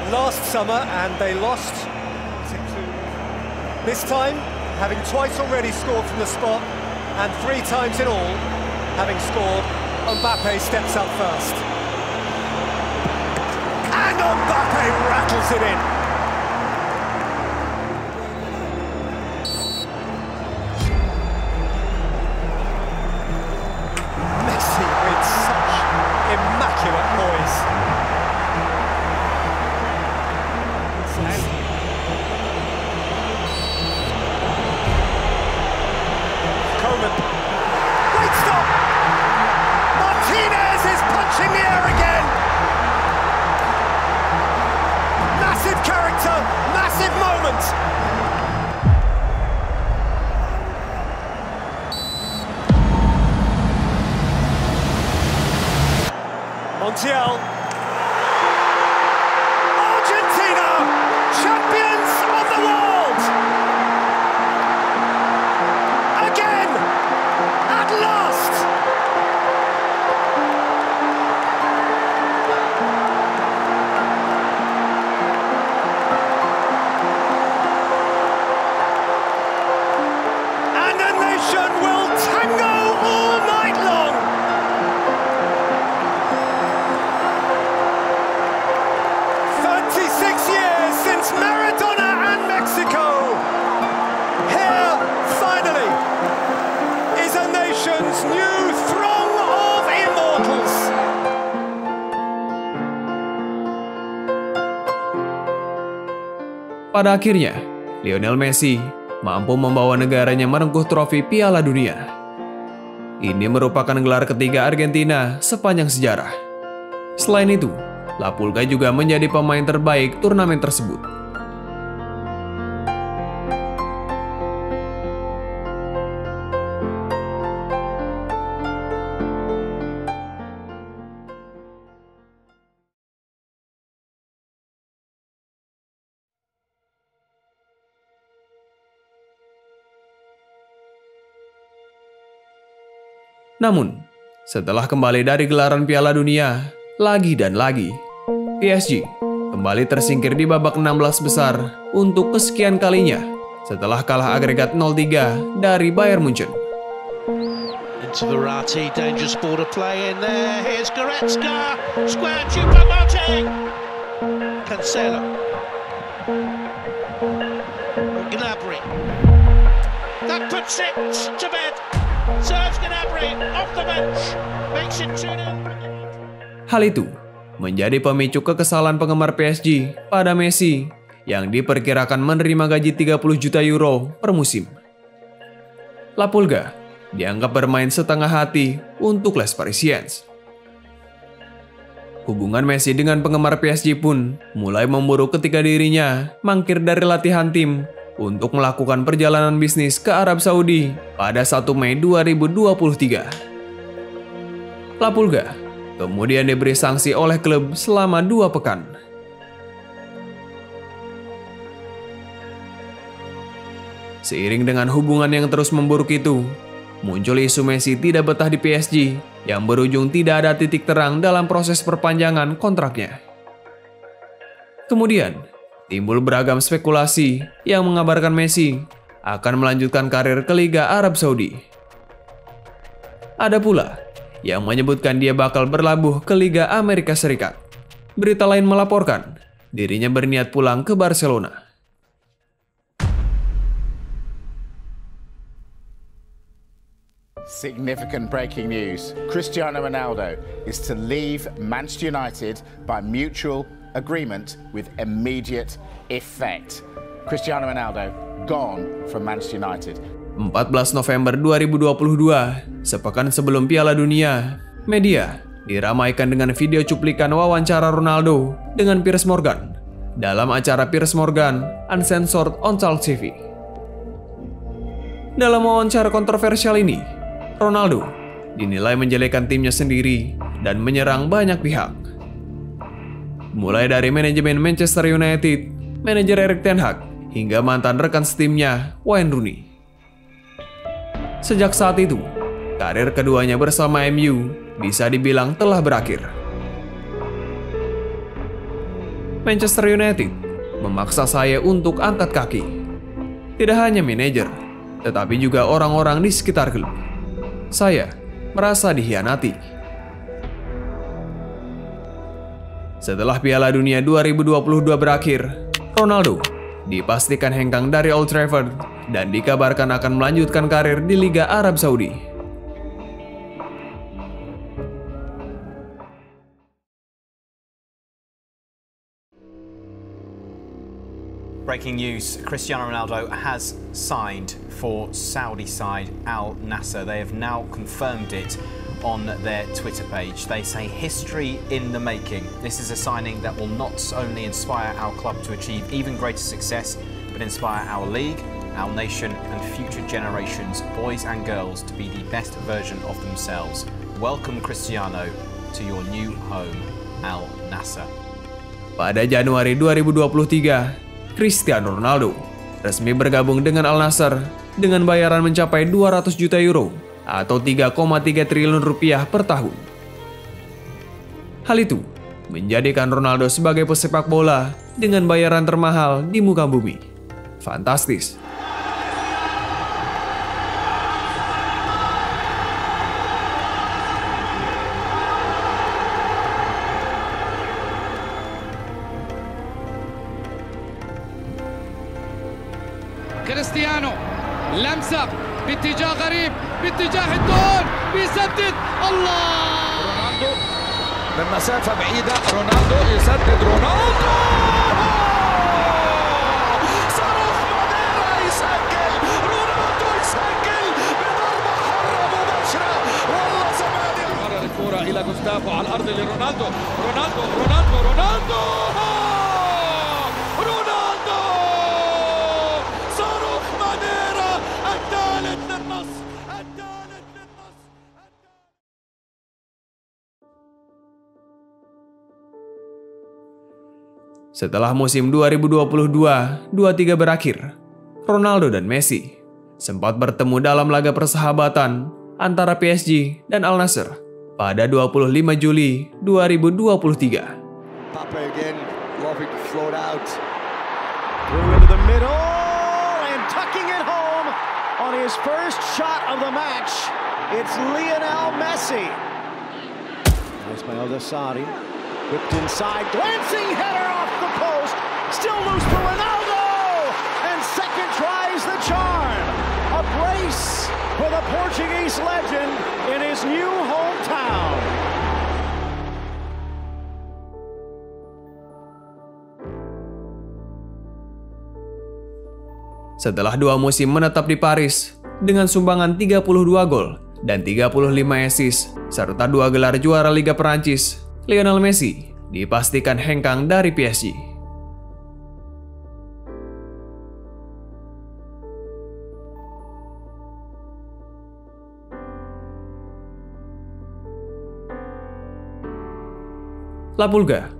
last summer, and they lost. This time, having twice already scored from the spot, and 3 times in all, having scored, Mbappe steps up first. And Mbappe rattles it in. Messi with such immaculate poise. Coleman. Great stop. Martinez is punching the air again. Massive character, massive moment. Montiel. Argentina, champions of the world. Again, at last. And the nation will tango all night long. Maradona and Mexico. Here, finally, is a nation's new throng of immortals. Pada akhirnya, Lionel Messi mampu membawa negaranya merengkuh trofi Piala Dunia. Ini merupakan gelar ketiga Argentina sepanjang sejarah. Selain itu, La Pulga juga menjadi pemain terbaik turnamen tersebut. Namun, setelah kembali dari gelaran Piala Dunia, lagi dan lagi, PSG kembali tersingkir di babak 16 besar untuk kesekian kalinya setelah kalah agregat 0-3 dari Bayern Munchen. Into Verratti, dangerous ball to play in there. Here's Goretzka, square Choupo-Moting, Cancelo, Gnabry. That puts it to bed. Serge Gnabry off the bench, makes it 2-0. Hal itu menjadi pemicu kekesalan penggemar PSG pada Messi yang diperkirakan menerima gaji 30 juta euro per musim. La Pulga dianggap bermain setengah hati untuk Les Parisiens. Hubungan Messi dengan penggemar PSG pun mulai memburuk ketika dirinya mangkir dari latihan tim untuk melakukan perjalanan bisnis ke Arab Saudi pada 1 Mei 2023. La Pulga kemudian diberi sanksi oleh klub selama 2 pekan. Seiring dengan hubungan yang terus memburuk itu, muncul isu Messi tidak betah di PSG yang berujung tidak ada titik terang dalam proses perpanjangan kontraknya. Kemudian, timbul beragam spekulasi yang mengabarkan Messi akan melanjutkan karir ke Liga Arab Saudi. Ada pula yang menyebutkan dia bakal berlabuh ke Liga Amerika Serikat. Berita lain melaporkan dirinya berniat pulang ke Barcelona. Significant breaking news. Cristiano Ronaldo is to leave Manchester United by mutual agreement with immediate effect. Cristiano Ronaldo gone from Manchester United. 14 November 2022, sepekan sebelum Piala Dunia, media diramaikan dengan video cuplikan wawancara Ronaldo dengan Piers Morgan dalam acara Piers Morgan Uncensored on Talk TV. Dalam wawancara kontroversial ini, Ronaldo dinilai menjelekan timnya sendiri dan menyerang banyak pihak. Mulai dari manajemen Manchester United, manajer Erik ten Hag, hingga mantan rekan setimnya Wayne Rooney. Sejak saat itu, karir keduanya bersama MU bisa dibilang telah berakhir. Manchester United memaksa saya untuk angkat kaki. Tidak hanya manajer, tetapi juga orang-orang di sekitar klub. Saya merasa dikhianati. Setelah Piala Dunia 2022 berakhir, Ronaldo dipastikan hengkang dari Old Trafford dan dikabarkan akan melanjutkan karir di Liga Arab Saudi. Breaking news, Cristiano Ronaldo has signed for Saudi side Al Nassr. They have now confirmed it on their Twitter page. They say history in the making. This is a signing that will not only inspire our club to achieve even greater success, but inspire our league, our nation and future generations, boys and girls, to be the best version of themselves. Welcome Cristiano to your new home, Al Nassr. Pada Januari 2023, Cristiano Ronaldo resmi bergabung dengan Al Nassr dengan bayaran mencapai 200 juta euro atau 3,3 triliun rupiah per tahun. Hal itu menjadikan Ronaldo sebagai pesepak bola dengan bayaran termahal di muka bumi. Fantastis. كريستيانو لمسة باتجاه غريب باتجاه الجول بيسدد الله رونالدو من مسافة بعيدة رونالدو يسدد رونالدو صاروخ ماديرا يسجل رونالدو يسجل بضربة حرة مباشرة والله زمان مرر الكرة إلى جوستافو على الأرض لرونالدو رونالدو رونالدو رونالدو Setelah musim 2022-23 berakhir, Ronaldo dan Messi sempat bertemu dalam laga persahabatan antara PSG dan Al Nassr pada 25 Juli 2023. Mbappe again, lobbing float out. Through into the middle and tucking it home on his first shot of the match. It's Lionel Messi. Ismail Desari whipped inside, glancing header off the post, still loose for Ronaldo, and second tries the charm. A brace for the Portuguese legend in his new hometown. Setelah 2 musim menetap di Paris dengan sumbangan 32 gol dan 35 assist serta 2 gelar juara Liga Perancis, Lionel Messi dipastikan hengkang dari PSG. La Pulga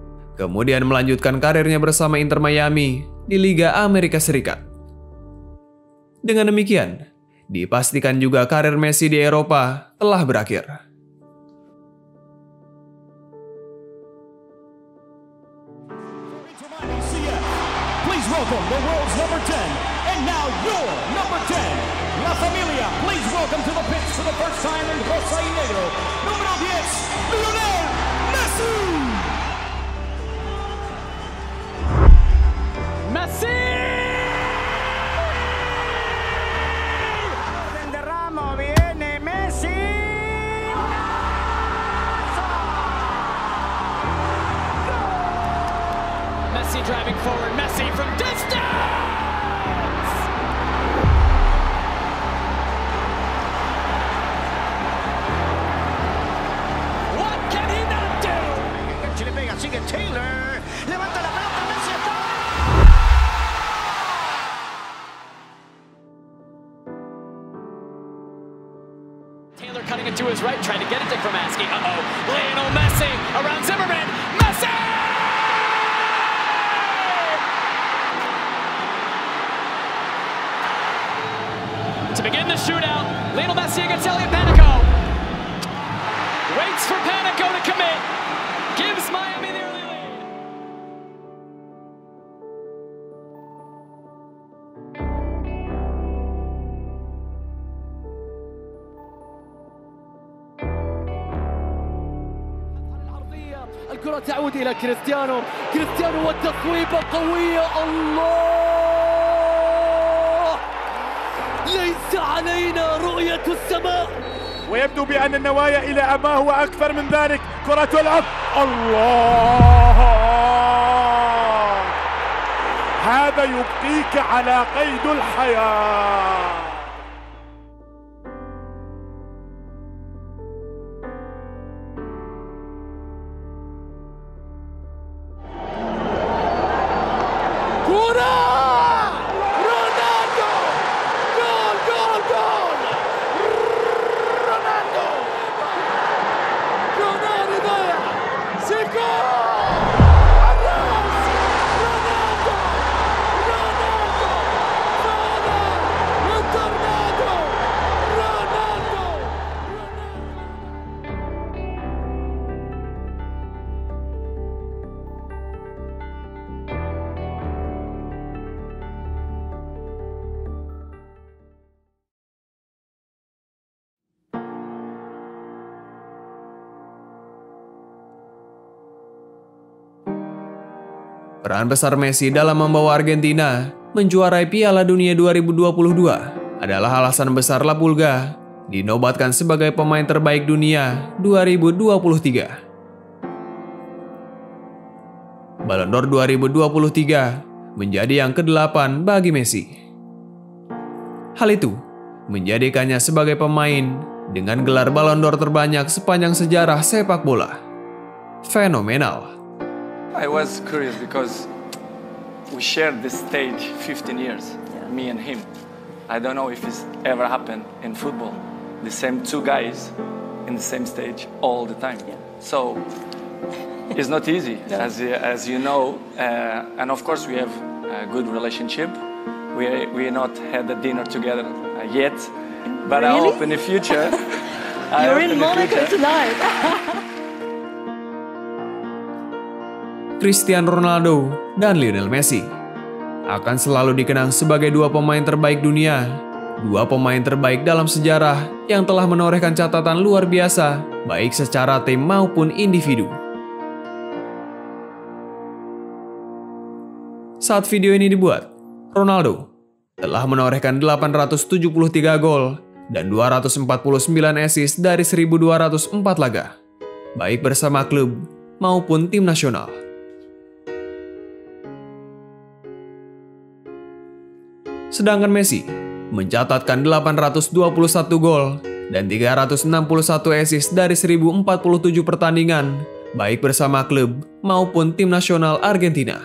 kemudian melanjutkan karirnya bersama Inter Miami di Liga Amerika Serikat. Dengan demikian, dipastikan juga karir Messi di Eropa telah berakhir. Please welcome the world's number 10, and now your number 10, La Familia. Please welcome to the pitch for the first time in Rosa y Negro, número 10, Lionel Messi. Messi! Messi driving forward, Messi from distance! What can he not do? Se le pega, sigue Taylor, levanta la pelota, Messi está. Taylor cutting it to his right, trying to get it to Kromaski. Uh-oh, Lionel Messi around Zimmerman, Messi! To begin the shootout, Lionel Messi against Elliot Panico. Waits for Panico to commit. Gives Miami the early lead. الكرة تعود إلى كريستيانو، كريستيانو والتصويبة قوية، الله! ليس علينا رؤية السماء. ويبدو بأن النوايا إلى أماه وأكثر من ذلك. كرة تلعب، الله! هذا يبقيك على قيد الحياة. Peran besar Messi dalam membawa Argentina menjuarai Piala Dunia 2022 adalah alasan besar La Pulga dinobatkan sebagai pemain terbaik dunia 2023. Ballon d'Or 2023 menjadi yang ke-8 bagi Messi. Hal itu menjadikannya sebagai pemain dengan gelar Ballon d'Or terbanyak sepanjang sejarah sepak bola. Fenomenal. I was curious because we shared this stage 15 years, me and him. I don't know if it's ever happened in football. The same two guys in the same stage all the time. So it's not easy, as you know. And of course we have a good relationship. We not had a dinner together yet, but I hope in the future You're in Monaco tonight. Cristiano Ronaldo dan Lionel Messi akan selalu dikenang sebagai dua pemain terbaik dunia, dua pemain terbaik dalam sejarah yang telah menorehkan catatan luar biasa, baik secara tim maupun individu. Saat video ini dibuat, Ronaldo telah menorehkan 873 gol dan 249 assist dari 1.204 laga, baik bersama klub maupun tim nasional. Sedangkan Messi mencatatkan 821 gol dan 361 assist dari 1.047 pertandingan, baik bersama klub maupun tim nasional Argentina.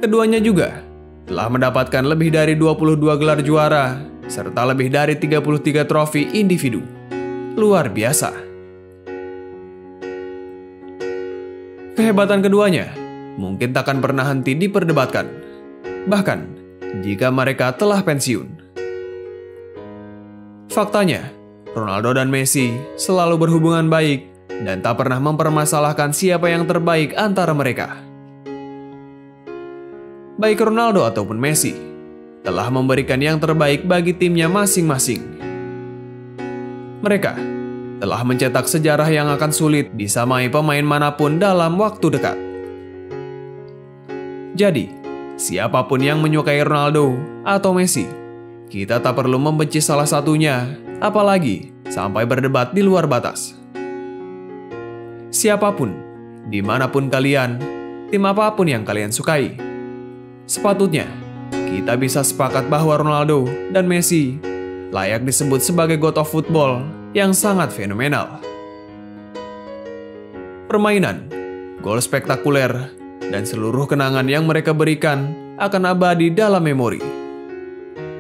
Keduanya juga telah mendapatkan lebih dari 22 gelar juara, serta lebih dari 33 trofi individu. Luar biasa. Kehebatan keduanya mungkin takkan pernah henti diperdebatkan, bahkan jika mereka telah pensiun. Faktanya, Ronaldo dan Messi selalu berhubungan baik dan tak pernah mempermasalahkan siapa yang terbaik antara mereka. Baik Ronaldo ataupun Messi telah memberikan yang terbaik bagi timnya masing-masing. Mereka telah mencetak sejarah yang akan sulit disamai pemain manapun dalam waktu dekat. Jadi, siapapun yang menyukai Ronaldo atau Messi, kita tak perlu membenci salah satunya, apalagi sampai berdebat di luar batas. Siapapun, dimanapun kalian, tim apapun yang kalian sukai, sepatutnya kita bisa sepakat bahwa Ronaldo dan Messi layak disebut sebagai God of Football yang sangat fenomenal. Permainan, gol spektakuler, dan seluruh kenangan yang mereka berikan akan abadi dalam memori.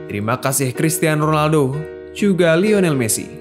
Terima kasih Cristiano Ronaldo, juga Lionel Messi.